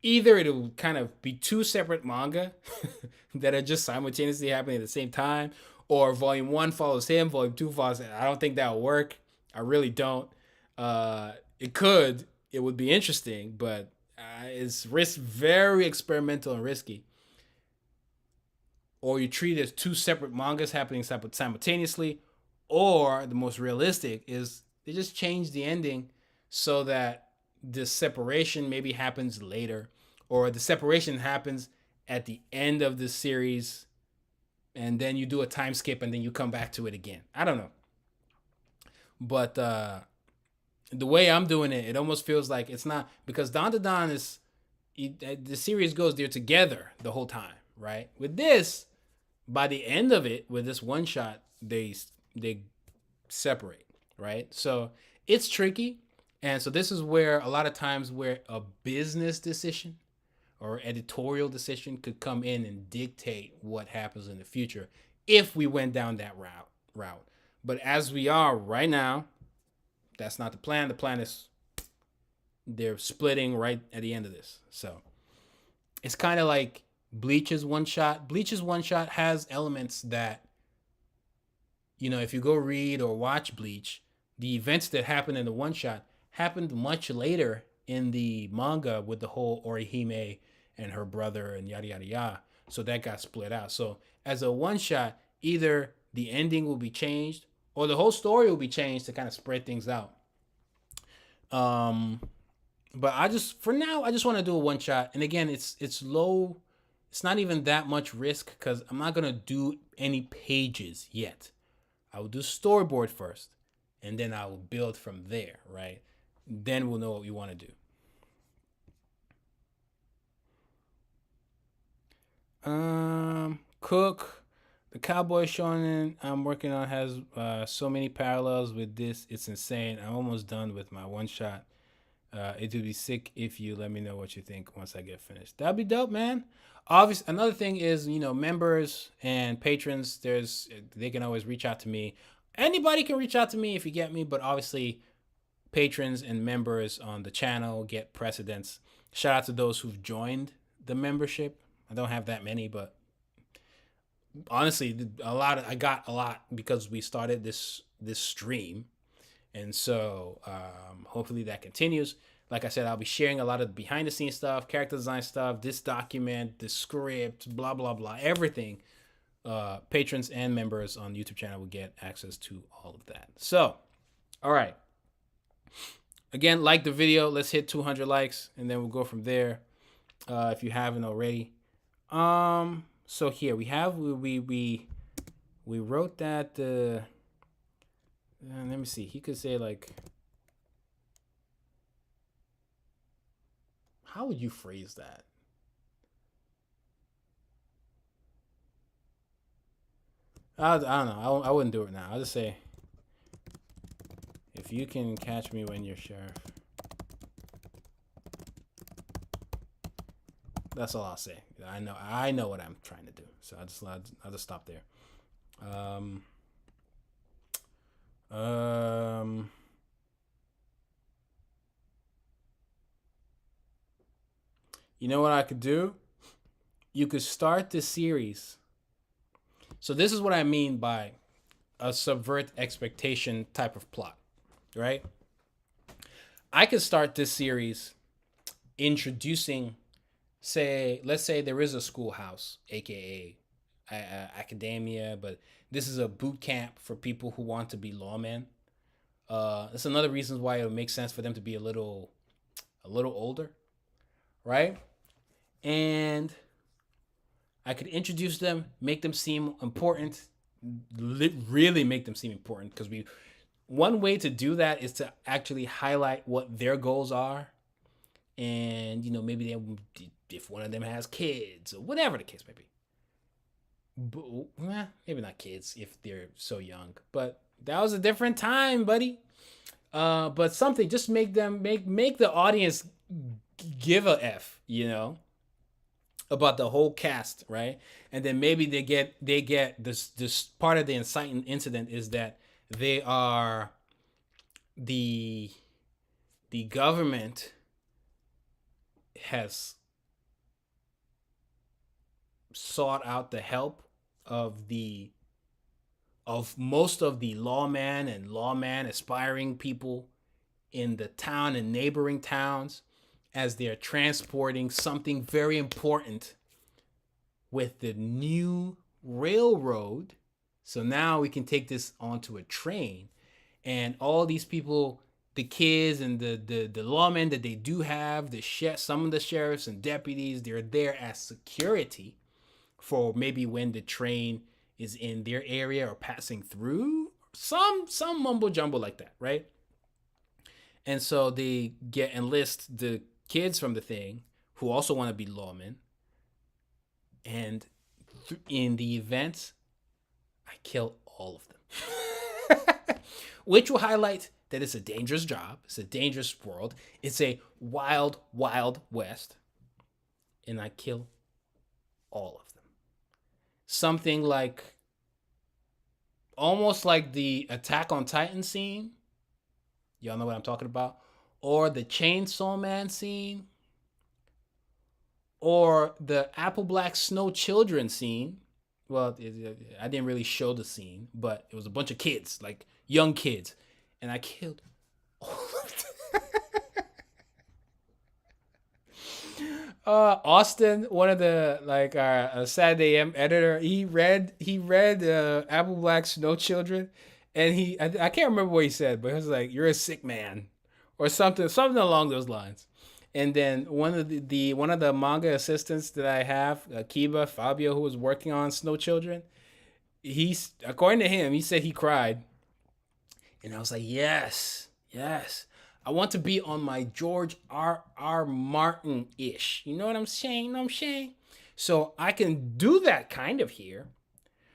either it'll kind of be two separate manga that are just simultaneously happening at the same time, or volume 1 follows him, volume 2 follows him. I don't think that'll work. I really don't. It would be interesting, but it's very experimental and risky. Or you treat it as two separate mangas happening simultaneously, or the most realistic is they just change the ending so that the separation maybe happens later, or the separation happens at the end of the series, and then you do a time skip and then you come back to it again. I don't know. But the way I'm doing it, it almost feels like it's not, because Don to Don is, the series goes, they're together the whole time, right? With this, by the end of it, with this one shot, they separate, right? So it's tricky. And so this is where a lot of times where a business decision or editorial decision could come in and dictate what happens in the future if we went down that route. But as we are right now, that's not the plan. The plan is they're splitting right at the end of this. So it's kind of like Bleach's one shot. Bleach's one shot has elements that, if you go read or watch Bleach, the events that happen in the one shot happened much later in the manga with the whole Orihime and her brother and yada yada yada. So that got split out. So as a one shot, either the ending will be changed or the whole story will be changed to kind of spread things out. But for now I just want to do a one shot. And again, it's low. It's not even that much risk because I'm not gonna do any pages yet. I will do storyboard first, and then I will build from there, right? Then we'll know what we want to do. Cook, the Cowboy Shonen I'm working on has so many parallels with this. It's insane. I'm almost done with my one shot. It would be sick if you let me know what you think once I get finished. That'd be dope, man. Obviously, another thing is, members and patrons, they can always reach out to me. Anybody can reach out to me if you get me, but obviously patrons and members on the channel get precedence. Shout out to those who've joined the membership. I don't have that many, but honestly, I got a lot because we started this stream. And so hopefully that continues. Like I said, I'll be sharing a lot of behind the scenes stuff, character design stuff, this document, the script, blah, blah, blah, everything. Patrons and members on the YouTube channel will get access to all of that. So, all right. Again, like the video. Let's hit 200 likes, and then we'll go from there if you haven't already. So here we have, we wrote that... let me see. He could say how would you phrase that? I don't know. I wouldn't do it now. I'll just say, if you can catch me when you're sheriff. That's all I'll say. I know what I'm trying to do. So I'll just stop there. You know what I could do? You could start this series. So this is what I mean by a subvert expectation type of plot, right? I could start this series introducing, let's say there is a schoolhouse, aka academia, but this is a boot camp for people who want to be lawmen. That's another reason why it would make sense for them to be a little older, right? And I could introduce them, make them seem important, really make them seem important, because one way to do that is to actually highlight what their goals are, and maybe if one of them has kids or whatever the case may be. maybe not kids if they're so young, but that was a different time, buddy. But something, just make them make the audience give a f, about the whole cast, right? And then maybe they get this part of the inciting incident is that they are the government has sought out the help of most of the lawman aspiring people in the town and neighboring towns as they're transporting something very important with the new railroad. So now we can take this onto a train, and all these people, the kids and the lawmen that they do have, some of the sheriffs and deputies, they're there as security for maybe when the train is in their area or passing through, some mumbo jumbo like that, right? And so they enlist the kids from the thing who also want to be lawmen, and in the event, I kill all of them, which will highlight that it's a dangerous job, it's a dangerous world, it's a wild, wild west, and I kill all of them. Something like, almost like the Attack on Titan scene. Y'all know what I'm talking about? Or the Chainsaw Man scene. Or the Apple Black Snow Children scene. Well, I didn't really show the scene, but it was a bunch of kids, like young kids. And I killed all of them. Austin, one of the our Saturday AM editor, he read Apple Black Snow Children, and I can't remember what he said, but he was like, "You're a sick man," or something along those lines. And then one of the manga assistants that I have, Fabio, who was working on Snow Children, according to him, he said he cried, and I was like, yes. I want to be on my George R. Martin-ish. You know what I'm saying? So I can do that kind of here,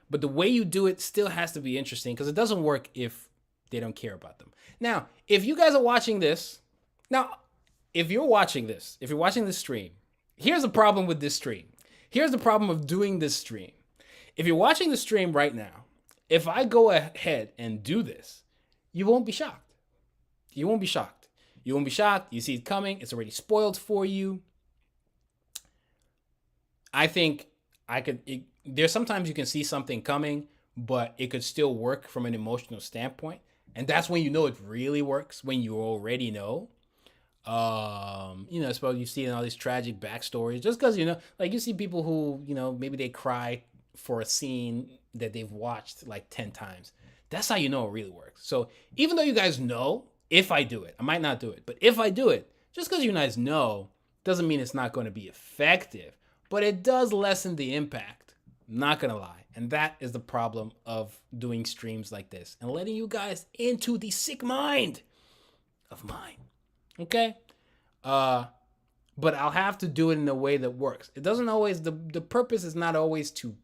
but the way you do it still has to be interesting, because it doesn't work if they don't care about them. Now, if you guys are watching this, if you're watching this stream, here's the problem with this stream. Here's the problem of doing this stream. If you're watching the stream right now, if I go ahead and do this, you won't be shocked. You won't be shocked. You see it coming. It's already spoiled for you. I think there's sometimes you can see something coming, but it could still work from an emotional standpoint. And that's when you know it really works, when you already know. I suppose you see in all these tragic backstories, just because, you see people who, maybe they cry for a scene that they've watched like 10 times. That's how you know it really works. So even though you guys know, if I do it, I might not do it, but if I do it, just because you guys know, doesn't mean it's not going to be effective, but it does lessen the impact. I'm not going to lie. And that is the problem of doing streams like this and letting you guys into the sick mind of mine. Okay? But I'll have to do it in a way that works. It doesn't always, the purpose is not always to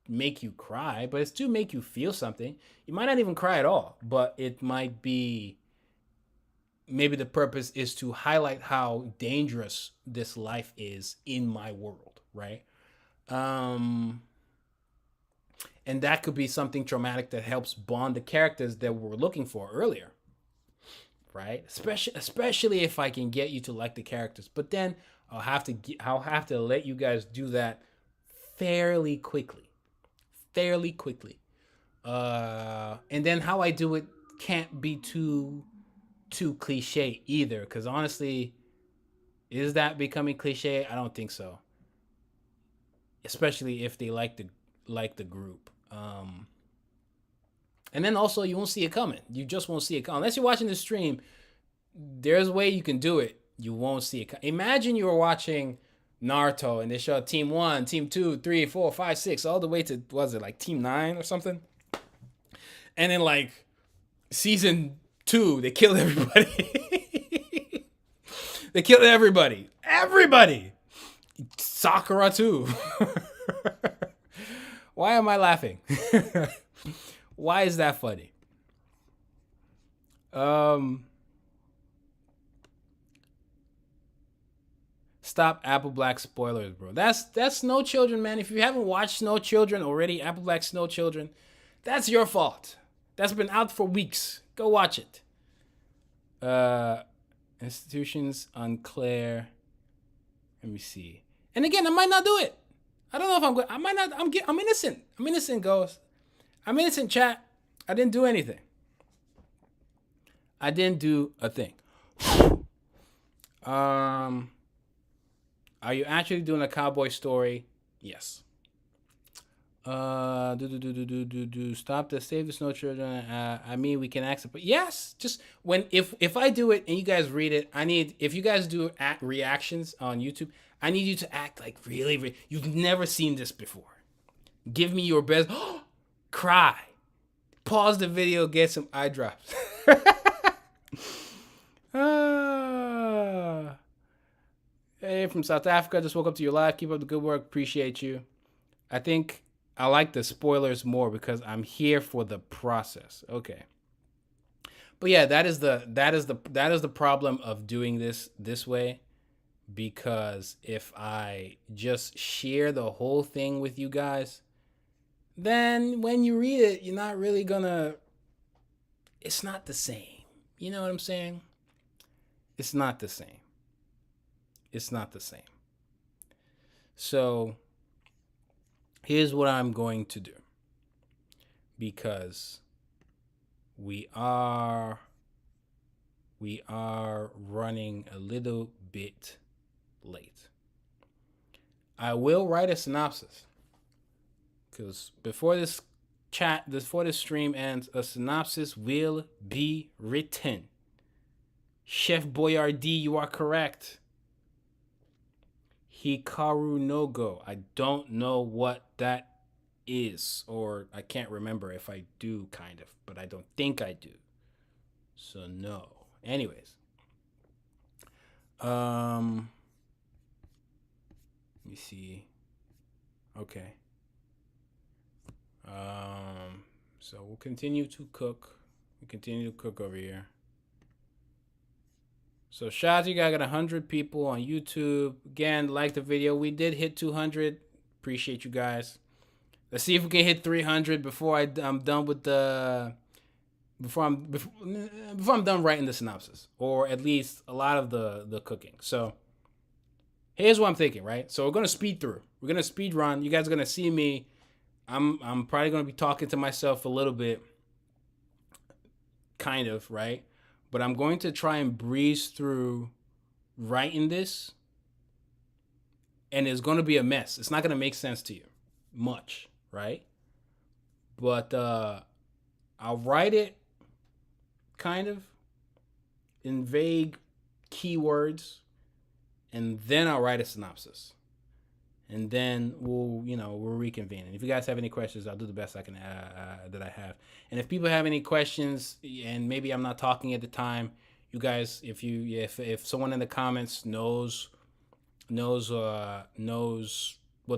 make you cry, but it's to make you feel something. You might not even cry at all, but it might be, maybe the purpose is to highlight how dangerous this life is in my world, right? And that could be something traumatic that helps bond the characters that we were looking for earlier, right? Especially if I can get you to like the characters. But then I'll have to let you guys do that fairly quickly. And then how I do it can't be too cliche either, because honestly, is that becoming cliche? I don't think so. Especially if they like the group. And then also, you won't see it coming. You just won't see it coming. Unless you're watching the stream, there's a way you can do it. You won't see it. Imagine you were watching Naruto and they show team 1, team 2, 3, 4, 5, 6, all the way to, team 9 or something? And then season 2, they killed everybody. They killed everybody. Everybody! Sakura too. Why am I laughing? Why is that funny? Stop Apple Black spoilers, bro. That's Snow Children, man. If you haven't watched Snow Children already, Apple Black Snow Children, that's your fault. That's been out for weeks. Go watch it. Institutions unclear. Let me see. And again, I might not do it. I don't know if I'm good. I might not. I'm innocent. I'm innocent, Ghost. I'm innocent, chat. I didn't do anything. I didn't do a thing. Are you actually doing a cowboy story? Yes. Stop the save the snow children. I mean, we can accept, but yes, just when if I do it and you guys read it, if you guys do reactions on YouTube, I need you to act like really, you've never seen this before. Give me your best. Cry. Pause the video. Get some eye drops. Hey, from South Africa. Just woke up to your live. Keep up the good work. Appreciate you. I think I like the spoilers more because I'm here for the process. Okay. But yeah, that is the problem of doing this way, because if I just share the whole thing with you guys, then when you read it, you're not really gonna, it's not the same. You know what I'm saying? It's not the same. It's not the same. So here's what I'm going to do, because we are running a little bit late. I will write a synopsis, because before this stream ends, a synopsis will be written. Chef Boyardee, you are correct. Hikaru no Go. I don't know what that is, or I can't remember if I do, kind of, but I don't think I do. So no. Anyways. Let me see. Okay. So we'll continue to cook. We continue to cook over here. So shout out to you guys. I got 100 people on YouTube. Again, like the video. We did hit 200. Appreciate you guys. Let's see if we can hit 300 before I'm done with the before I'm done writing the synopsis, or at least a lot of the cooking. So here's what I'm thinking, right? So we're gonna speed through. We're gonna speed run. You guys are gonna see me. I'm probably gonna be talking to myself a little bit, kind of, right? But I'm going to try and breeze through writing this, and it's going to be a mess. It's not going to make sense to you much, right? But I'll write it kind of in vague keywords, and then I'll write a synopsis. And then we'll reconvene. And if you guys have any questions, I'll do the best I can that I have. And if people have any questions, and maybe I'm not talking at the time, you guys, if someone in the comments knows what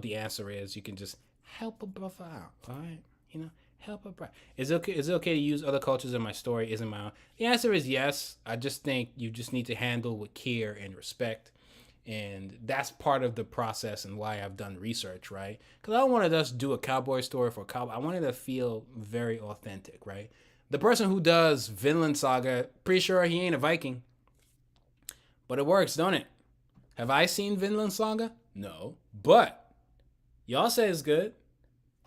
the answer is, you can just help a brother out. All right, help a brother. Is it okay to use other cultures in my story? Isn't my own? The answer is yes. I just think you just need to handle with care and respect. And that's part of the process and why I've done research, right? Because I don't want to just do a cowboy story for a cowboy. I wanted to feel very authentic, right? The person who does Vinland Saga, pretty sure he ain't a Viking. But it works, don't it? Have I seen Vinland Saga? No. But y'all say it's good.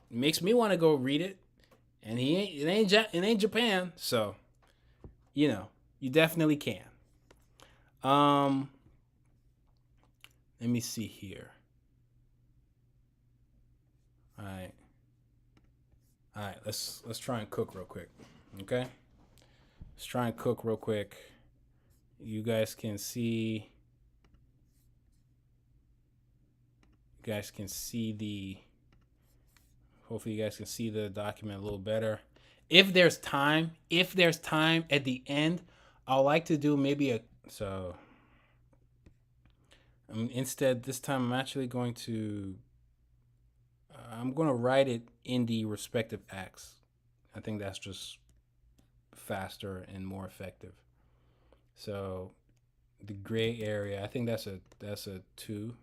It makes me want to go read it. And it ain't Japan. So, you definitely can. Let me see here. All right. Let's try and cook real quick. Okay. Let's try and cook real quick. You guys can see. Hopefully you guys can see the document a little better. If there's time at the end, I'd like to do maybe instead, this time I'm actually going to I'm gonna write it in the respective acts. I think that's just faster and more effective. So the gray area, I think that's a 2.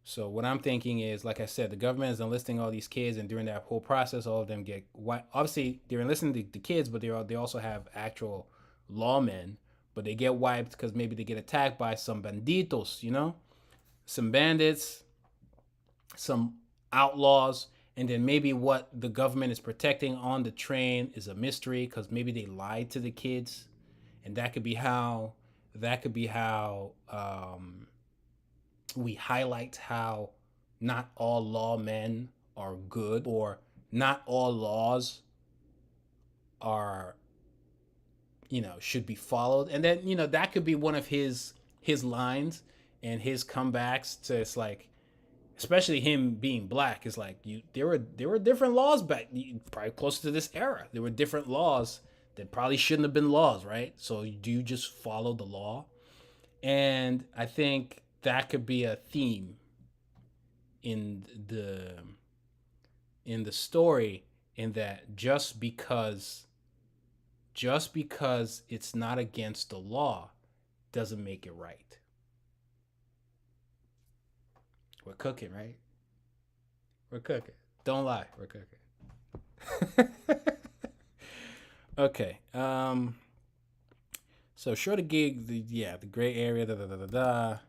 So what I'm thinking is, like I said, the government is enlisting all these kids, and during that whole process, all of them get white. Obviously, they're enlisting the kids, but they also have actual lawmen, but they get wiped because maybe they get attacked by some banditos, some bandits, some outlaws, and then maybe what the government is protecting on the train is a mystery because maybe they lied to the kids, and that could be how we highlight how not all lawmen are good, or not all laws are should be followed. And then that could be one of his lines and his comebacks to, it's like, especially him being black, is like, there were different laws back, probably close to this era. There were different laws that probably shouldn't have been laws, right? So do you just follow the law? And I think that could be a theme in the story, in that just because it's not against the law doesn't make it right. We're cooking, right? We're cooking. Don't lie, we're cooking. Okay. So short of gig, the gray area, the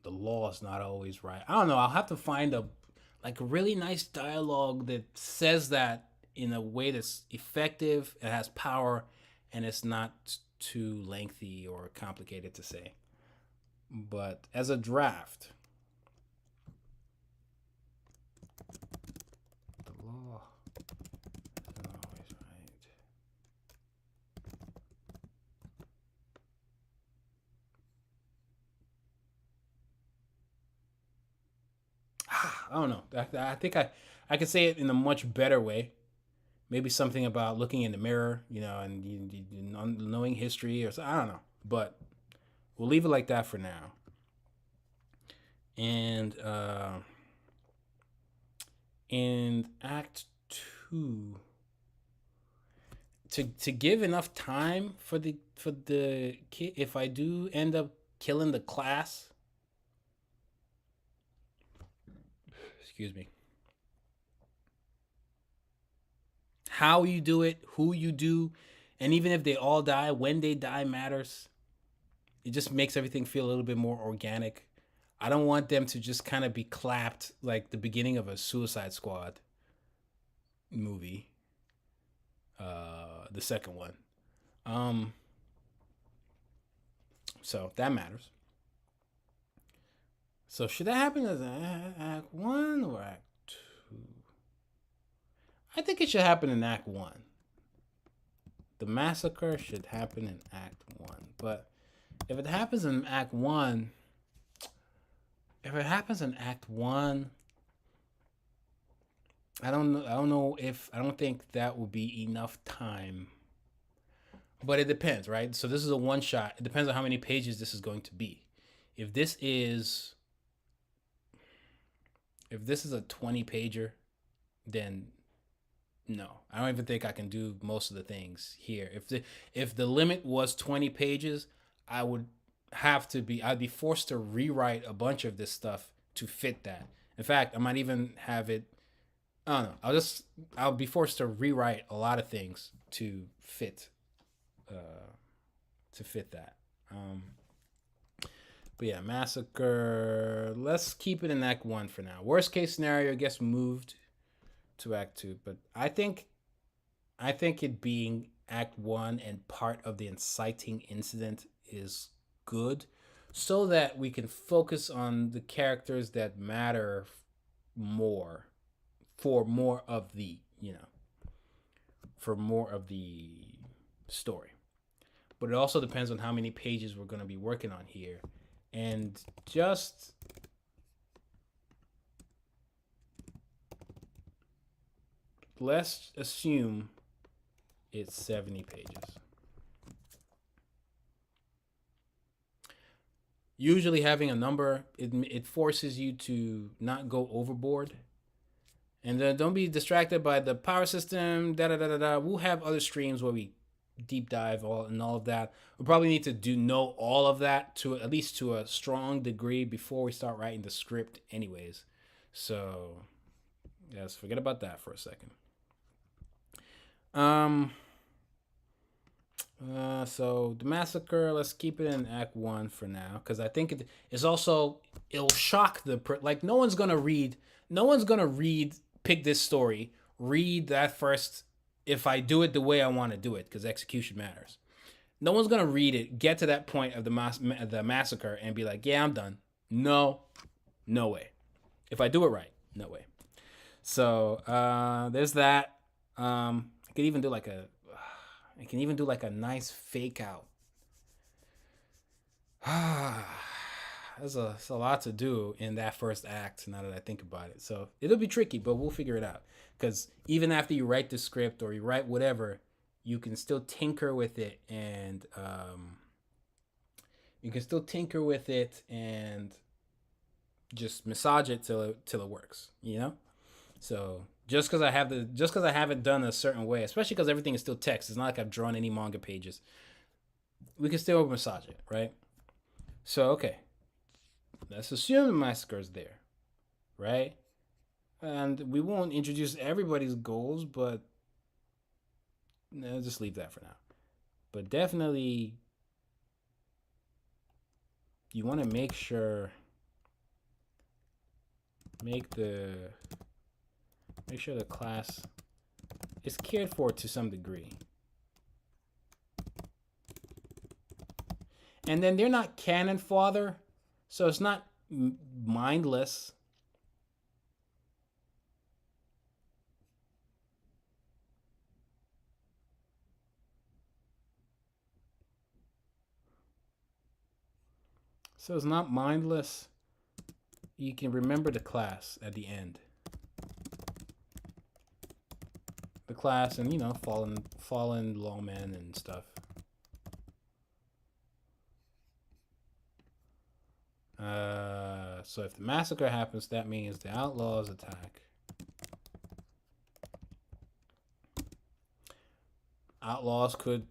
law is not always right. I don't know. I'll have to find a really nice dialogue that says that in a way that's effective, it has power, and it's not too lengthy or complicated to say. But as a draft, the law is not always right. I don't know. I think I could say it in a much better way. Maybe something about looking in the mirror, and knowing history, or I don't know. But we'll leave it like that for now. And in Act 2, to give enough time for the kid, if I do end up killing the class, excuse me, how you do it, who you do, and even if they all die, when they die matters. It just makes everything feel a little bit more organic. I don't want them to just kind of be clapped like the beginning of a Suicide Squad movie, the second one. So that matters. So should that happen as Act 1 or Act 2? I think it should happen in Act 1. The massacre should happen in Act 1. But if it happens in Act 1, I don't know if I don't think that will be enough time. But it depends, right? So this is a one shot. It depends on how many pages this is going to be. If this is a 20 pager, then no. I don't even think I can do most of the things here. If the limit was 20 pages, I'd be forced to rewrite a bunch of this stuff to fit that. In fact, I might even have it, I don't know. I'll be forced to rewrite a lot of things to fit that. But yeah, Massacre. Let's keep it in Act 1 for now. Worst case scenario, gets moved to Act 2. But I think it being Act 1 and part of the inciting incident is good, so that we can focus on the characters that matter more, for more of the story. But it also depends on how many pages we're going to be working on here. And just let's assume it's 70 pages. usually having a number, it forces you to not go overboard. And then don't be distracted by the power system. Da da da da da. We'll have other streams where we deep dive all of that. We probably need to know all of that to at least to a strong degree before we start writing the script, anyways. So, yes, forget about that for a second. So the massacre, let's keep it in Act 1 for now, because I think it's also, it'll shock like no one's gonna read, pick this story, read that first, if I do it the way I want to do it, because execution matters. No one's gonna read it, get to that point of the massacre, and be like, yeah, I'm done. No way. If I do it right, no way. So there's that. I can even do like a nice fake out. There's a lot to do in that first act now that I think about it. So it'll be tricky, but we'll figure it out. Because even after you write the script or you write whatever, you can still tinker with it and just massage it till it works, you know? So just because I have it done a certain way, especially because everything is still text, it's not like I've drawn any manga pages. We can still massage it, right? So okay, let's assume the massacre is there, right? And we won't introduce everybody's goals, but just leave that for now. But definitely, you want to make sure the class is cared for to some degree. And then they're not canon fodder, so it's not mindless. So it's not mindless. You can remember the class at the end. The class and, fallen lawmen and stuff. So if the massacre happens, that means the outlaws attack. Outlaws could...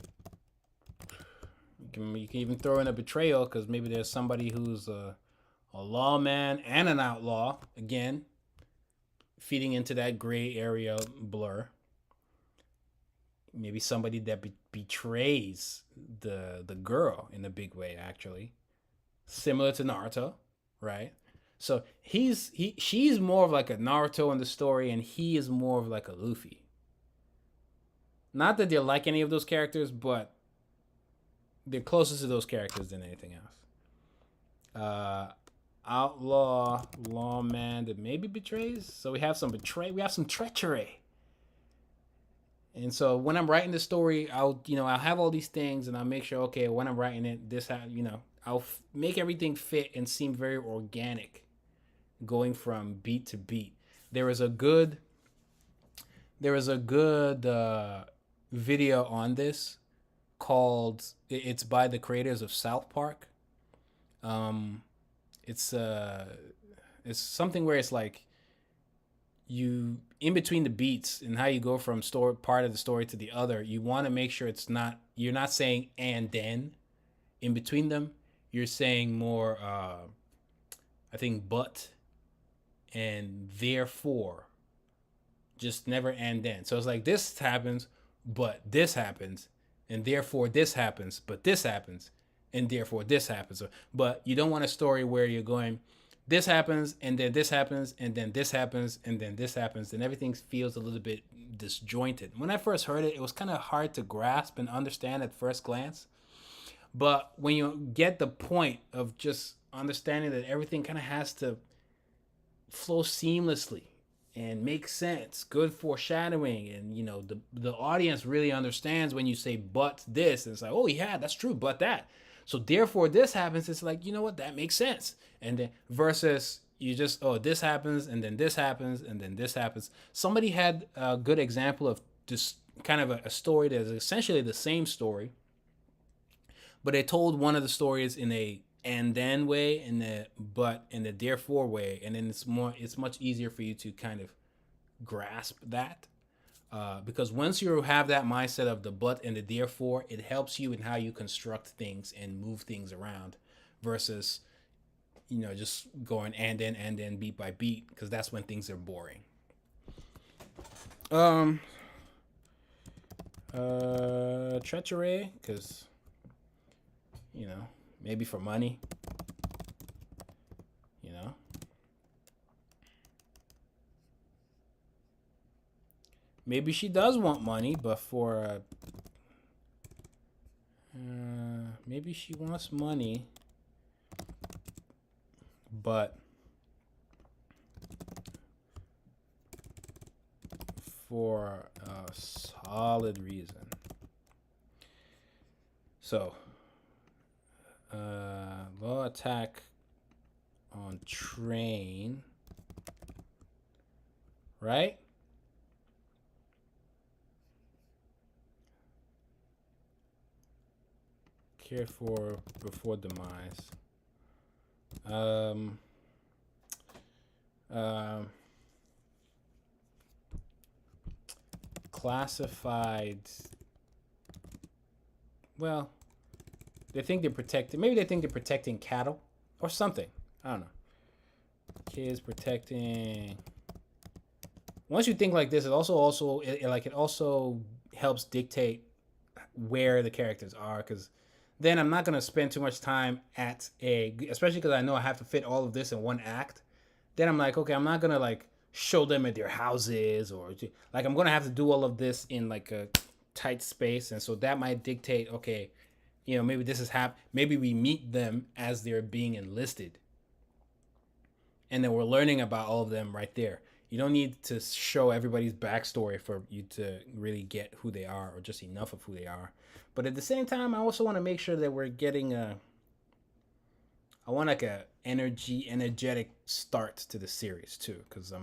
You can even throw in a betrayal, because maybe there's somebody who's a lawman and an outlaw. Again, feeding into that gray area blur. Maybe somebody that betrays the girl in a big way, actually. Similar to Naruto, right? So she's more of like a Naruto in the story, and he is more of like a Luffy. Not that they're like any of those characters, but they're closest to those characters than anything else. Outlaw, lawman that maybe betrays. So we have some treachery. And so when I'm writing the story, I'll have all these things, and I'll make sure, okay, when I'm writing it, I'll make everything fit and seem very organic, going from beat to beat. There is a good video on this called, it's by the creators of South Park. It's something where it's like, you, in between the beats and how you go from part of the story to the other, you want to make sure you're not saying and then in between them. You're saying more, I think, but and therefore, just never and then. So it's like, this happens, but this happens, and therefore this happens, but this happens, and therefore this happens. But you don't want a story where you're going, this happens, and then this happens, and then this happens, and then this happens, and everything feels a little bit disjointed. When I first heard it, it was kind of hard to grasp and understand at first glance. But when you get the point of just understanding that everything kind of has to flow seamlessly and make sense, good foreshadowing, and the audience really understands when you say but this, and it's like, oh yeah, that's true, but that. So therefore this happens, it's like, you know what, that makes sense. And then versus you just, oh, this happens, and then this happens, and then this happens. Somebody had a good example of just kind of a story that is essentially the same story, but they told one of the stories in a and then way and the but and the therefore way, and then it's much easier for you to kind of grasp that. Because once you have that mindset of the but and the therefore, it helps you in how you construct things and move things around versus, just going and then beat by beat, because that's when things are boring. Treachery, because, maybe for money, maybe she does want money, but for maybe she wants money, but for a solid reason. So, low attack on train, right? Care for before demise. Classified. Well, they think they're protecting. Maybe they think they're protecting cattle or something. I don't know. Kids protecting. Once you think like this, it also helps dictate where the characters are, because then I'm not gonna spend too much time especially because I know I have to fit all of this in one act. Then I'm like, okay, I'm not gonna like show them at their houses, or like I'm gonna have to do all of this in like a tight space, and so that might dictate, okay, maybe this is maybe we meet them as they're being enlisted, and then we're learning about all of them right there. You don't need to show everybody's backstory for you to really get who they are, or just enough of who they are. But at the same time, I also want to make sure that we're getting I want like a energetic start to the series too, because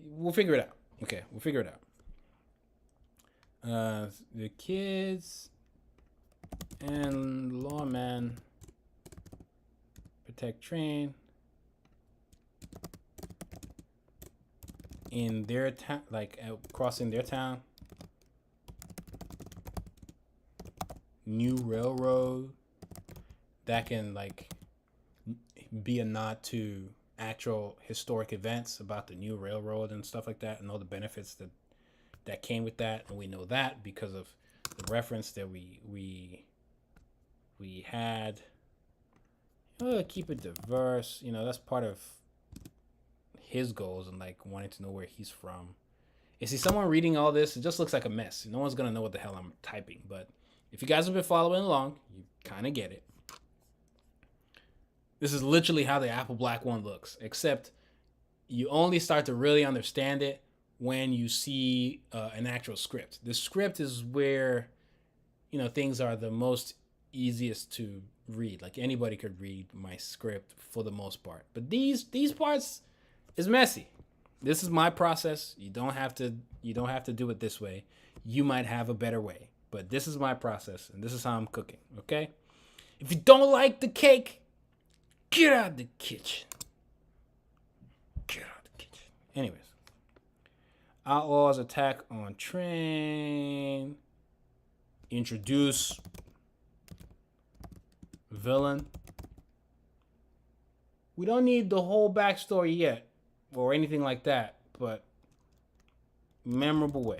we'll figure it out. Okay, we'll figure it out. The kids and lawman protect train in their town, like crossing their town. New railroad that can like be a nod to actual historic events about the new railroad and stuff like that, and all the benefits that came with that. And we know that because of the reference that we had. Keep it diverse, that's part of his goals, and like wanting to know where he's from. You see, someone reading all this, it just looks like a mess. No one's gonna know what the hell I'm typing, but if you guys have been following along, you kind of get it. This is literally how the Apple Black one looks, except you only start to really understand it when you see an actual script. The script is where, things are the most easiest to read. Like anybody could read my script for the most part. But these parts is messy. This is my process. You don't have to do it this way. You might have a better way. But this is my process, and this is how I'm cooking, okay? If you don't like the cake, get out of the kitchen. Get out of the kitchen. Anyways. Outlaws attack on train. Introduce villain. We don't need the whole backstory yet, or anything like that, but memorable way.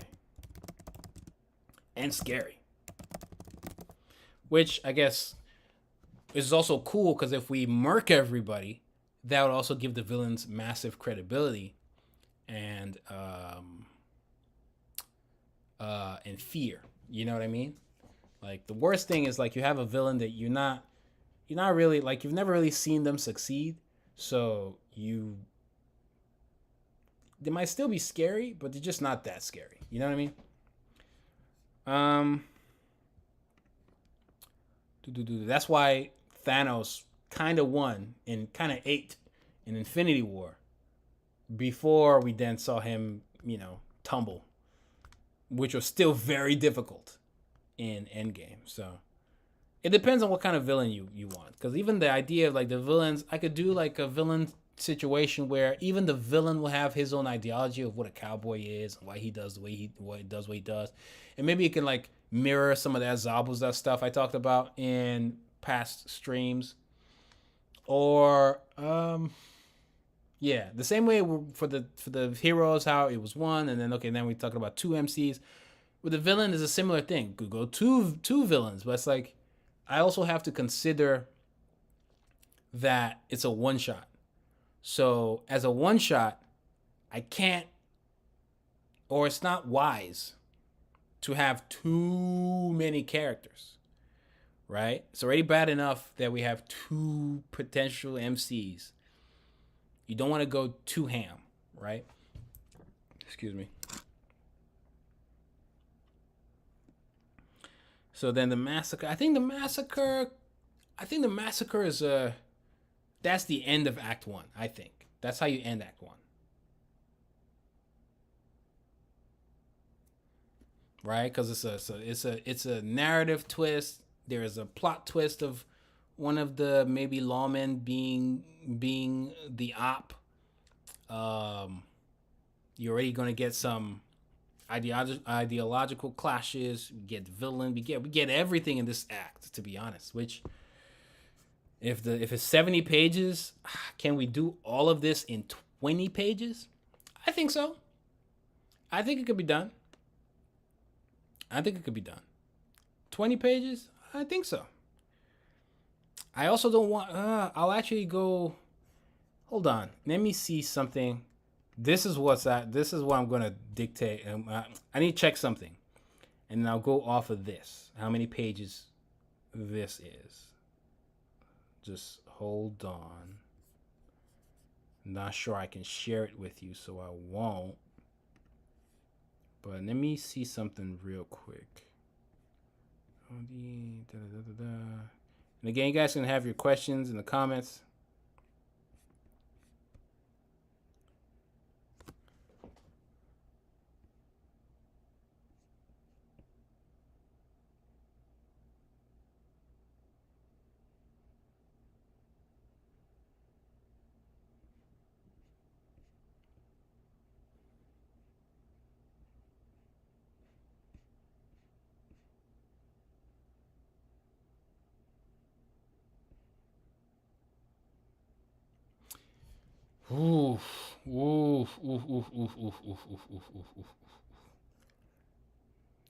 And scary. Which, I guess, is also cool, because if we murk everybody, that would also give the villains massive credibility and fear. You know what I mean? Like, the worst thing is, like, you have a villain that you're not really, like, you've never really seen them succeed, so they might still be scary, but they're just not that scary. You know what I mean? That's why Thanos kind of won and kind of ate in Infinity War before we then saw him, tumble, which was still very difficult in Endgame. So It depends on what kind of villain you want. Because even the idea of like the villains, I could do like a villain situation where even the villain will have his own ideology of what a cowboy is and why he does the way he does, and maybe it can like mirror some of that Zabuza stuff I talked about in past streams, or yeah, the same way for the heroes, how it was one, and then then we talking about two MCs. With the villain is a similar thing. Could go two villains, but it's like I also have to consider that it's a one shot. So as a one shot, I can't, or it's not wise to have too many characters, right? It's already bad enough that we have two potential MCs. You don't want to go too ham, right? Excuse me. So then the massacre. I think the massacre is that's the end of Act 1. I think that's how you end Act 1. Right? Because it's a narrative twist. There is a plot twist of one of the maybe lawmen being the op. You're already gonna get some ideological clashes. We get the villain. We get everything in this act. To be honest, which if it's 70 pages, can we do all of this in 20 pages? I think so. I think it could be done. 20 pages? I think so. I also don't want... I'll actually go... Hold on. Let me see something. This is what I'm going to dictate. I need to check something. And then I'll go off of this. How many pages this is. Just hold on. Not sure I can share it with you, so I won't. But let me see something real quick. And again, you guys can have your questions in the comments.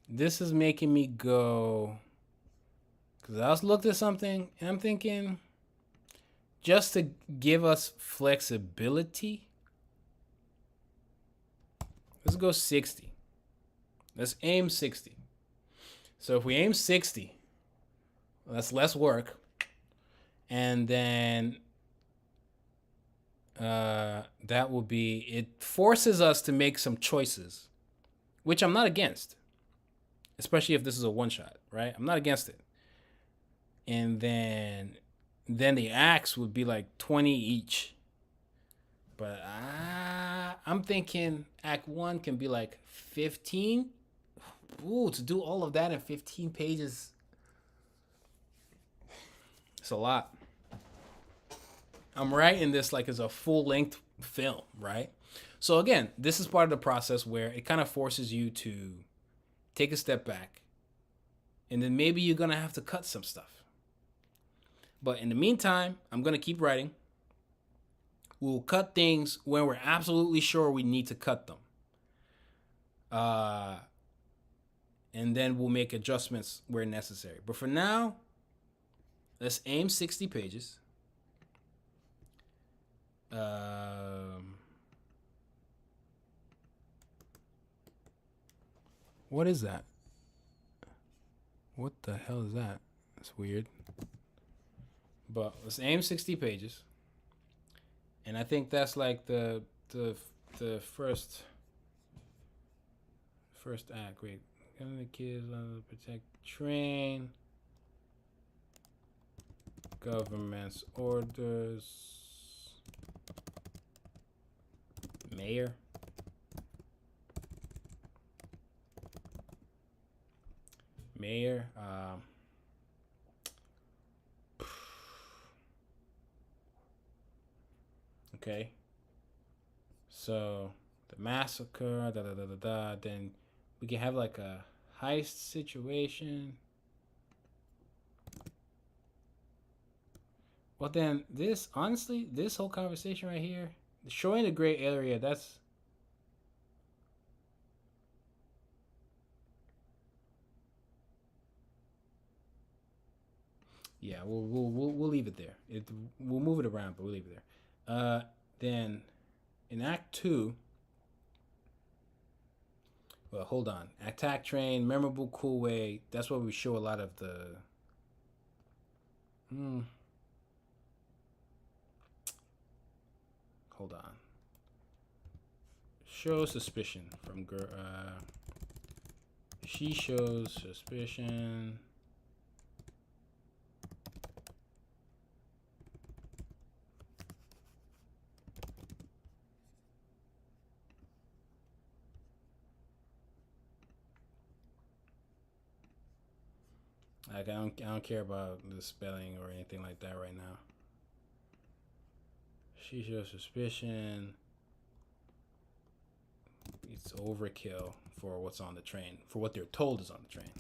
This is making me go, because I was looked at something and I'm thinking, just to give us flexibility, let's go 60. Let's aim 60. So if we aim 60, well, that's less work. And then that will be, it forces us to make some choices, which I'm not against, especially if this is a one shot, right? I'm not against it. And then the acts would be like 20 each. But I'm thinking Act 1 can be like 15. Ooh, to do all of that in 15 pages, it's a lot. I'm writing this like as a full-length film, right? So again, this is part of the process where it kind of forces you to take a step back, and then maybe you're gonna have to cut some stuff. But in the meantime, I'm gonna keep writing. We'll cut things when we're absolutely sure we need to cut them. And then we'll make adjustments where necessary. But for now, let's aim 60 pages. What is that? What the hell is that? That's weird. But let's aim 60 pages. And I think that's like the first act. Wait, the kids protect, train, government's orders, mayor, Okay. So the massacre, da da da da da. Then we can have like a heist situation. Well, then this, honestly, this whole conversation right here, showing the gray area, that's. Yeah, we'll leave it there. We'll move it around, but we'll leave it there. Then in Act 2, well, hold on. Attack Train, Memorable Cool Way. That's where we show a lot of the. Hold on. Show suspicion from girl. She shows suspicion. Like I don't care about the spelling or anything like that right now. She shows suspicion. It's overkill for what's on the train, for what they're told is on the train.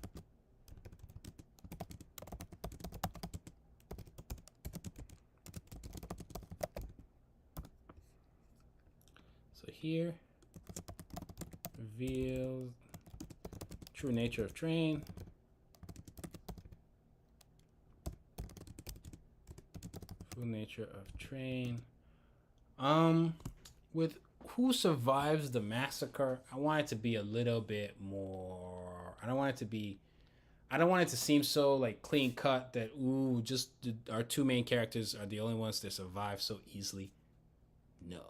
So here, reveals true nature of train. True nature of train. With who survives the massacre, I want it to be a little bit more. I don't want it to seem so like clean cut that just our two main characters are the only ones that survive so easily. No.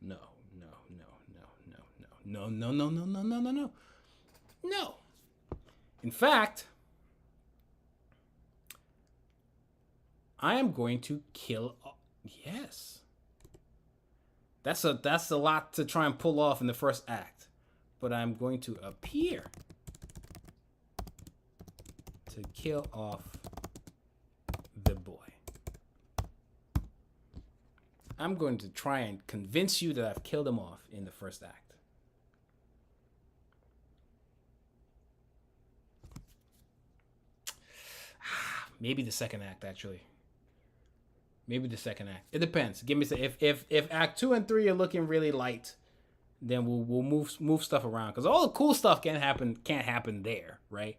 No. No. No. No. No. No. No. No. No. No. No. No. No. No. In fact, I am going to kill. Yes. That's a lot to try and pull off in the first act, but I'm going to appear to kill off the boy. I'm going to try and convince you that I've killed him off in the first act. Maybe the second act, actually. Maybe the second act. It depends. Give me if Act 2 and 3 are looking really light, then we'll move stuff around because all the cool stuff can't happen there, right?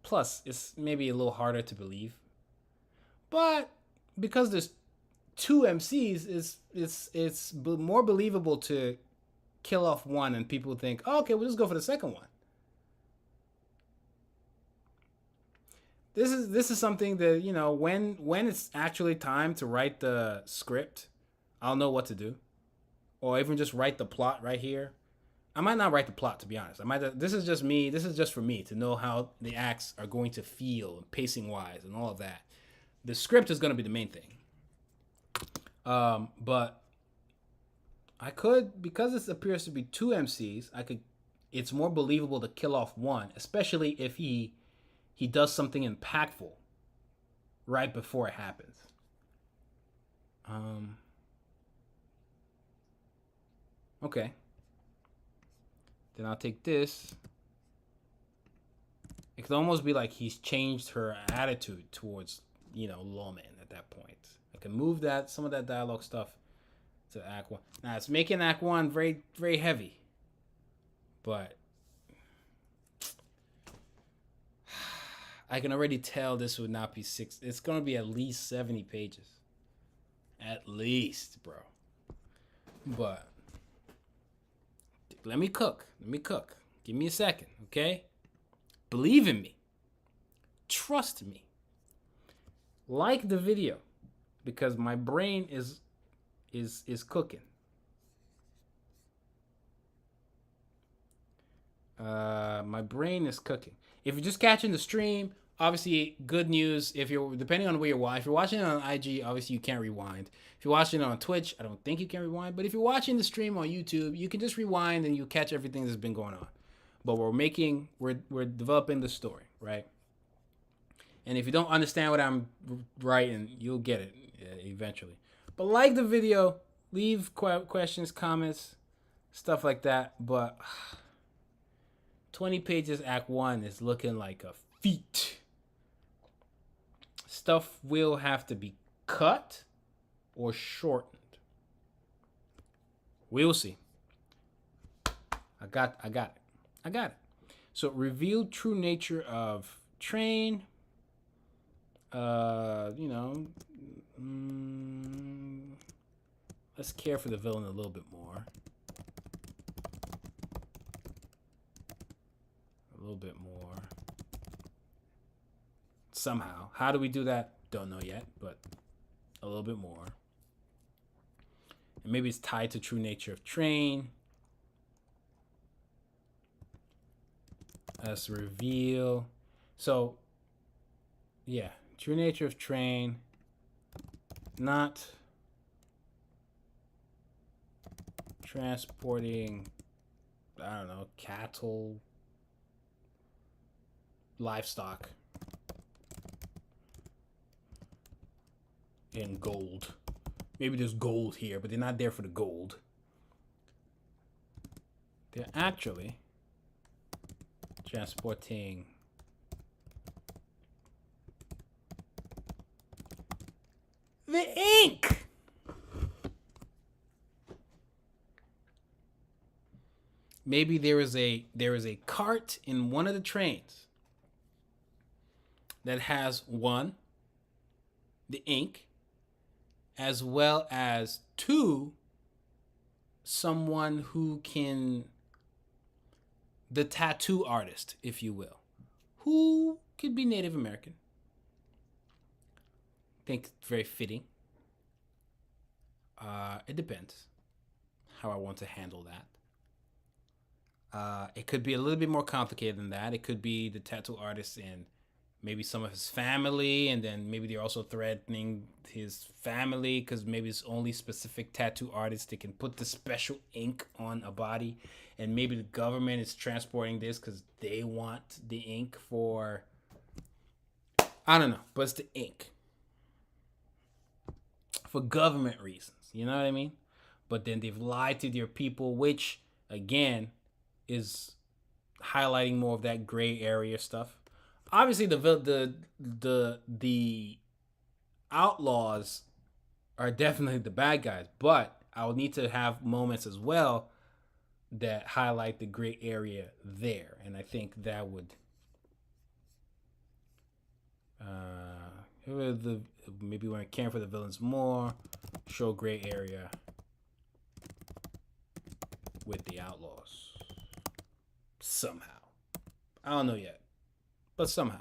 Plus, it's maybe a little harder to believe, but because there's two MCs, it's more believable to kill off one and people think, oh, okay, we'll just go for the second one. This is something that, you know, when it's actually time to write the script, I'll know what to do, or even just write the plot right here. I might not write the plot, to be honest. This is just me. This is just for me to know how the acts are going to feel, pacing wise, and all of that. The script is going to be the main thing. But I could, because this appears to be two MCs, it's more believable to kill off one, especially if he does something impactful right before it happens. Okay. Then I'll take this. It could almost be like he's changed her attitude towards, Lawman at that point. I can move some of that dialogue stuff to Act 1. Now, it's making Act 1 very, very heavy. But I can already tell this would not be 6. It's going to be at least 70 pages. At least, bro. But let me cook. Give me a second, okay? Believe in me. Trust me. Like the video, because my brain is cooking. My brain is cooking. If you're just catching the stream, obviously good news. If you're depending on where you're watching, if you're watching it on IG, obviously you can't rewind. If you're watching it on Twitch, I don't think you can rewind. But if you're watching the stream on YouTube, you can just rewind and you catch everything that's been going on. But we're developing the story, right? And if you don't understand what I'm writing, you'll get it eventually. But like the video, leave questions, comments, stuff like that. But 20 pages Act 1 is looking like a feat. Stuff will have to be cut or shortened. We'll see. I got it. So revealed true nature of Train. Let's care for the villain a little bit more. A little bit more. Somehow. How do we do that? Don't know yet, but a little bit more. And maybe it's tied to true nature of Train. Let's reveal. So, yeah. True nature of Train. Not transporting, I don't know, cattle, livestock, and gold. Maybe there's gold here, but they're not there for the gold. They're actually transporting the ink. Maybe there is a cart in one of the trains that has one, the ink, as well as two, someone who can, the tattoo artist, if you will, who could be Native American. I think it's very fitting. It depends how I want to handle that. It could be a little bit more complicated than that. It could be the tattoo artist and maybe some of his family, and then maybe they're also threatening his family because maybe it's only specific tattoo artists that can put the special ink on a body, and maybe the government is transporting this because they want the ink for, I don't know, but it's the ink for government reasons. You know what I mean? But then they've lied to their people, which again is highlighting more of that gray area stuff. Obviously, the outlaws are definitely the bad guys, but I will need to have moments as well that highlight the gray area there, and I think that would maybe when caring for the villains more, show gray area with the outlaws somehow. I don't know yet, but somehow.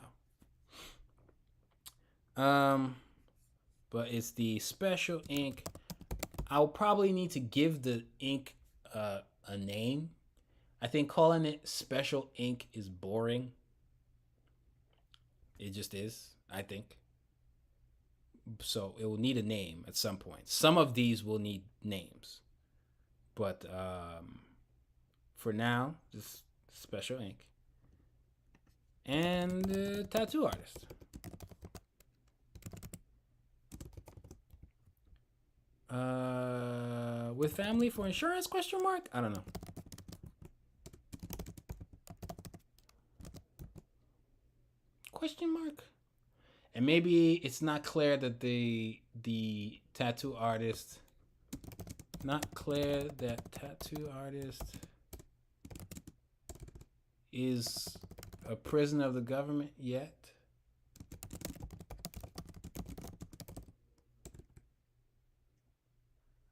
But it's the special ink. I'll probably need to give the ink a name. I think calling it special ink is boring. It just is, I think. So it will need a name at some point. Some of these will need names. But for now, just special ink. And tattoo artist. With family for insurance, question mark? I don't know. Question mark? And maybe it's not clear that the tattoo artist, is a prisoner of the government yet.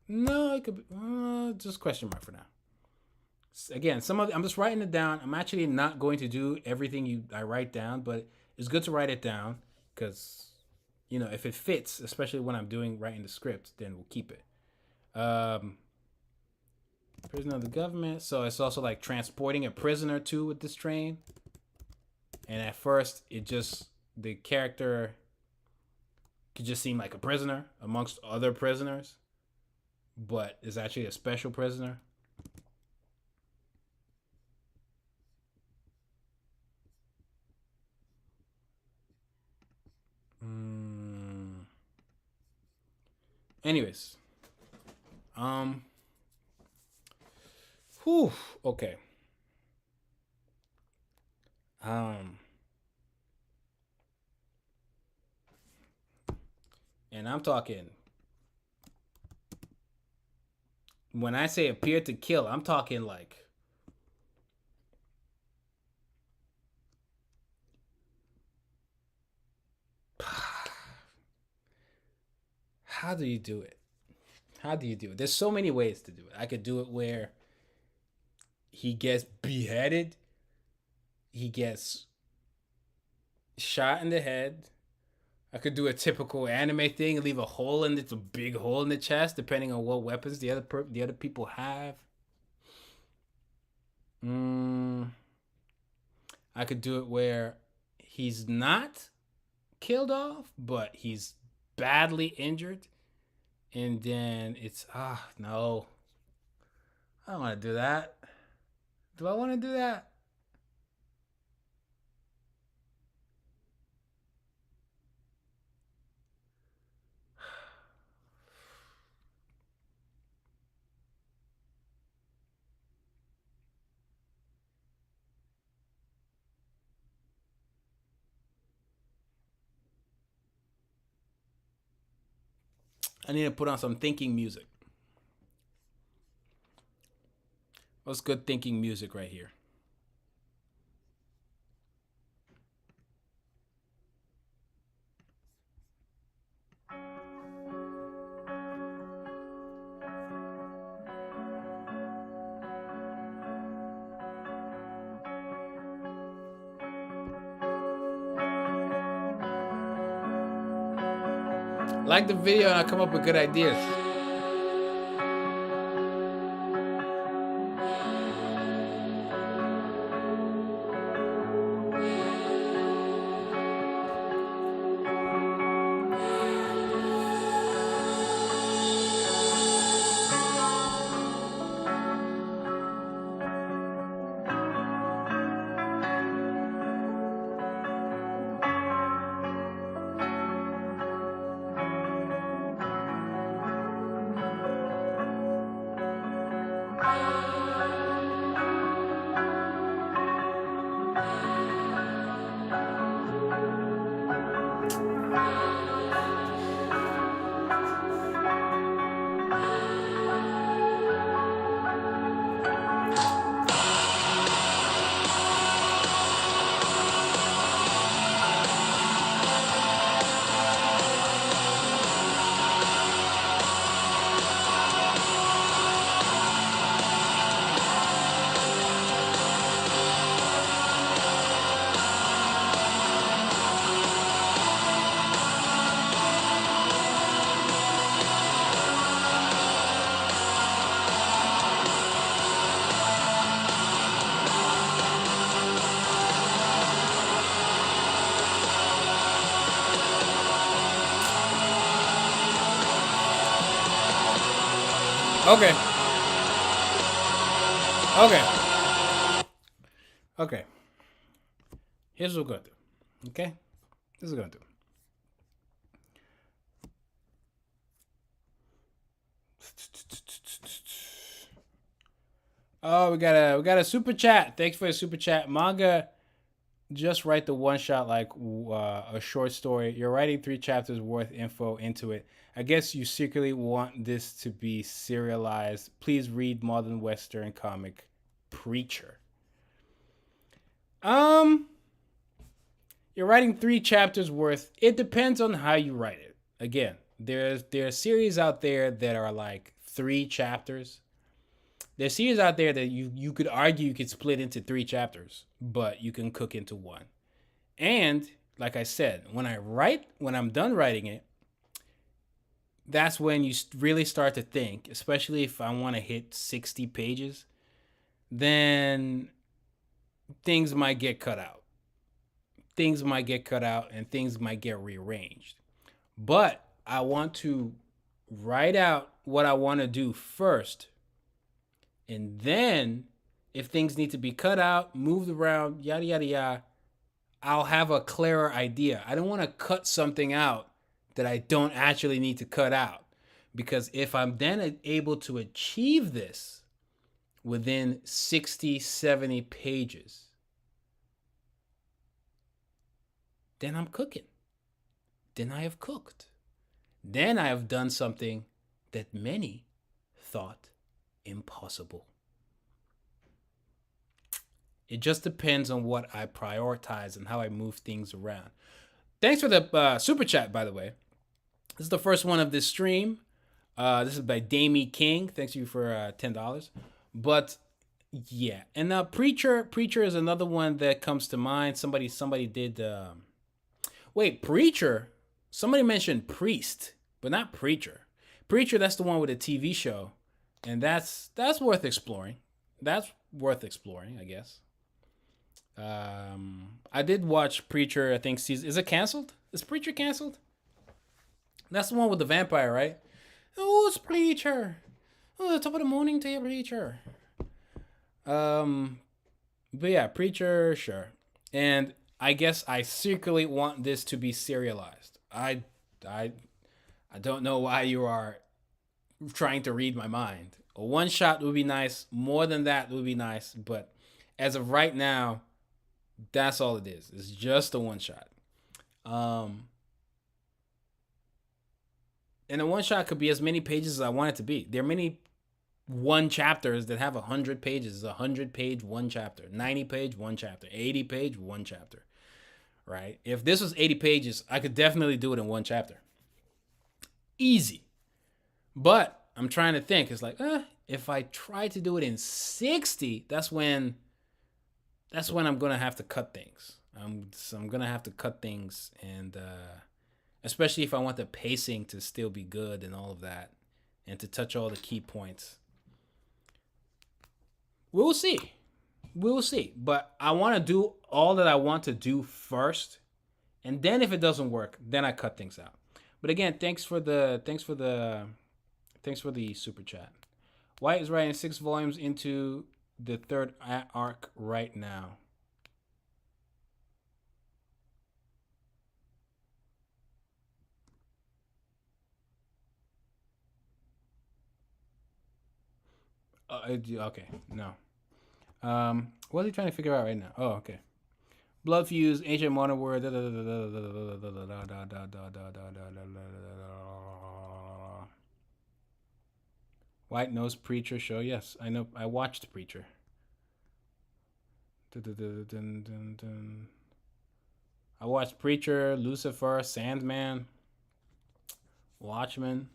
No, it could be just question mark for now. Again, I'm just writing it down. I'm actually not going to do everything I write down, but it's good to write it down because, if it fits, especially when I'm writing the script, then we'll keep it. Prisoner of the government. So it's also like transporting a prisoner too with this train. And at first, the character could just seem like a prisoner amongst other prisoners, but is actually a special prisoner. Anyways, um, whew, okay. Um, and I'm talking when I say appear to kill, I'm talking like how do you do it? How do you do it? There's so many ways to do it. I could do it where he gets beheaded, he gets shot in the head. I could do a typical anime thing and leave a hole in it's a big hole in the chest, depending on what weapons the other people have. Mm, I could do it where he's not killed off, but he's badly injured, and then it's no, I don't want to do that. Do I want to do that? I need to put on some thinking music. What's good thinking music right here? Like the video and I come up with good ideas. Okay. Okay. Okay. Here's what we're gonna do. Okay? This is what we're gonna do. Oh, we got a super chat. Thanks for the super chat. Manga, just write the one shot like a short story. You're writing 3 chapters worth info into it. I guess you secretly want this to be serialized. Please read Modern Western Comic Preacher. You're writing 3 chapters worth. It depends on how you write it. Again, there are series out there that are like 3 chapters. There's series out there that you could argue you could split into 3 chapters, but you can cook into one. And like I said, when I'm done writing it, that's when you really start to think, especially if I want to hit 60 pages, then things might get cut out. Things might get cut out and things might get rearranged. But I want to write out what I want to do first. And then if things need to be cut out, moved around, yada, yada, yada, I'll have a clearer idea. I don't want to cut something out that I don't actually need to cut out. Because if I'm then able to achieve this within 60, 70 pages, then I'm cooking. Then I have cooked. Then I have done something that many thought impossible. It just depends on what I prioritize and how I move things around. Thanks for the super chat, by the way. This is the first one of this stream. This is by Damie King. Thanks you for $10. But yeah, and Preacher is another one that comes to mind. Somebody did. Wait, Preacher. Somebody mentioned Priest, but not Preacher. Preacher, that's the one with a TV show, and that's worth exploring. That's worth exploring, I guess. I did watch Preacher. I think is it canceled? Is Preacher canceled? That's the one with the vampire, right? Oh, it's Preacher. Oh, the top of the morning to you, Preacher. But yeah, Preacher, sure. And I guess I secretly want this to be serialized. I don't know why you are trying to read my mind. A one shot would be nice. More than that would be nice. But as of right now, that's all it is. It's just a one shot. And a one shot could be as many pages as I want it to be. There are many one chapters that have 100 pages. 100 page one chapter, 90 page one chapter, 80 page one chapter. Right? If this was 80 pages, I could definitely do it in one chapter. Easy. But I'm trying to think. It's like, if I try to do it in 60, that's when I'm gonna have to cut things. I'm gonna have to cut things, and especially if I want the pacing to still be good and all of that, and to touch all the key points. We'll see. But I want to do all that I want to do first, and then if it doesn't work, then I cut things out. But again, thanks for the super chat. Whyt is writing 6 volumes into the 3rd arc right now. Okay, no. What are you trying to figure out right now? Oh, okay. Blood fuse, ancient modern word. Whyt knows Preacher show. Yes, I know. I watched Preacher. I watched Preacher, Lucifer, Sandman, Watchmen.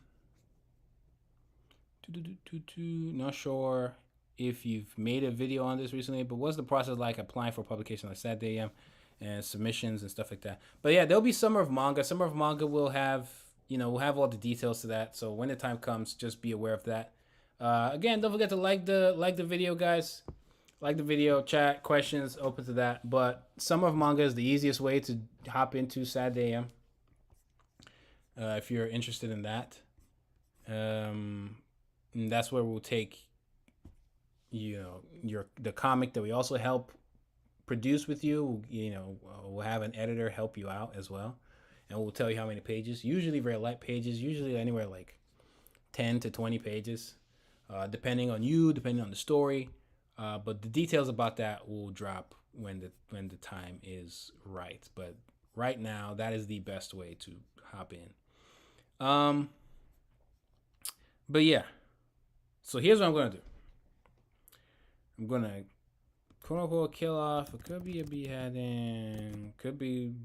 Not sure if you've made a video on this recently, but what's the process like applying for publication on Saturday AM and submissions and stuff like that? But yeah, there'll be Summer of Manga. Summer of Manga will have, we'll have all the details to that. So when the time comes, just be aware of that. Again, don't forget to like the video, guys. Like the video, chat, questions, open to that. But Summer of Manga is the easiest way to hop into Saturday AM. If you're interested in that. And that's where we'll take the comic that we also help produce with you. We'll have an editor help you out as well, and we'll tell you how many pages. Usually very light pages, usually anywhere like 10 to 20 pages, depending on the story. But the details about that will drop when the time is right. But right now, that is the best way to hop in. But yeah. So here's what I'm going to do. I'm going to, quote unquote, kill off. It could be a beheading. Could be,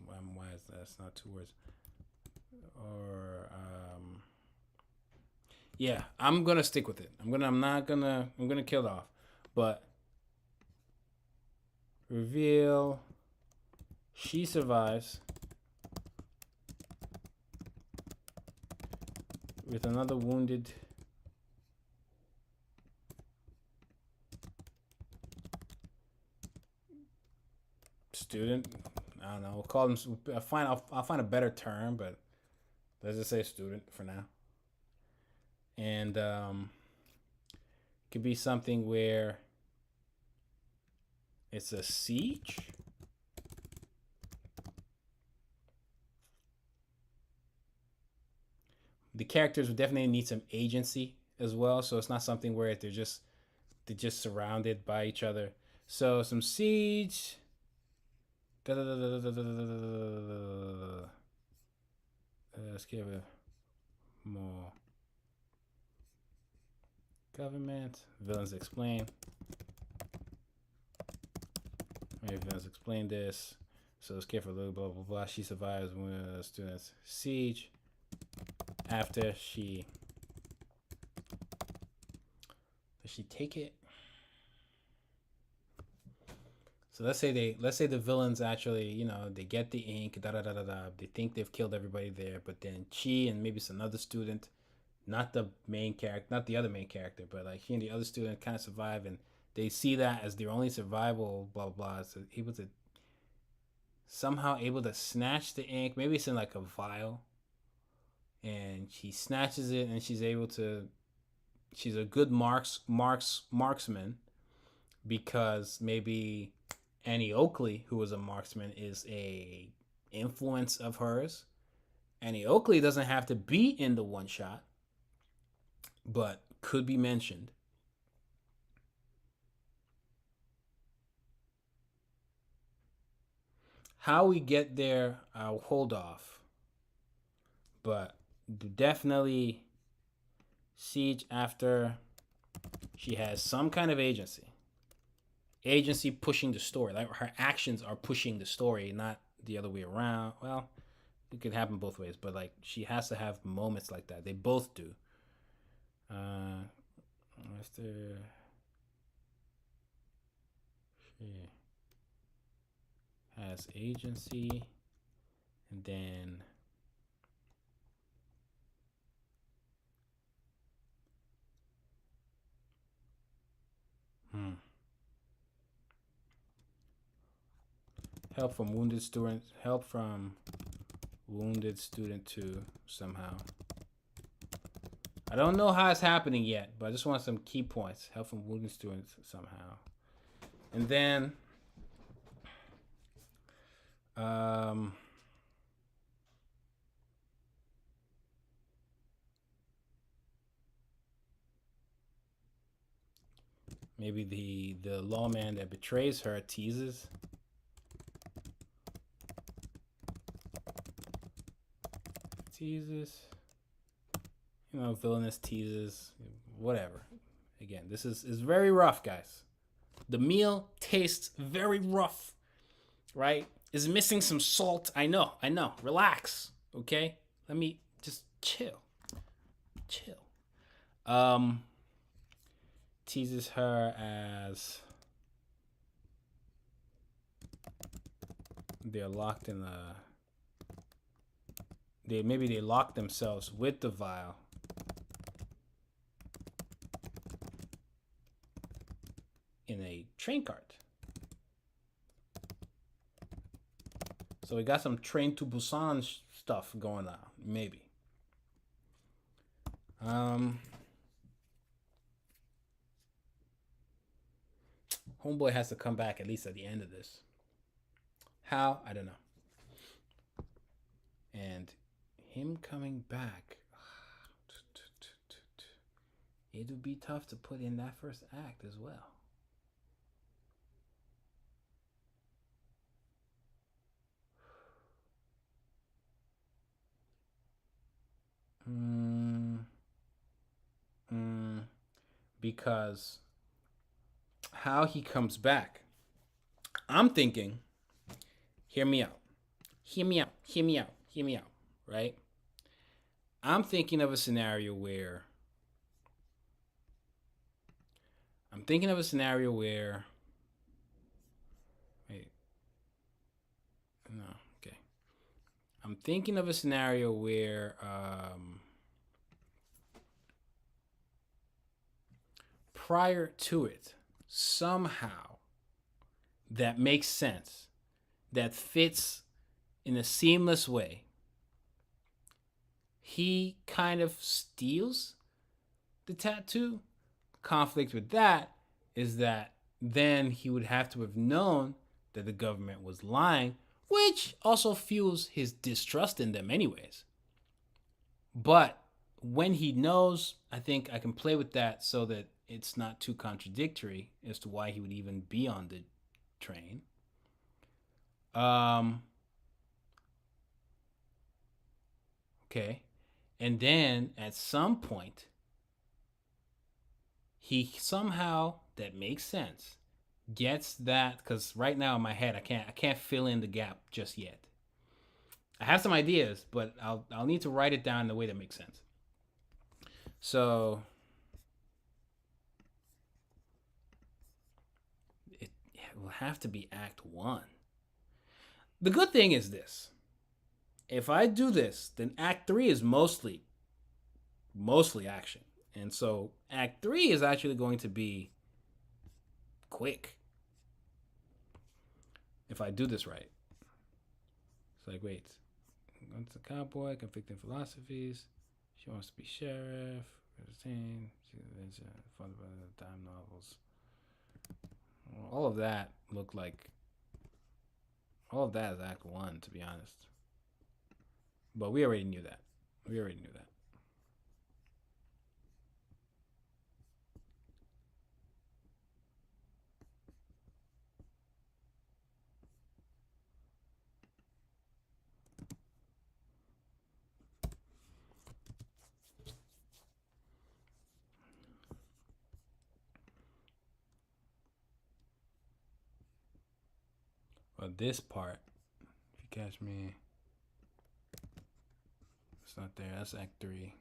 why is that? That's not 2 words. Or, yeah, I'm going to stick with it. I'm going to kill it off. But, reveal, she survives with another wounded student. I don't know. We'll call them. I'll find a better term, but let's just say student for now. And could be something where it's a siege. the characters would definitely need some agency as well. So it's not something where they're just surrounded by each other. So some siege. Let's give it more government. Villains explain. Maybe villains explain this. So let's give her a little blah blah blah. She survives when the students siege. After she does she take it? So let's say the villains actually, they get the ink, da da da da da. They think they've killed everybody there, but then Chi and maybe it's another student, not the main character, not the other main character, but like he and the other student kind of survive, and they see that as their only survival, blah blah blah. So somehow able to snatch the ink. Maybe it's in like a vial, and she snatches it, and she's able to. She's a good marksman, because maybe Annie Oakley, who was a marksman, is a influence of hers. Annie Oakley doesn't have to be in the one shot, but could be mentioned. How we get there, I'll hold off. But definitely siege after she has some kind of agency. Agency pushing the story. Like her actions are pushing the story, not the other way around. Well, it could happen both ways, but like she has to have moments like that. They both do. After she has agency, and then help from wounded student to somehow. I don't know how it's happening yet, but I just want some key points. Help from wounded students somehow. And then maybe the lawman that betrays her teases. Villainous teases, whatever. Again, this is very rough, guys. The meal tastes very rough, right? Is missing some salt. I know. Relax, okay? Let me just chill. Teases her as they're locked in they lock themselves with the vial. In a train cart. So we got some Train to Busan stuff going on, maybe. Homeboy has to come back at least at the end of this. How? I don't know. And him coming back, it would be tough to put in that first act as well. Because how he comes back, I'm thinking, hear me out, right? I'm thinking of a scenario where wait, no, okay. I'm thinking of a scenario where prior to it, somehow that makes sense, that fits in a seamless way. He kind of steals the tattoo. Conflict with that is that then he would have to have known that the government was lying, which also fuels his distrust in them anyways. But when he knows, I think I can play with that so that it's not too contradictory as to why he would even be on the train. Um, okay. And then at some point, he somehow, that makes sense, gets that, because right now in my head I can't fill in the gap just yet. I have some ideas, but I'll need to write it down in a way that makes sense. So it will have to be Act 1. The good thing is this. If I do this, then Act 3 is mostly action. And so Act 3 is actually going to be quick. If I do this right. It's like, wait. Going to the cowboy, conflicting philosophies. She wants to be sheriff. She's fun by the dime novels. All of that looked like. All of that is Act 1, to be honest. But we already knew that. But this part, if you catch me, it's not there. That's Act 3.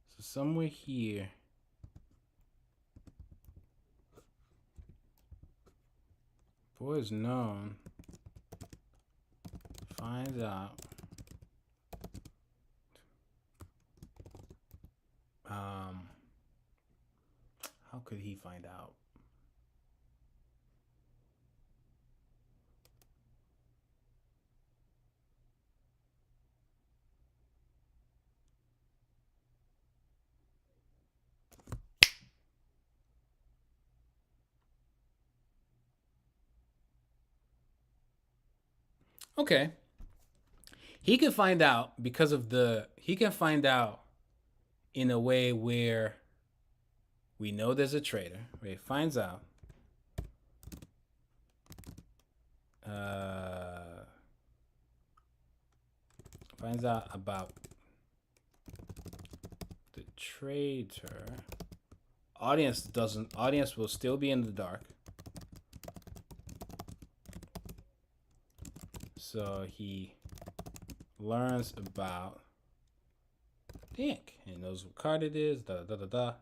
So somewhere here, boy is known, finds out. How could he find out? Okay. He can find out because of he can find out in a way where we know there's a traitor. Where he finds out. Finds out about the traitor. Audience will still be in the dark. So he learns about the ink. He knows what card it is. Da da da da.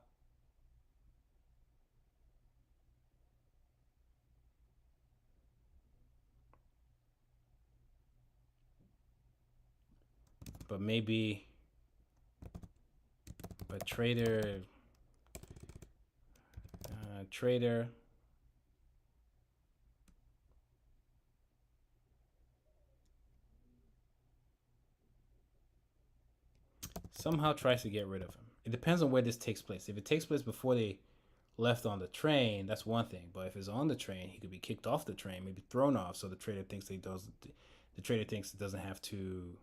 But maybe a traitor somehow tries to get rid of him. It depends on where this takes place. If it takes place before they left on the train, that's one thing. But if it's on the train, he could be kicked off the train, maybe thrown off, so the traitor thinks it doesn't have to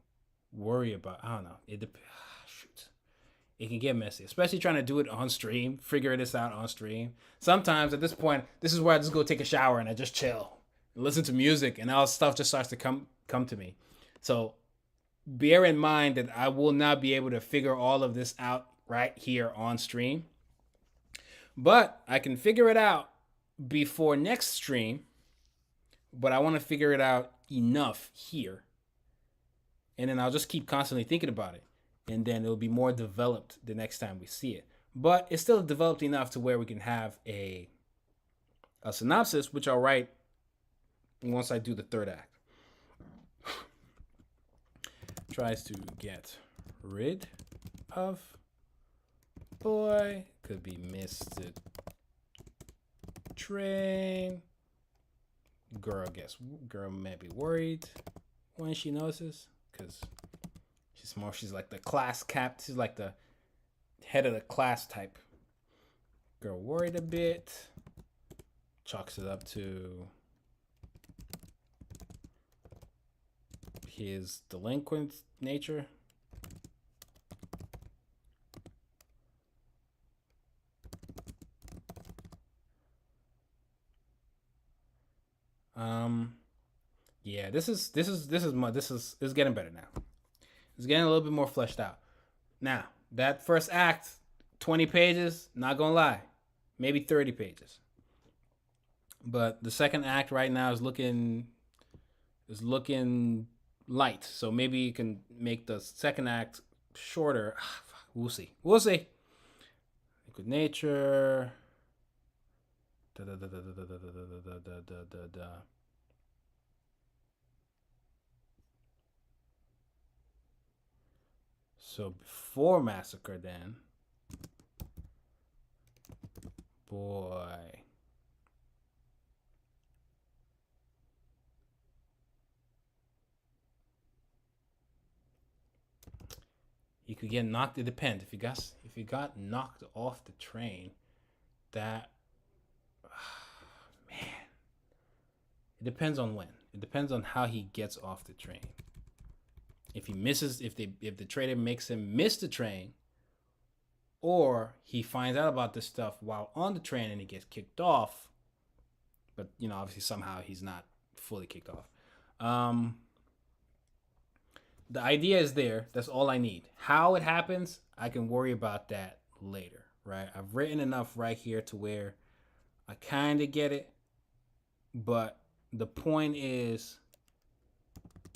worry about. I don't know. Shoot. It can get messy, especially trying to do it on stream, figure this out on stream. Sometimes at this point, this is where I just go take a shower and I just chill, and listen to music, and all stuff just starts to come to me. So bear in mind that I will not be able to figure all of this out right here on stream. But I can figure it out before next stream. But I want to figure it out enough here. And then I'll just keep constantly thinking about it. And then it'll be more developed the next time we see it. But it's still developed enough to where we can have a synopsis, which I'll write once I do the third act. Tries to get rid of boy. Could be missed the train. Girl may be worried when she notices, because she's like the class cap. She's like the head of the class type. Girl worried a bit. Chalks it up to his delinquent nature. Yeah, this is getting better now. It's getting a little bit more fleshed out. Now, that first act, 20 pages, not gonna lie, maybe 30 pages. But the second act right now is looking light. So maybe you can make the second act shorter. We'll see. We'll see. Good nature. So before Massacre, then. Boy. You could get knocked. It depends. If you got knocked off the train, that man. It depends on when. It depends on how he gets off the train. If he misses, if the trader makes him miss the train, or he finds out about this stuff while on the train and he gets kicked off, but obviously somehow he's not fully kicked off. The idea is there. That's all I need. How it happens, I can worry about that later, right? I've written enough right here to where I kind of get it, but the point is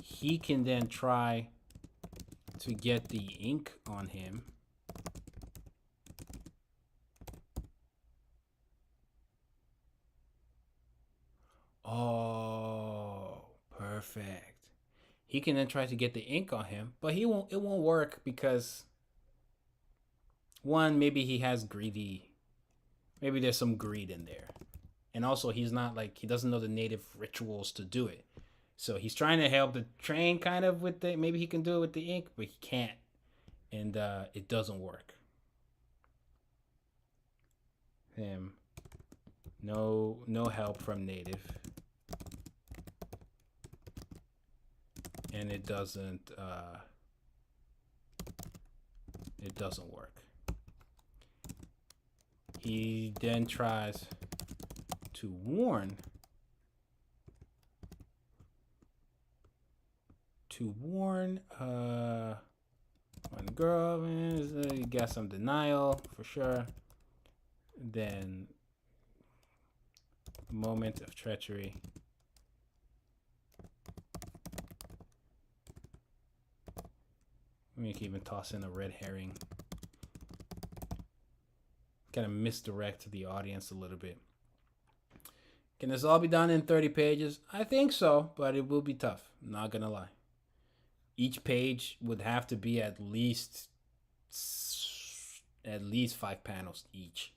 he can then try to get the ink on him. Oh, perfect. He can then try to get the ink on him, but it won't work because one, maybe he has maybe there's some greed in there. And also he doesn't know the native rituals to do it. So he's trying to help the train kind of with maybe he can do it with the ink, but he can't. And it doesn't work. Him. No help from native. And it doesn't work. He then tries to warn one girl, you got some denial for sure. Then moment of treachery. We can even toss in a red herring. Kind of misdirect the audience a little bit. Can this all be done in 30 pages? I think so, but it will be tough. Not gonna lie. Each page would have to be at least 5 panels each.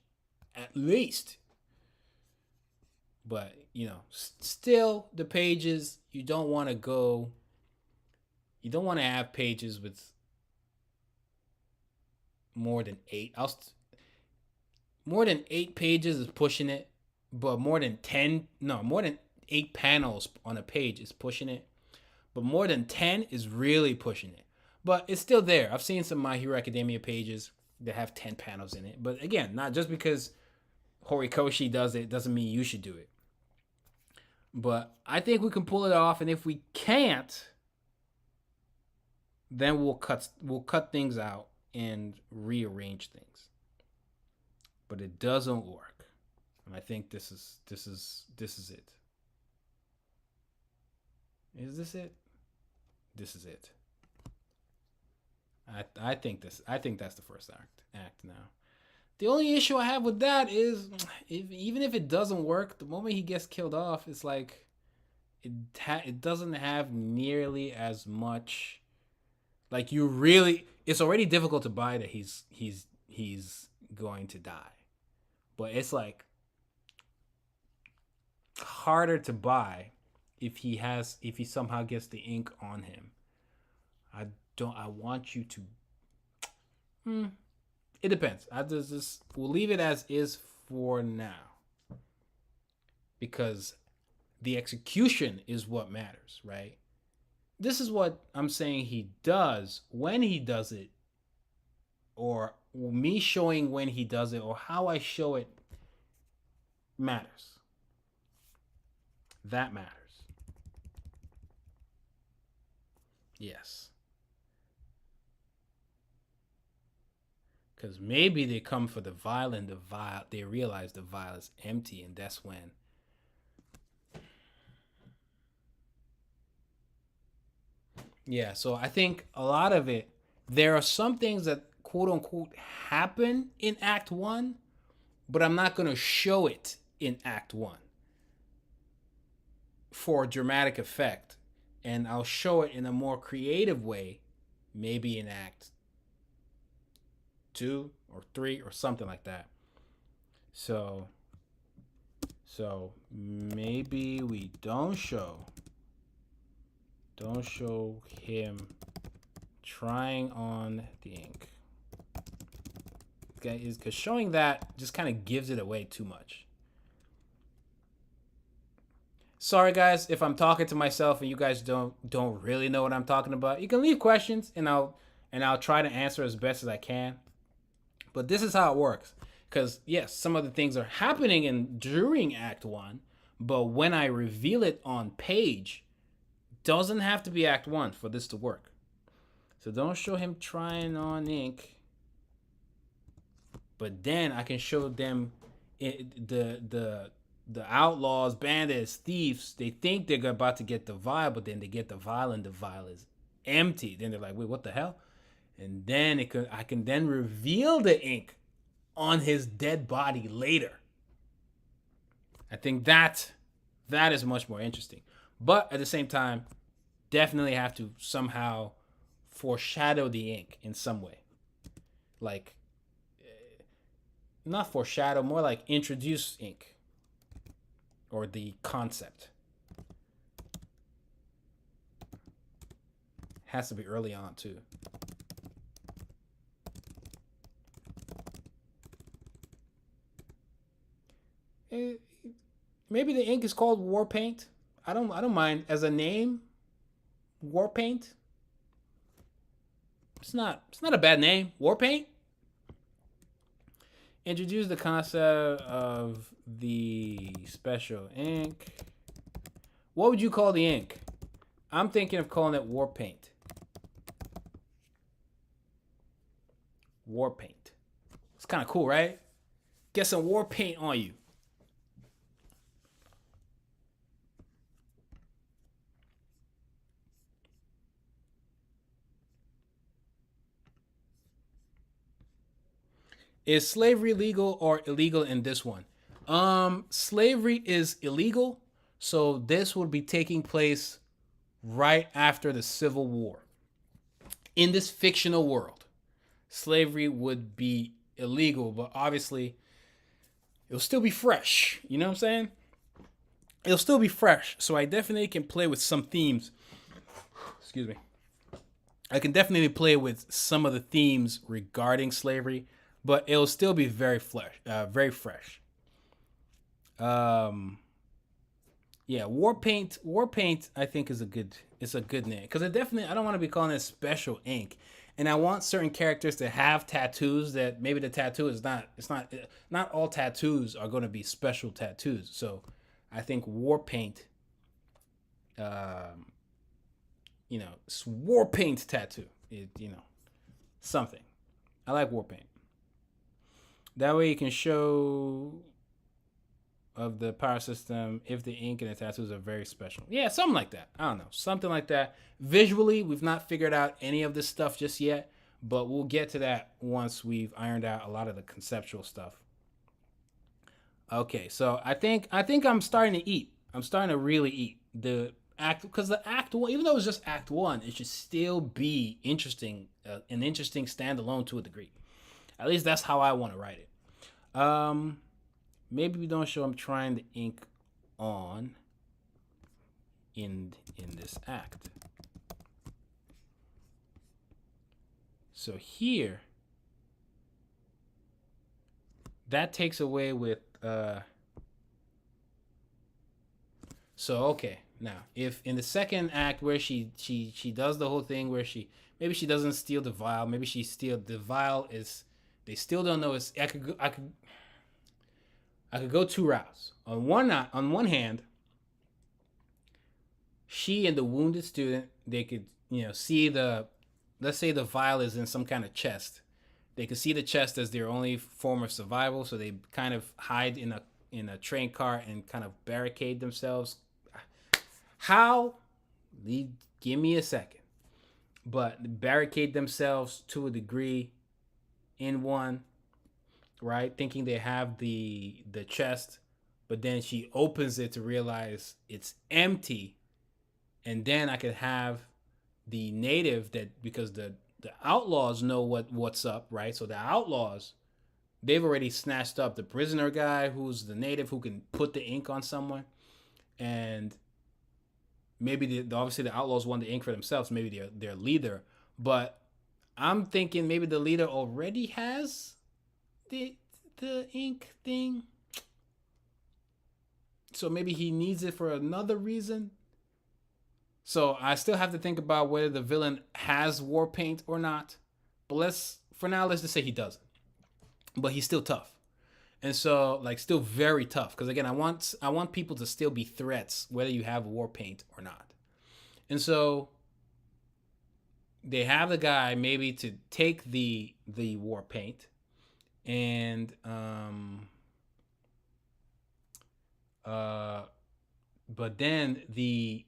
At least. But, still the pages, you don't want to have pages with more than 8. More than 8 pages is pushing it, but more than 8 panels on a page is pushing it. But more than 10 is really pushing it. But it's still there. I've seen some My Hero Academia pages that have 10 panels in it. But again, not just because Horikoshi does it doesn't mean you should do it. But I think we can pull it off, and if we can't, then we'll cut things out and rearrange things. But it doesn't work. And I think this is it. Is this it? This is it. I think that's the first act now. The only issue I have with that is even if it doesn't work, the moment he gets killed off, it's like it doesn't have nearly as much. Like it's already difficult to buy that he's going to die, but it's like harder to buy if he somehow gets the ink on him. I want you to. It depends. We'll leave it as is for now. Because the execution is what matters, right? This is what I'm saying he does. When he does it, or me showing when he does it, or how I show it matters. That matters. Yes. Because maybe they come for the vial, and they realize the vial is empty, and that's when. Yeah, so I think a lot of it, there are some things that quote unquote happen in Act 1, but I'm not going to show it in Act 1 for dramatic effect. And I'll show it in a more creative way, maybe in Act 2 or 3 or something like that. So maybe we don't show him trying on the ink. Okay, because showing that just kind of gives it away too much. Sorry guys if I'm talking to myself and you guys don't really know what I'm talking about. You can leave questions and I'll try to answer as best as I can. But this is how it works. Because yes, some of the things are happening during Act 1, but when I reveal it on page, doesn't have to be Act 1 for this to work. So don't show him trying on ink. But then I can show them the outlaws, bandits, thieves. They think they're about to get the vial, but then they get the vial and the vial is empty. Then they're like, wait, what the hell? And then I can then reveal the ink on his dead body later. I think that is much more interesting. But at the same time, definitely have to somehow foreshadow the ink in some way. Like, not foreshadow, more like introduce ink. Or the concept. Has to be early on, too. Maybe the ink is called war paint. I don't mind as a name. War paint. It's not a bad name. War paint. Introduce the concept of the special ink. What would you call the ink? I'm thinking of calling it war paint. War paint. It's kind of cool, right? Get some war paint on you. Is slavery legal or illegal in this one? Slavery is illegal, so this would be taking place right after the Civil War. In this fictional world, slavery would be illegal, but obviously it'll still be fresh. You know what I'm saying? It'll still be fresh, so I definitely can play with some themes. Excuse me. I can definitely play with some of the themes regarding slavery, but it'll still be very fresh. Yeah, war paint. I think is a good name because I don't want to be calling it special ink, and I want certain characters to have tattoos that maybe the tattoo is not. Not all tattoos are going to be special tattoos. So I think war paint. War paint tattoo. Something. I like war paint. That way you can show of the power system if the ink and the tattoos are very special. Yeah, something like that. I don't know. Something like that. Visually, we've not figured out any of this stuff just yet, but we'll get to that once we've ironed out a lot of the conceptual stuff. Okay, so I think I'm starting to eat. I'm starting to really eat the act, because the Act 1, even though it's just Act 1, it should still be interesting, an interesting standalone to a degree. At least that's how I want to write it. Maybe we don't show him trying the ink on in this act. So here, that takes away with so okay, now if in the second act where she does the whole thing where she maybe she doesn't steal the vial, maybe she steal the vial is they still don't know it's I could go two routes. On one hand, she and the wounded student, they could, see the, let's say the vial is in some kind of chest. They could see the chest as their only form of survival, so they kind of hide in a train car and kind of barricade themselves. How? Give me a second. But barricade themselves to a degree in one, right? Thinking they have the chest, but then she opens it to realize it's empty, and then I could have the native that because the outlaws know what's up, right? So the outlaws, they've already snatched up the prisoner guy who's the native who can put the ink on someone, and maybe obviously the outlaws want the ink for themselves. Maybe their leader, but I'm thinking maybe the leader already has the ink thing, so maybe he needs it for another reason. So I still have to think about whether the villain has war paint or not. But let's just say he doesn't. But he's still tough. And so like still very tough. Because again, I want people to still be threats, whether you have war paint or not. And so they have the guy maybe to take the war paint and but then the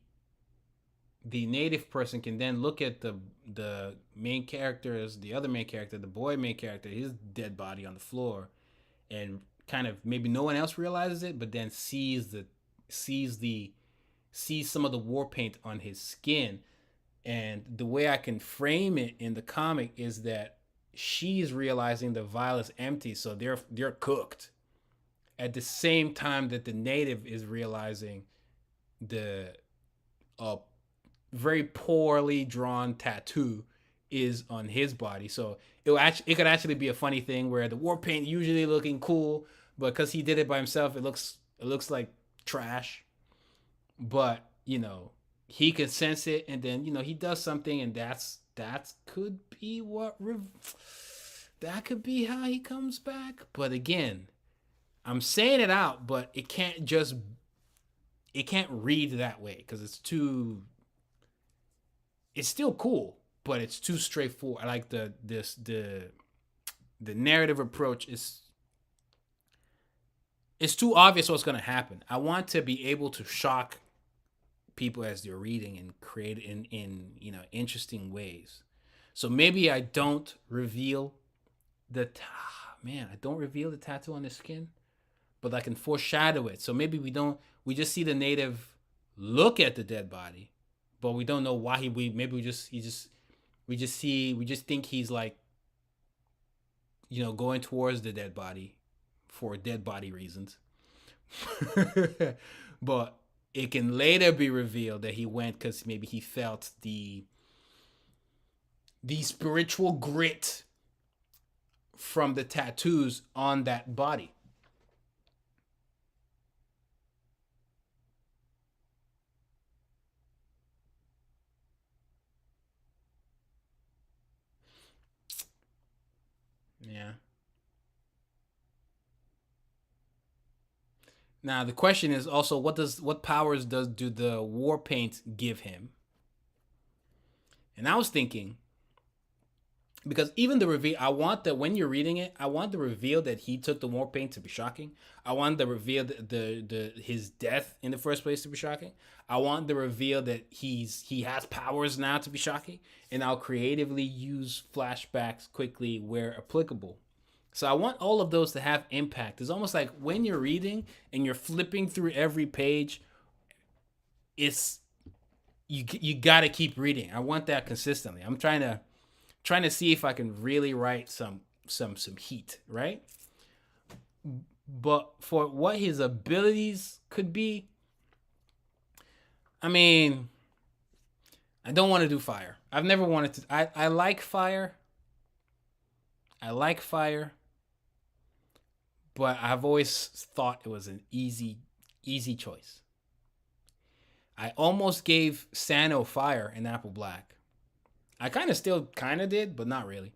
native person can then look at the main character's, the other main character, the boy main character, his dead body on the floor, and kind of maybe no one else realizes it, but then sees some of the war paint on his skin. And the way I can frame it in the comic is that she's realizing the vial is empty, so they're cooked. At the same time that the native is realizing the very poorly drawn tattoo is on his body. So it could actually be a funny thing where the war paint usually looking cool, but because he did it by himself, it looks like trash. But he can sense it, and then he does something, and that could be that could be how he comes back. But again, I'm saying it out, but it can't read that way because it's still cool, but it's too straightforward. Like the narrative approach is it's too obvious what's going to happen. I want to be able to shock people as they're reading and create in interesting ways. So maybe I don't reveal I don't reveal the tattoo on his skin, but I can foreshadow it. So maybe we just see the native look at the dead body, but we don't know why we just think he's like going towards the dead body for dead body reasons. But it can later be revealed that he went because maybe he felt the spiritual grit from the tattoos on that body. Yeah. Now the question is also what powers do the war paint give him? And I was thinking, because even the reveal, I want that when you're reading it, I want the reveal that he took the war paint to be shocking. I want the reveal that his death in the first place to be shocking. I want the reveal that he has powers now to be shocking, and I'll creatively use flashbacks quickly where applicable. So I want all of those to have impact. It's almost like when you're reading and you're flipping through every page, it's you got to keep reading. I want that consistently. I'm trying to see if I can really write some heat, right? But for what his abilities could be, I mean, I don't want to do fire. I've never wanted to. I like fire. but I've always thought it was an easy choice. I almost gave Sano fire in Apple Black. I still did, but not really.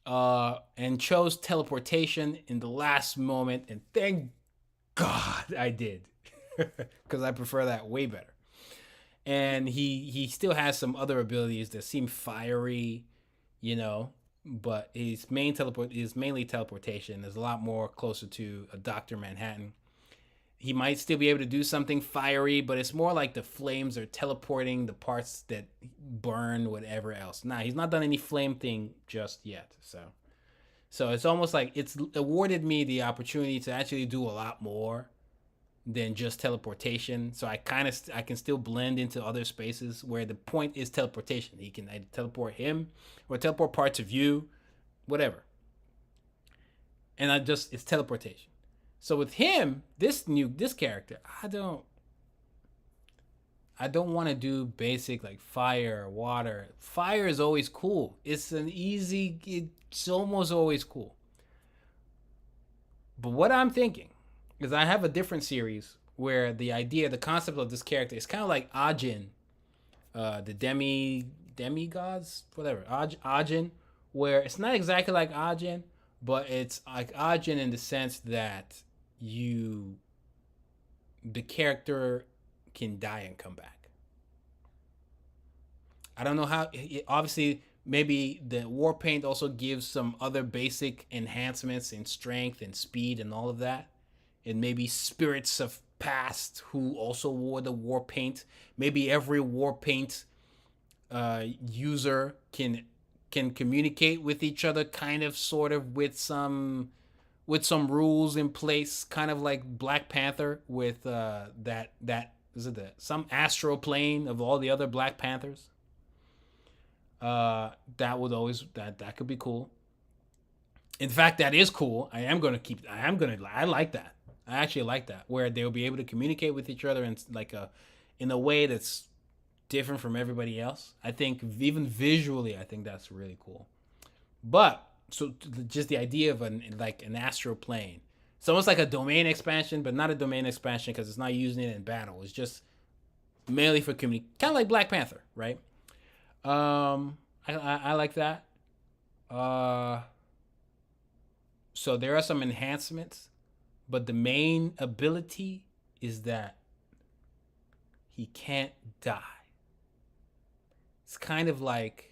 And chose teleportation in the last moment, and thank God I did, because I prefer that way better. And he still has some other abilities that seem fiery, you know, but his mainly teleportation. Is a lot more closer to a Doctor Manhattan. He might still be able to do something fiery, but it's more like the flames are teleporting the parts that burn whatever else. Nah, he's not done any flame thing just yet. So it's almost like it's awarded me the opportunity to actually do a lot more than just teleportation. So I can still blend into other spaces where the point is teleportation. He can either teleport him or teleport parts of you, whatever. And it's teleportation. So with him, this character, I don't want to do basic like fire, water. Fire is always cool. It's almost always cool. But what I'm thinking is I have a different series where the concept of this character is kind of like Ajin, the demigods, whatever, Ajin, where it's not exactly like Ajin, but it's like Ajin in the sense that the character can die and come back. I don't know how. Obviously, maybe the war paint also gives some other basic enhancements in strength and speed and all of that. And maybe spirits of past who also wore the war paint. Maybe every war paint user can communicate with each other, kind of, sort of, with some rules in place, kind of like Black Panther with that is it some astral plane of all the other Black Panthers. That could be cool. In fact, that is cool. I like that. I actually like that, where they'll be able to communicate with each other in a way that's different from everybody else. I think even visually, I think that's really cool. But so just the idea of an astral plane, it's almost like a domain expansion, but not a domain expansion because it's not using it in battle. It's just mainly for community, kind of like Black Panther, right? I like that. So there are some enhancements, but the main ability is that he can't die. It's kind of like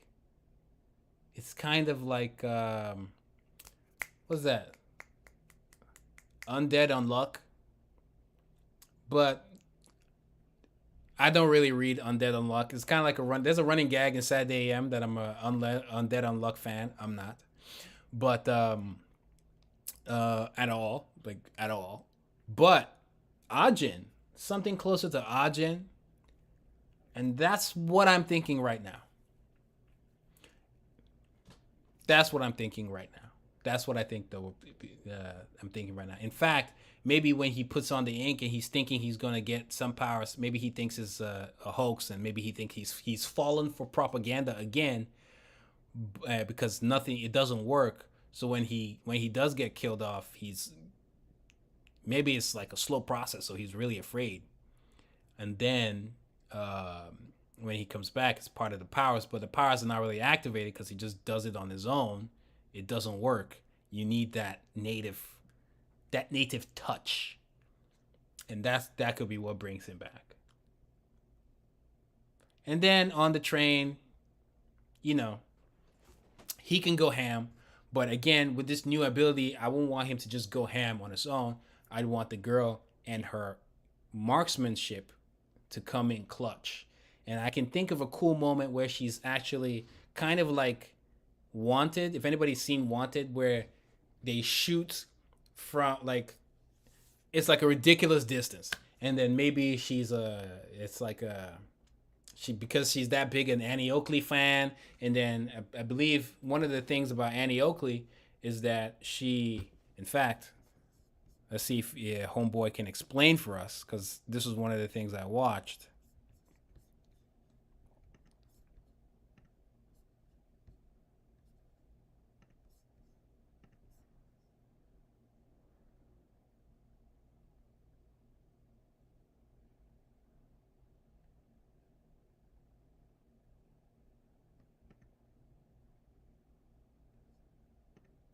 what's that? Undead Unluck. But I don't really read Undead Unluck. It's kind of like there's a running gag in Saturday AM that I'm a Undead Unluck fan. I'm not. But at all. But Ajin, something closer to Ajin, and that's what I'm thinking right now. That's what I'm thinking right now. That's what I think, though. I'm thinking right now. In fact, maybe when he puts on the ink and he's thinking he's gonna get some powers, maybe he thinks it's a hoax, and maybe he thinks he's fallen for propaganda again, because it doesn't work. So when he does get killed off, maybe it's like a slow process, so he's really afraid. And then when he comes back, it's part of the powers, but the powers are not really activated because he just does it on his own. It doesn't work. You need that native touch, and that could be what brings him back. And then on the train, he can go ham. But again, with this new ability, I wouldn't want him to just go ham on his own. I'd want the girl and her marksmanship to come in clutch. And I can think of a cool moment where she's actually kind of like Wanted. If anybody's seen Wanted, where they shoot from it's like a ridiculous distance. And then maybe because she's that big an Annie Oakley fan, and then I believe one of the things about Annie Oakley is that she, in fact, let's see if Homeboy can explain for us, because this was one of the things I watched.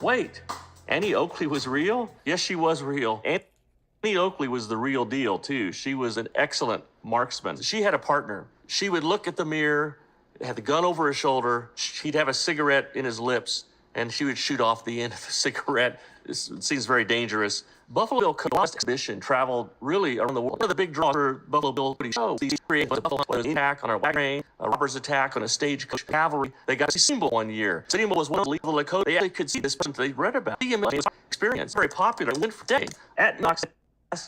Wait, Annie Oakley was real? Yes, she was real. Annie Oakley was the real deal, too. She was an excellent marksman. She had a partner. She would look at the mirror, had the gun over her shoulder. He'd have a cigarette in his lips, and she would shoot off the end of the cigarette. This seems very dangerous. Buffalo Bill Cuddy's exhibition traveled really around the world. One of the big draws for Buffalo Bill Cuddy show was an attack on a wagon train, a robber's attack on a stagecoach cavalry. They got to see Steamboat one year. Steamboat was one of the legal Lakota. They actually could see this person they read about. The experience, very popular, went for days. At Knox,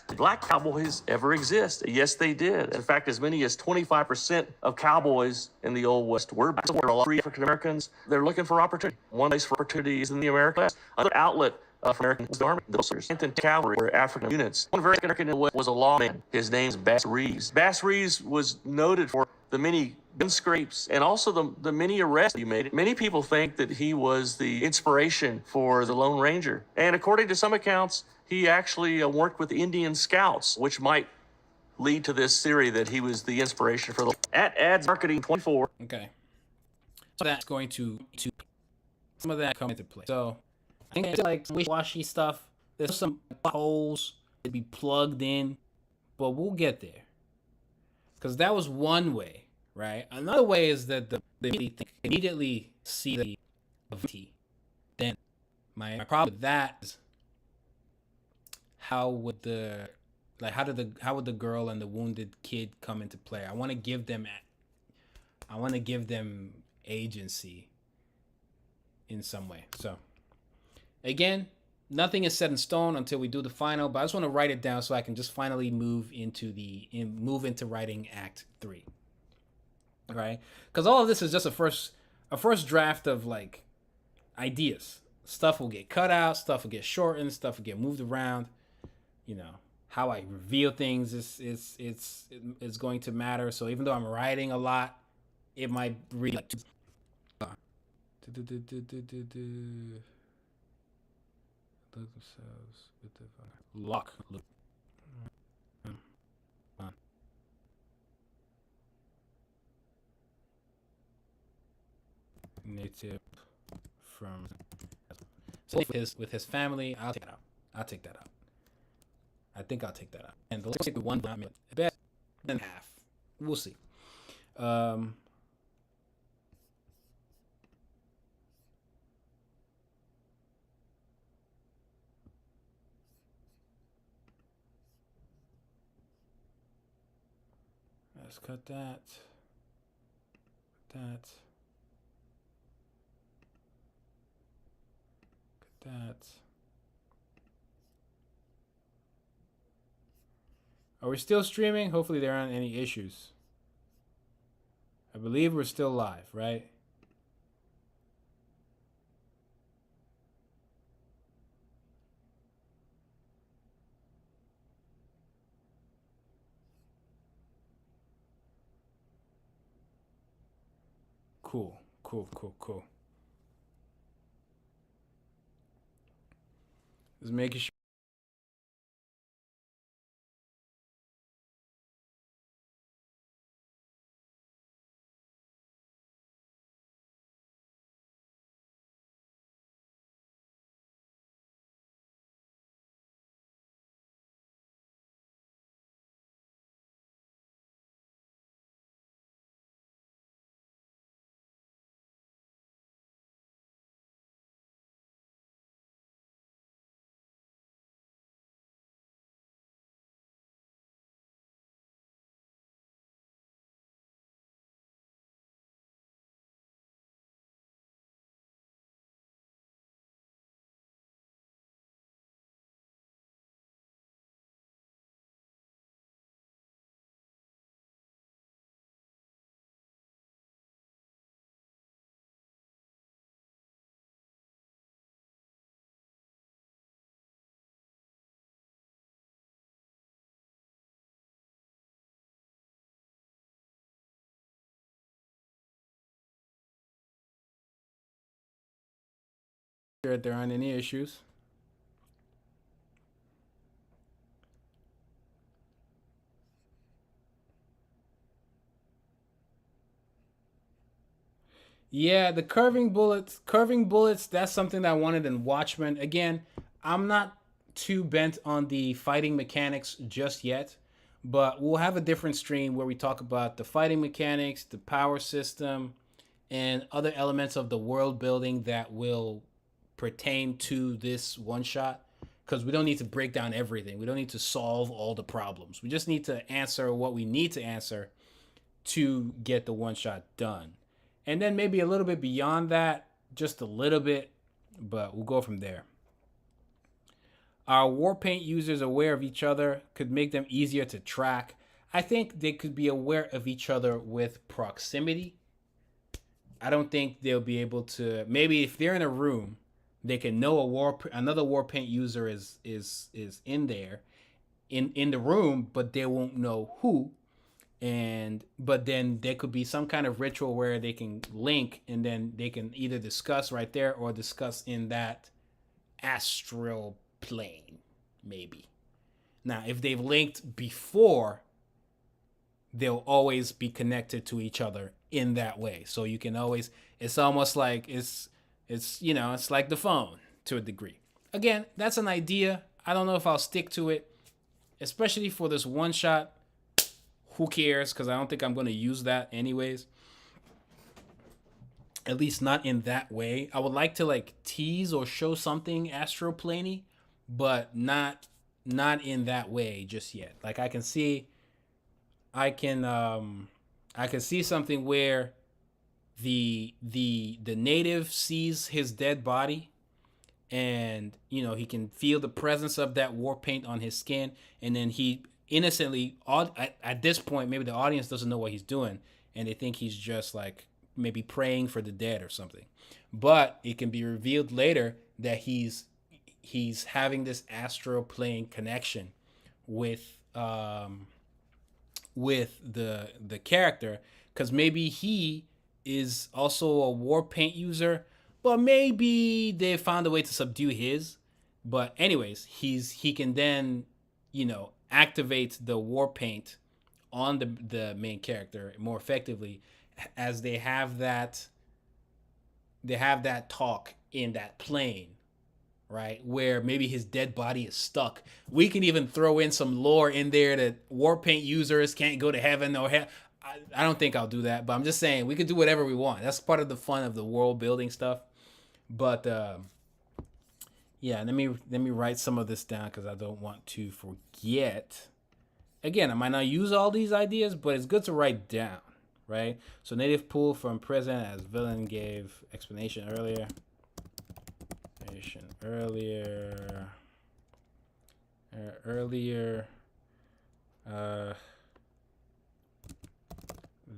did black cowboys ever exist? Yes, they did. In fact, as many as 25% of cowboys in the Old West were black. A lot of African Americans, they're looking for opportunity. One place for opportunity is in the American West. Another outlet for American was the Army. The Stanton Cavalry were African units. One very American was a lawman. His name's Bass Reeves. Bass Reeves was noted for the many gun scrapes and also the many arrests he made. Many people think that he was the inspiration for the Lone Ranger. And according to some accounts, he actually worked with the Indian Scouts, which might lead to this theory that he was the inspiration for the at Ads Marketing 24. Okay. So that's going to some of that come into play. So I think it's like some wishy-washy stuff. There's some holes to be plugged in, but we'll get there. Because that was one way, right? Another way is that they immediately see the T. Then my problem with that is how would the girl and the wounded kid come into play? I want to give them agency in some way. So again, nothing is set in stone until we do the final, but I just want to write it down so I can just finally move into writing Act 3. Right? Because all of this is just a first draft of like ideas. Stuff will get cut out, stuff will get shortened, stuff will get moved around. You know, how I reveal things is going to matter. So even though I'm writing a lot, it might read like lock. Native from with his family. I'll take that out. I think I'll take that out. And let's take the one minute. Best than half. We'll see. Let's cut that. Cut that. Are we still streaming? Hopefully there aren't any issues. I believe we're still live, right? Cool. Just making sure. There aren't any issues. Yeah, the curving bullets. That's something that I wanted in Watchmen. Again, I'm not too bent on the fighting mechanics just yet, but we'll have a different stream where we talk about the fighting mechanics, the power system, and other elements of the world building that will pertain to this one shot. Because we don't need to break down everything. We don't need to solve all the problems. We just need to answer what we need to answer to get the one shot done. And then maybe a little bit beyond that, just a little bit, but we'll go from there. Are Warpaint users aware of each other? Could make them easier to track. I think they could be aware of each other with proximity. I don't think they'll be able to. Maybe if they're in a room, they can know another Warpaint user is in there, in the room, but they won't know who. And but then there could be some kind of ritual where they can link, and then they can either discuss right there or discuss in that astral plane, maybe. Now, if they've linked before, they'll always be connected to each other in that way. So you can always, it's almost like it's like the phone to a degree. Again, that's an idea. I don't know if I'll stick to it, especially for this one shot. Who cares? Because I don't think I'm going to use that anyways. At least not in that way. I would like to like tease or show something astroplaney, but not in that way just yet. Like I can see something where the native sees his dead body, and he can feel the presence of that war paint on his skin, and then he innocently, at this point, maybe the audience doesn't know what he's doing, and they think he's just like maybe praying for the dead or something. But it can be revealed later that he's having this astral plane connection with the character, because maybe he is also a war paint user, but maybe they found a way to subdue his. But anyways, he can then activate the war paint on the main character more effectively, as they have that talk in that plane, right, where maybe his dead body is stuck. We can even throw in some lore in there that war paint users can't go to heaven or hell. I don't think I'll do that, but I'm just saying we could do whatever we want. That's part of the fun of the world building stuff. But yeah, let me write some of this down because I don't want to forget. Again, I might not use all these ideas, but it's good to write down, right? So native pool from prison, as villain gave explanation earlier.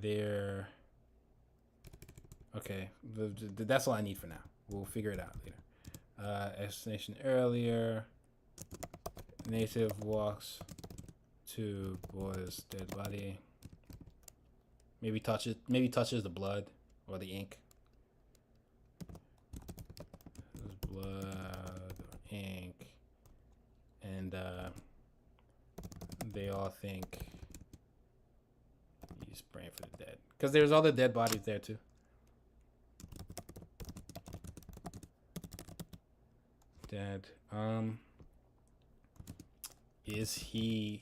There. Okay, that's all I need for now. We'll figure it out later. Explanation earlier. Native walks to boy's dead body. Maybe touches the blood or the ink. Blood or ink, and they all think he's praying for the dead, because there's other dead bodies there too. Dead. Is he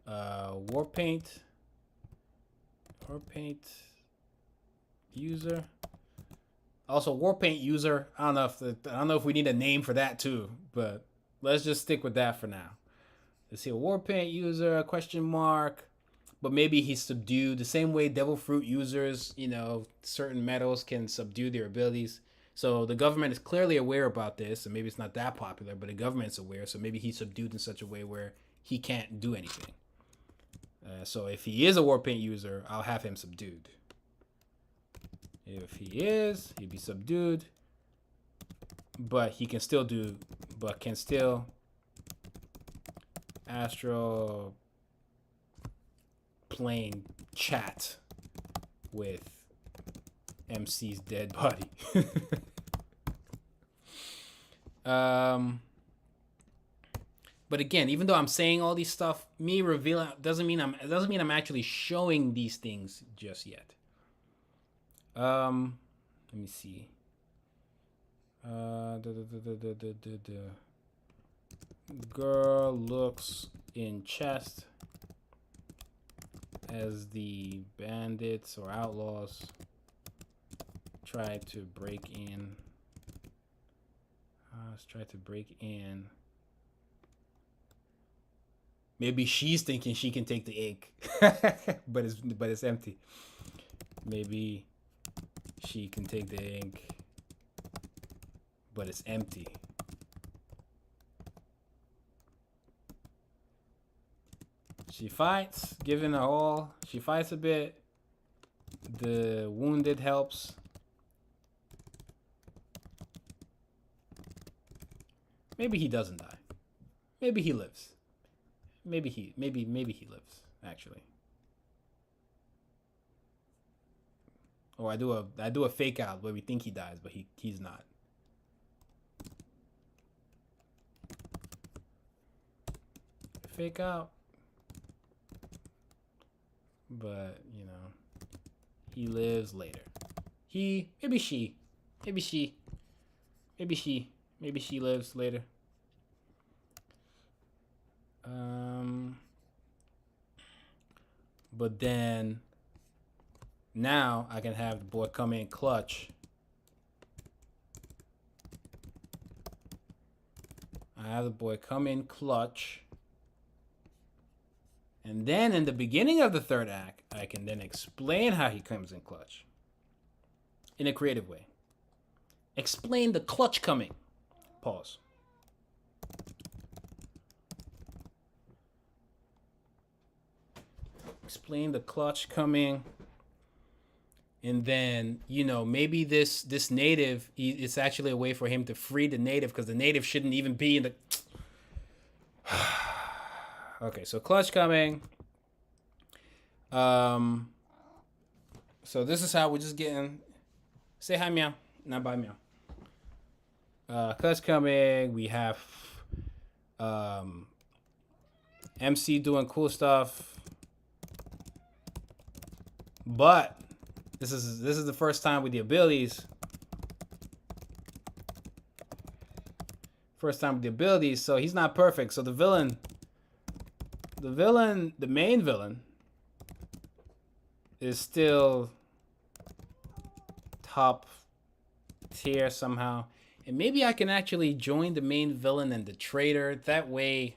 war paint user? Also, war paint user. I don't know if we need a name for that too, but let's just stick with that for now. Is he a war paint user? Question mark. But maybe he's subdued the same way devil fruit users, certain metals can subdue their abilities. So the government is clearly aware about this, and maybe it's not that popular, but the government's aware. So maybe he's subdued in such a way where he can't do anything. So if he is a war paint user, I'll have him subdued. If he is, he'd be subdued, but can still astral plane chat with MC's dead body. But again, even though I'm saying all these stuff, me revealing doesn't mean I'm actually showing these things just yet. Let me see. The girl looks in chest as the bandits or outlaws try to break in. Let's try to break in. Maybe she's thinking she can take the ink, but it's empty. Maybe she can take the ink, but it's empty. She fights, giving her all. She fights a bit. The wounded helps. Maybe he doesn't die. Maybe he lives. Maybe he lives, actually. Or I do a fake out where we think he dies, but he's not. Fake out. But, you know, he lives later. Maybe she lives later. But then now I can have the boy come in clutch. I have the boy come in clutch. And then in the beginning of the third act, I can then explain how he comes in clutch. In a creative way. Explain the clutch coming. Pause. Explain the clutch coming. And then, you know, maybe this native, it's actually a way for him to free the native, because the native shouldn't even be in the... Okay, so clutch coming. So this is how we're just getting... Say hi, meow. Not bye, meow. Clutch coming. We have MC doing cool stuff. But this is the first time with the abilities. So he's not perfect. So the main villain is still top tier somehow. And maybe I can actually join the main villain and the traitor. That way,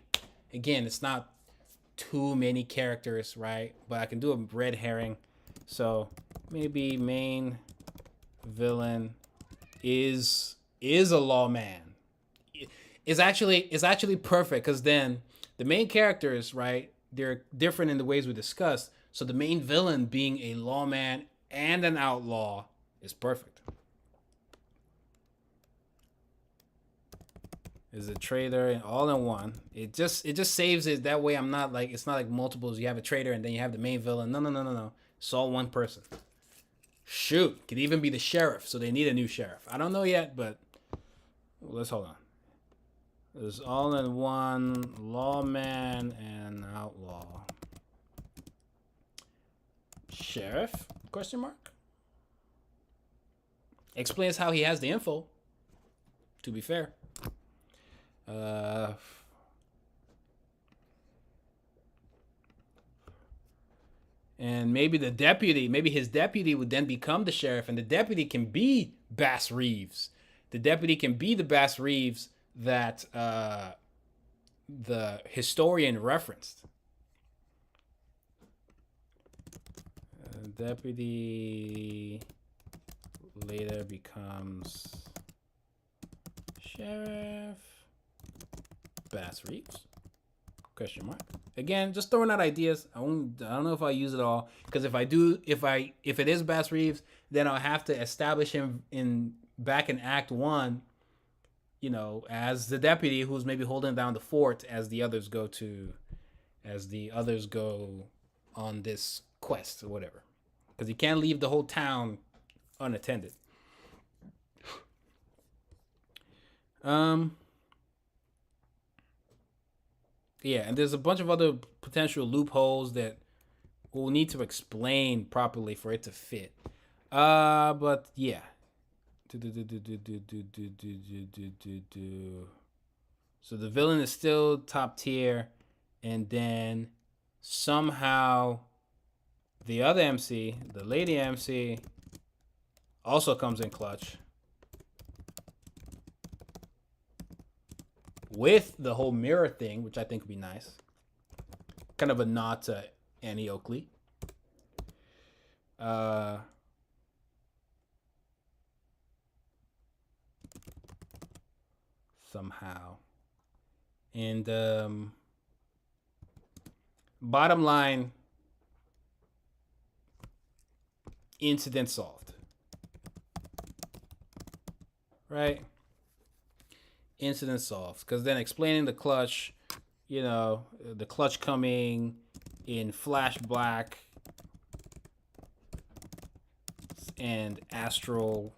again, it's not too many characters, right? But I can do a red herring. So maybe main villain is a lawman. Is actually perfect, because then the main characters, right, they're different in the ways we discussed. So the main villain being a lawman and an outlaw is perfect. Is a traitor and all in one. It just saves it that way. I'm not like, it's not like multiples. You have a traitor and then you have the main villain. No. It's all one person. Shoot, could even be the sheriff. So they need a new sheriff. I don't know yet, but let's hold on. There's all in one lawman and outlaw. Sheriff? Question mark. Explains how he has the info. To be fair. And maybe his deputy would then become the sheriff, and the deputy can be Bass Reeves. The deputy can be the Bass Reeves that the historian referenced. Deputy later becomes sheriff. Bass Reeves? Question mark. Again, just throwing out ideas. I don't know if I use it all, because if it is Bass Reeves, then I'll have to establish him back in Act 1, you know, as the deputy who's maybe holding down the fort as the others go on this quest or whatever, because he can't leave the whole town unattended. Yeah, and there's a bunch of other potential loopholes that we'll need to explain properly for it to fit. But yeah, So the villain is still top tier, and then somehow the other MC, the lady MC, also comes in clutch with the whole mirror thing, which I think would be nice. Kind of a nod to Annie Oakley. Somehow. And bottom line, incident solved. Right? Incident solved. Because then explaining the clutch, the clutch coming in flash black and astral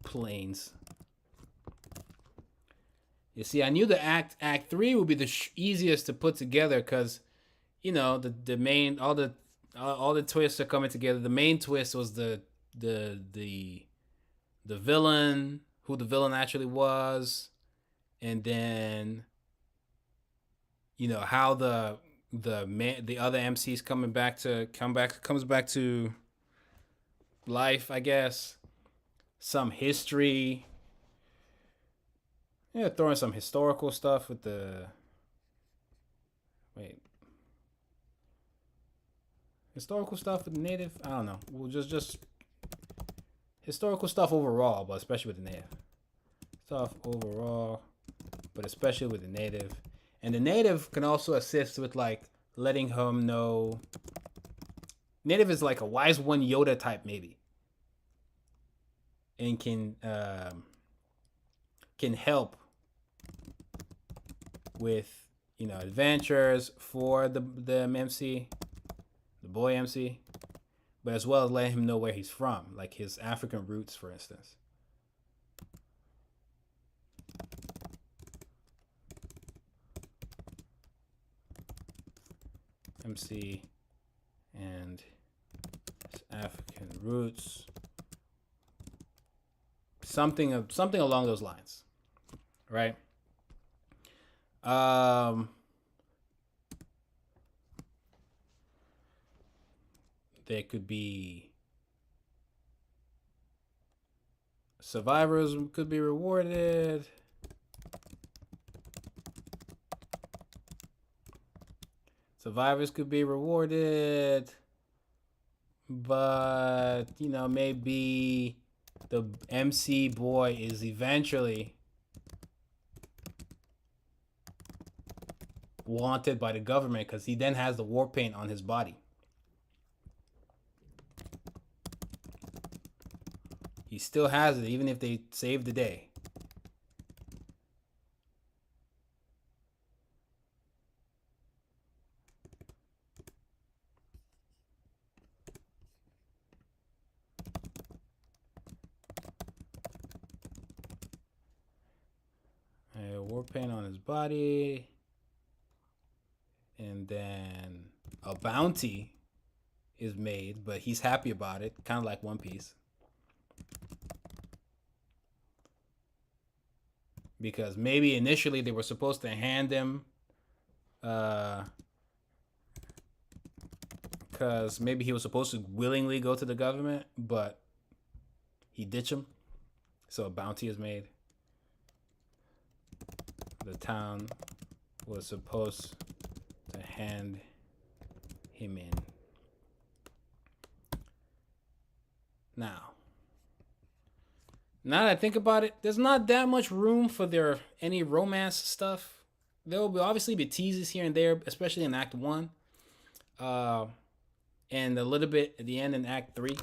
planes. You see, I knew the act 3 would be the easiest to put together because, the main all the twists are coming together. The main twist was the villain, who the villain actually was, and then how the other MCs comes back to life, I guess. Some history. Yeah, throwing some historical stuff with the... Wait. Historical stuff with the native? I don't know. Well, just historical stuff overall, but especially with the native. Stuff overall, but especially with the native. And the native can also assist with, letting him know... Native is like a wise one Yoda type, maybe. And can help with adventures for the MC, the boy MC, but as well as letting him know where he's from, like his African roots, for instance. MC and his African roots. Something along those lines, right? There could be survivors could be rewarded. Survivors could be rewarded, but maybe the MC boy is eventually wanted by the government because he then has the war paint on his body. He still has it even if they save the day. War paint on his body, and then a bounty is made, but he's happy about it, kind of like One Piece, because maybe initially they were supposed to hand him because maybe he was supposed to willingly go to the government, but he ditched him, so a bounty is made. The town was supposed to hand him in. Now that I think about it, there's not that much room for any romance stuff. There will obviously be teases here and there, especially in Act 1. And a little bit at the end in Act 3.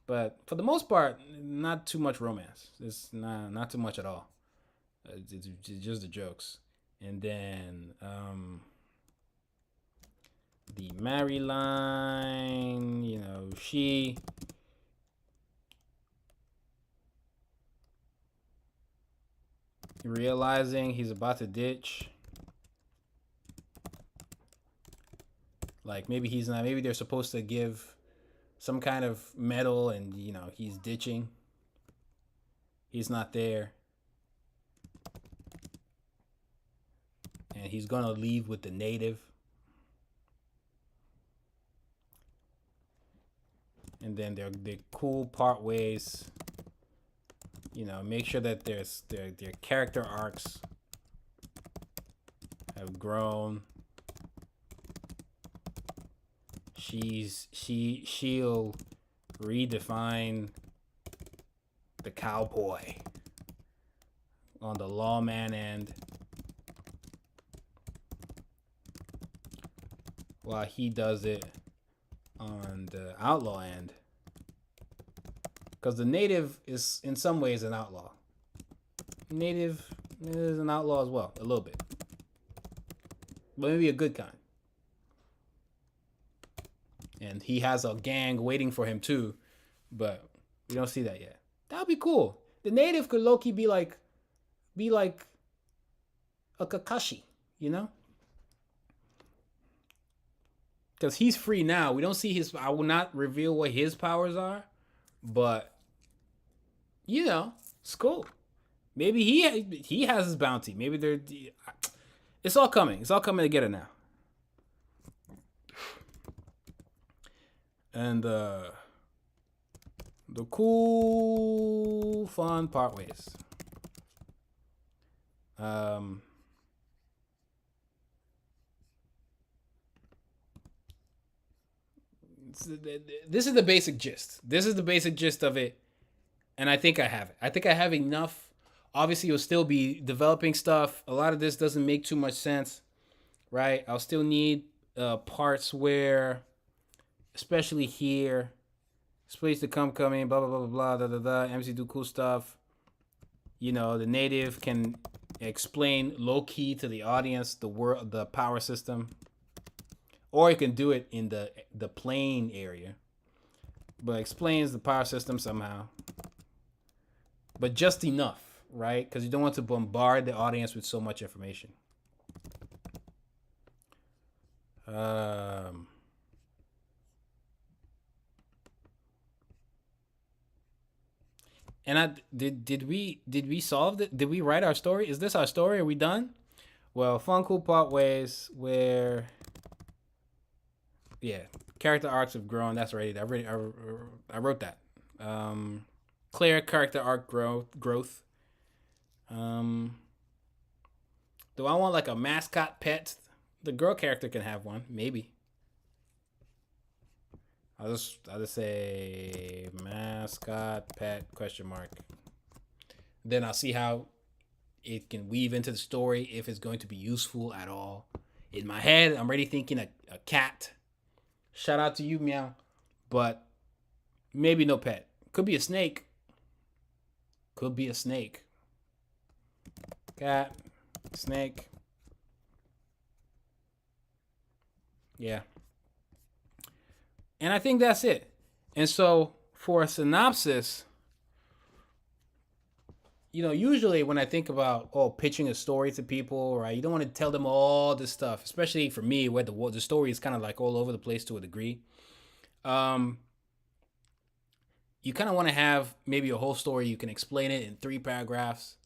But for the most part, not too much romance. It's not too much at all. It's just the jokes. And then the Mary line, she realizing he's about to ditch. Like maybe they're supposed to give some kind of medal and he's ditching. He's not there. And he's going to leave with the native. And then they're cool part ways. You know, make sure that their character arcs have grown. She'll redefine the cowboy on the lawman end, while he does it on the outlaw end. Because the native is in some ways an outlaw. Native is an outlaw as well, a little bit. But maybe a good kind. And he has a gang waiting for him too, but we don't see that yet. That'd be cool. The native could low-key be like a Kakashi, you know? Because he's free now. We don't see his... I will not reveal what his powers are, but, you know, it's cool. Maybe he has his bounty. Maybe they're... It's all coming. It's all coming together now. And the cool, fun partways. This is the basic gist. This is the basic gist of it. And I think I have it. I think I have enough. Obviously, you'll still be developing stuff. A lot of this doesn't make too much sense, right? I'll still need parts where... Especially here, space to come in, blah, blah, blah, blah, blah, da, da, da. MC do cool stuff. You know, the native can explain low-key to the audience the power system. Or you can do it in the plane area. But explains the power system somehow. But just enough, right? Because you don't want to bombard the audience with so much information. And did we solve it? Did we write our story? Is this our story? Are we done? Well, fun, cool part ways where, yeah, character arcs have grown. That's right. I wrote that. Clear character arc growth. Do I want like a mascot pet? The girl character can have one, maybe. I'll just say mascot pet ? Then I'll see how it can weave into the story, if it's going to be useful at all. In my head, I'm already thinking a cat. Shout out to you, meow. But maybe no pet. Could be a snake. Cat, snake. Yeah. And I think that's it. And so for a synopsis, you know, usually when I think about, pitching a story to people, right, you don't want to tell them all this stuff, especially for me where the story is kind of like all over the place to a degree. You kind of want to have maybe a whole story. You can explain it in 3 paragraphs,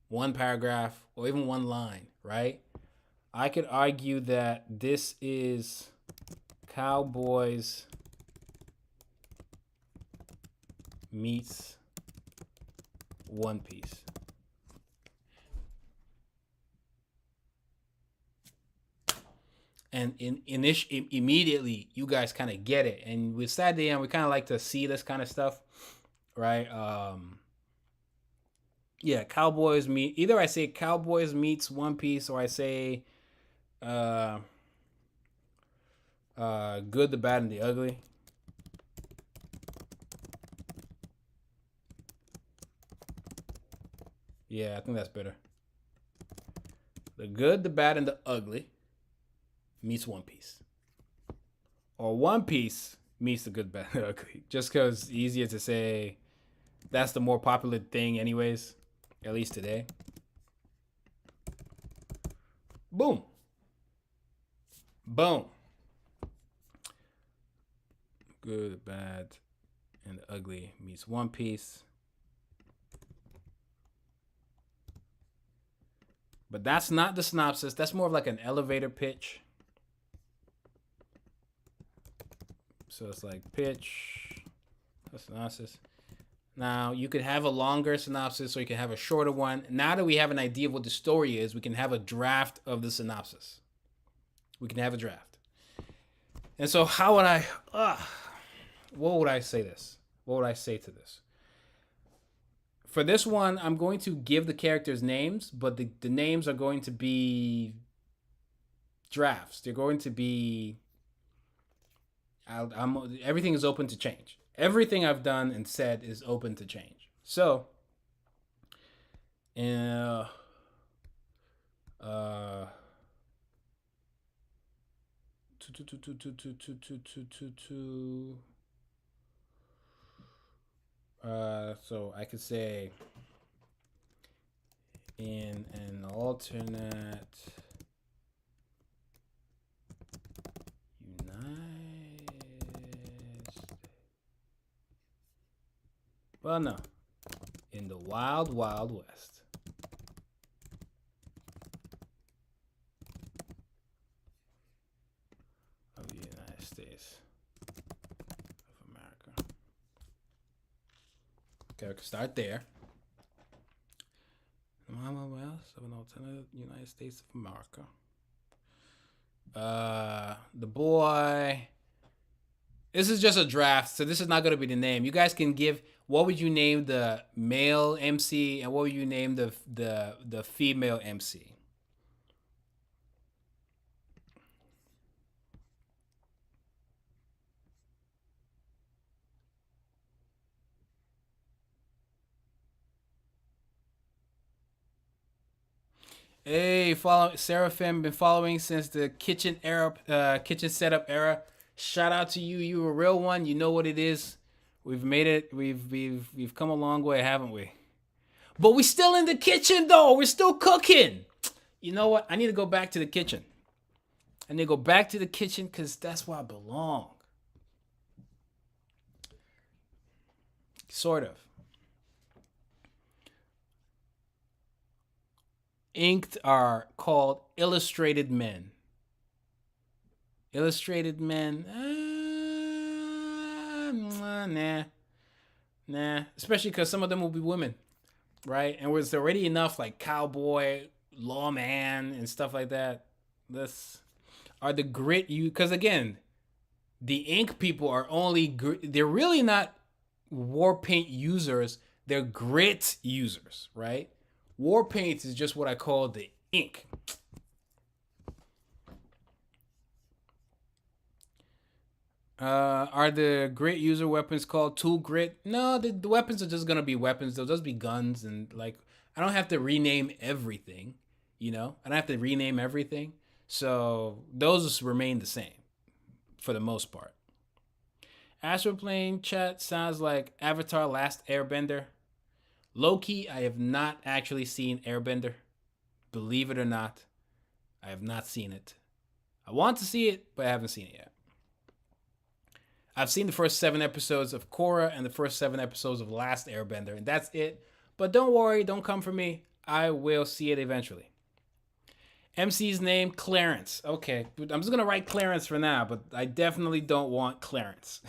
1 paragraph, or even 1 line, right? I could argue that this is Cowboys meets One Piece. And immediately you guys kind of get it. And with Saturday, and we kind of like to see this kind of stuff, right? Yeah, Cowboys meet. Either I say Cowboys meets One Piece, or I say Good, the Bad, and the Ugly. Yeah, I think that's better. The Good, the Bad, and the Ugly meets One Piece. Or One Piece meets the Good, Bad, and the Ugly. Just because it's easier to say. That's the more popular thing anyways. At least today. Boom. Boom. Good, Bad, and the Ugly meets One Piece. But that's not the synopsis. That's more of like an elevator pitch. So it's like pitch, a synopsis. Now, you could have a longer synopsis or you can have a shorter one. Now that we have an idea of what the story is, we can have a draft of the synopsis. We can have a draft. And so how would I... what would I say this? What would I say to this? For this one, I'm going to give the characters names, but the names are going to be drafts. They're going to be... everything is open to change. Everything I've done and said is open to change. So, so I could say in an alternate well, no. In the wild, wild west. Of the United States of America. Okay, we can start there. The wild, wild west of an alternate United States of America. The boy... This is just a draft, so this is not going to be the name. You guys can give... What would you name the male MC and what would you name the female MC? Hey, follow Seraphim, been following since the kitchen setup era. Shout out to you. You a real one. You know what it is. We've made it. We've come a long way, haven't we? But we still in the kitchen though. We're still cooking. You know what? I need to go back to the kitchen. I need to go back to the kitchen because that's where I belong. Sort of. Inked are called illustrated men. Illustrated men. Nah. Especially because some of them will be women, right? And there's already enough like cowboy, lawman, and stuff like that. This are the grit you because again, the ink people are only they're really not war paint users. They're grit users, right? War paint is just what I call the ink. Are the grit user weapons called tool grit? No, the weapons are just gonna be weapons. They'll just be guns and like I don't have to rename everything, you know? I don't have to rename everything. So those remain the same for the most part. Astral Plane chat sounds like Avatar Last Airbender. Low-key, I have not actually seen Airbender. Believe it or not, I have not seen it. I want to see it, but I haven't seen it yet. I've seen the first 7 episodes of Korra and the first 7 episodes of Last Airbender, and that's it. But don't worry, don't come for me. I will see it eventually. MC's name, Clarence. Okay, I'm just going to write Clarence for now, but I definitely don't want Clarence.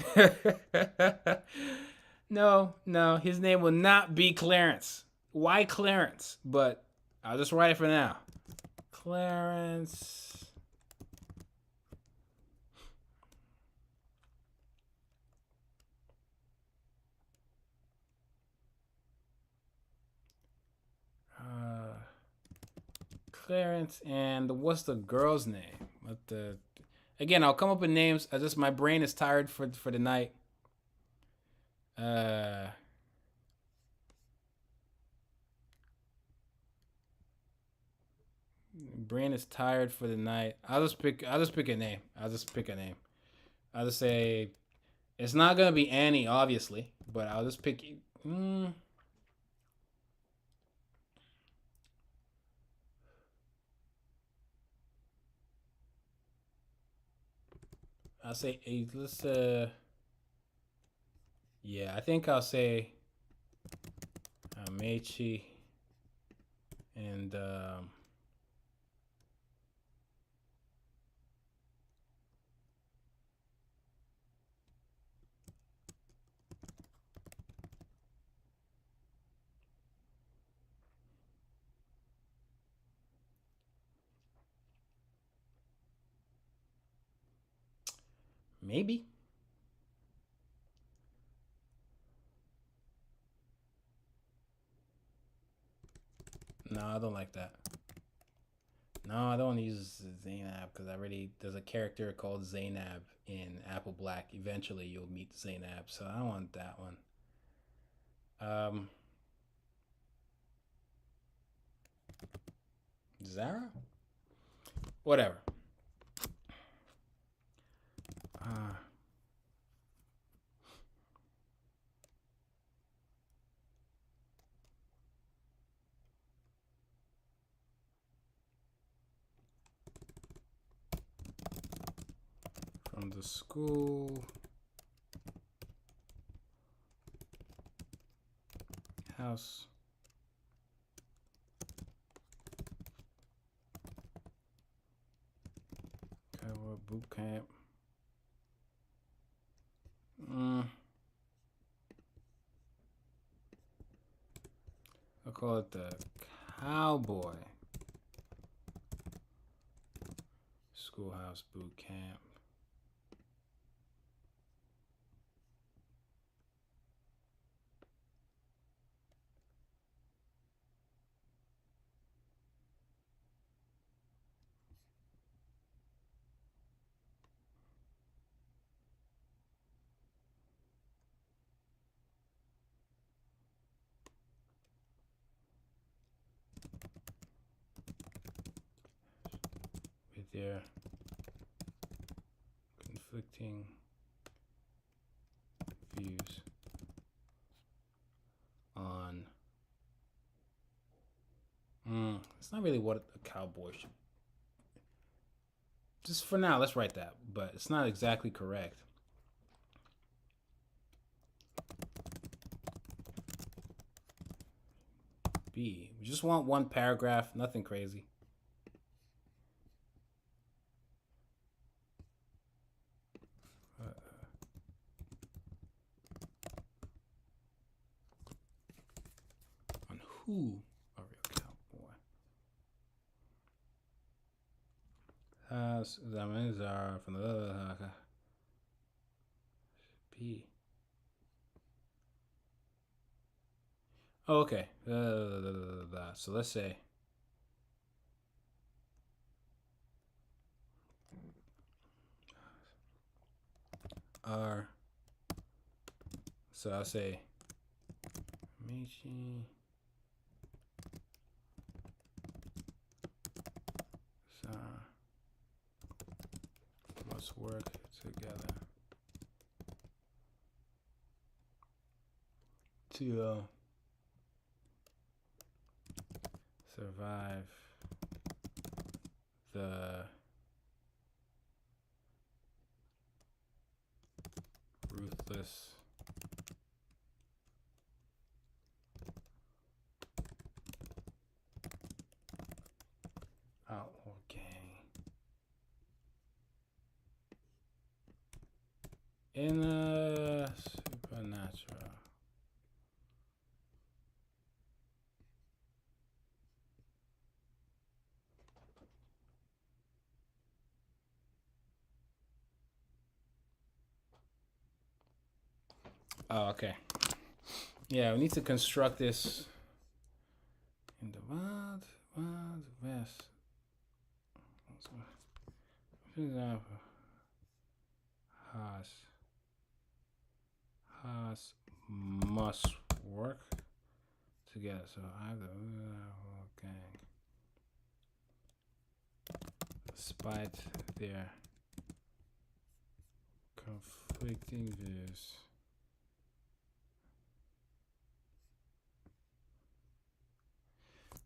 No, his name will not be Clarence. Why Clarence? But I'll just write it for now. Clarence... Clarence and what's the girl's name? Again, I'll come up with names. My brain is tired for the night. Brain is tired for the night. I'll just pick a name. I'll just say it's not gonna be Annie, obviously, but I'll just pick. I'll say let's yeah, I think I'll say Meiji and Maybe. No, I don't like that. No, I don't want to use Zainab because there's a character called Zainab in Apple Black. Eventually, you'll meet Zainab, so I don't want that one. Zara? Whatever. From the school house Cowboy boot camp. I'll call it the Cowboy Schoolhouse Boot Camp. With their conflicting views on it's not really what a cowboy should. Just for now, let's write that, but it's not exactly correct. B. We just want one paragraph, nothing crazy. On who a real cowboy. That means are from the B. Oh, okay. So let's say R. So I'll say Michi must work together to survive the ruthless outlaw gang in a supernatural. Oh, okay. Yeah, we need to construct this in the wild west. For example, Haas must work together. So I have the gang, despite their conflicting views.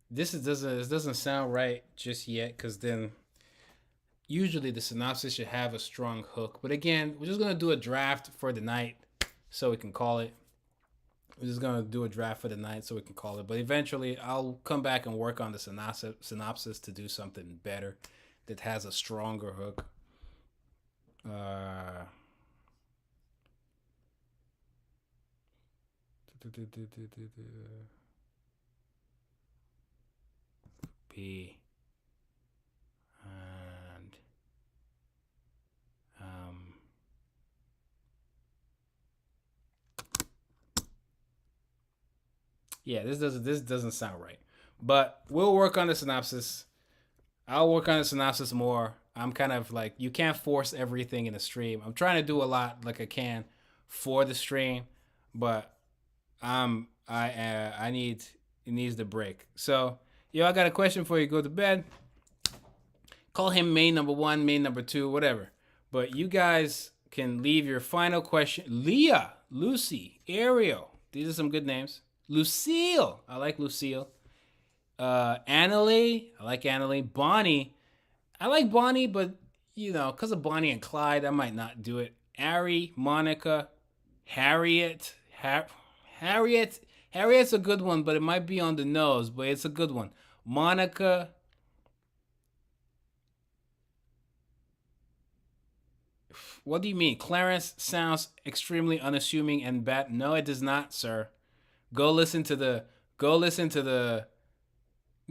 This doesn't sound right just yet, because then usually the synopsis should have a strong hook. But again, we're just gonna do a draft for the night so we can call it. We're just gonna do a draft for the night so we can call it. But eventually, I'll come back and work on the synopsis to do something better that has a stronger hook. P and Yeah, this doesn't sound right. But we'll work on the synopsis. I'll work on the synopsis more. I'm kind of like, you can't force everything in the stream. I'm trying to do a lot like I can for the stream, but I need, it needs the break. So yo, I got a question for you. Go to bed. Call him main number one, main number two, whatever. But you guys can leave your final question. Leah, Lucy, Ariel. These are some good names. Lucille. I like Lucille. Annalie. I like Annalie. Bonnie. I like Bonnie, but you know, because of Bonnie and Clyde, I might not do it. Ari, Monica, Harriet. Harriet's a good one, but it might be on the nose, but it's a good one. Monica. What do you mean? Clarence sounds extremely unassuming and bad. No, it does not, sir. Go listen to the. Go listen to the.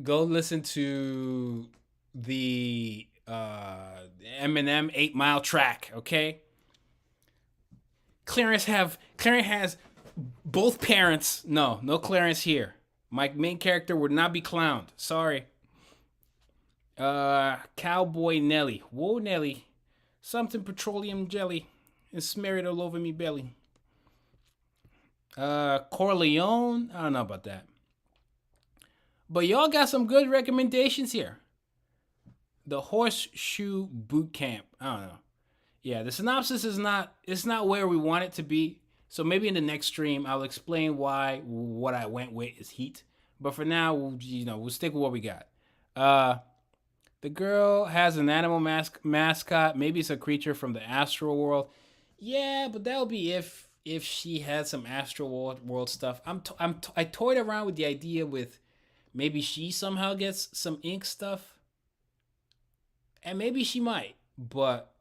Go listen to the Eminem 8 Mile track. Okay. Clarence has both parents. No Clarence here. My main character would not be clowned. Sorry. Cowboy Nelly. Whoa, Nelly. Something petroleum jelly and smear it all over me belly. Corleone. I don't know about that. But y'all got some good recommendations here. The Horseshoe Boot Camp. I don't know. Yeah, the synopsis is not, it's not where we want it to be. So maybe in the next stream I'll explain why what I went with is heat. But for now, we'll stick with what we got. The girl has an animal mascot. Maybe it's a creature from the astral world. Yeah, but that'll be if she had some astral world stuff. I toyed around with the idea with maybe she somehow gets some ink stuff. And maybe she might. But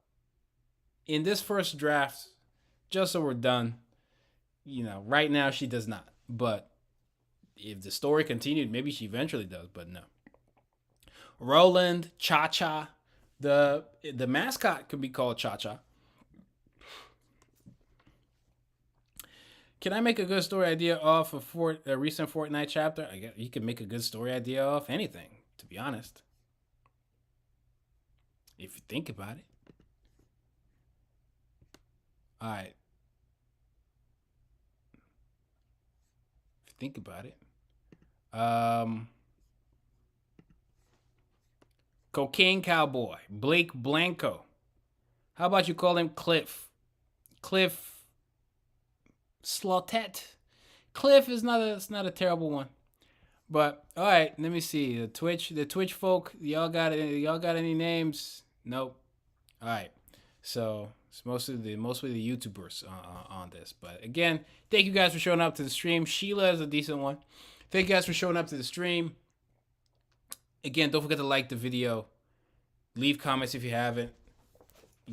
in this first draft, just so we're done, right now she does not. But if the story continued, maybe she eventually does, but no. Roland, Cha-Cha. The mascot could be called Cha-Cha. Can I make a good story idea off a recent Fortnite chapter? I guess you can make a good story idea off anything, to be honest. If you think about it. Alright. If you think about it. Cocaine Cowboy, Blake Blanco. How about you call him Cliff? Cliff Slotet. Cliff is not a terrible one. But all right, let me see. The Twitch folk, y'all got any names? Nope. All right. So it's mostly the YouTubers on this. But again, thank you guys for showing up to the stream. Sheila is a decent one. Thank you guys for showing up to the stream. Again, don't forget to like the video. Leave comments if you haven't.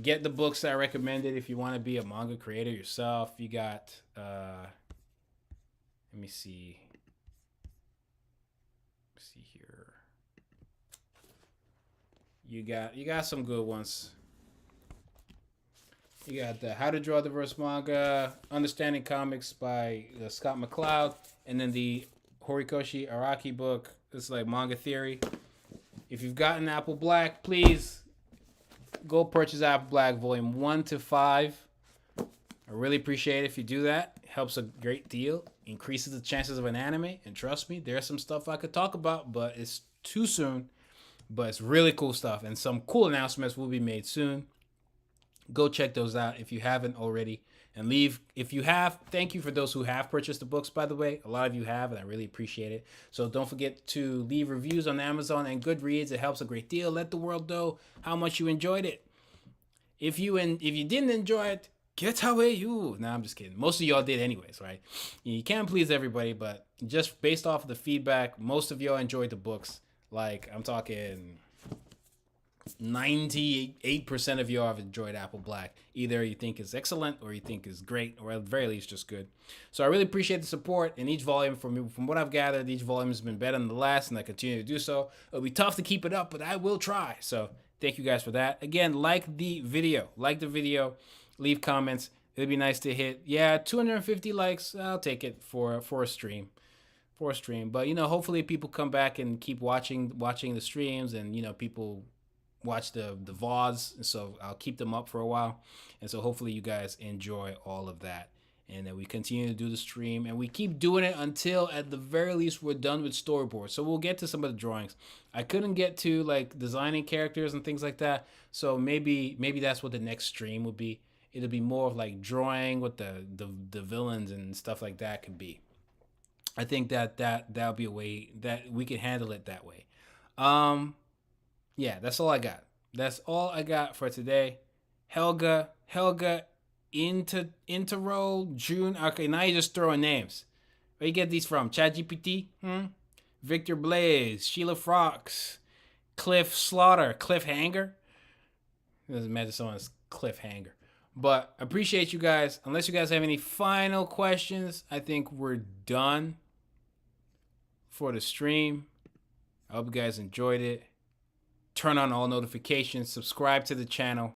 Get the books that I recommended if you want to be a manga creator yourself. You got, let me see. Let's see here. You got some good ones. You got the How to Draw Diverse Manga, Understanding Comics by Scott McCloud, and then the Horikoshi Araki book. It's like Manga Theory. If you've gotten Apple Black, please go purchase Apple Black Volume 1 to 5. I really appreciate it if you do that. It helps a great deal. Increases the chances of an anime. And trust me, there's some stuff I could talk about, but it's too soon. But it's really cool stuff. And some cool announcements will be made soon. Go check those out if you haven't already. And if you have, thank you for those who have purchased the books, by the way. A lot of you have, and I really appreciate it. So don't forget to leave reviews on Amazon and Goodreads. It helps a great deal. Let the world know how much you enjoyed it. If you didn't enjoy it, get away you. Nah, I'm just kidding. Most of y'all did anyways, right? You can't please everybody, but just based off of the feedback, most of y'all enjoyed the books. Like, I'm talking 98% of you have enjoyed Apple Black. Either you think is excellent or you think is great, or at the very least just good. So I really appreciate the support. In each volume, from what I've gathered, each volume has been better than the last, and I continue to do so. It'll be tough to keep it up, but I will try. So thank you guys for that. Again, like the video, leave comments. It'd be nice to hit 250 likes. I'll take it for a stream. poor stream. But you know, hopefully people come back and keep watching the streams, and you know, people watch the VODs, and so I'll keep them up for a while. And so hopefully you guys enjoy all of that, and then we continue to do the stream, and we keep doing it until at the very least we're done with storyboards. So we'll get to some of the drawings. I couldn't get to like designing characters and things like that, so maybe that's what the next stream would be. It'll be more of like drawing what the villains and stuff like that could be. I think that'll be a way that we can handle it that way. Yeah, that's all I got. That's all I got for today. Helga, Intero, June. Okay, now you're just throwing names. Where you get these from? ChatGPT? Victor Blaze, Sheila Frox, Cliff Slaughter, Cliffhanger. It doesn't matter, someone's Cliffhanger. But I appreciate you guys. Unless you guys have any final questions, I think we're done for the stream. I hope you guys enjoyed it. Turn on all notifications. Subscribe to the channel.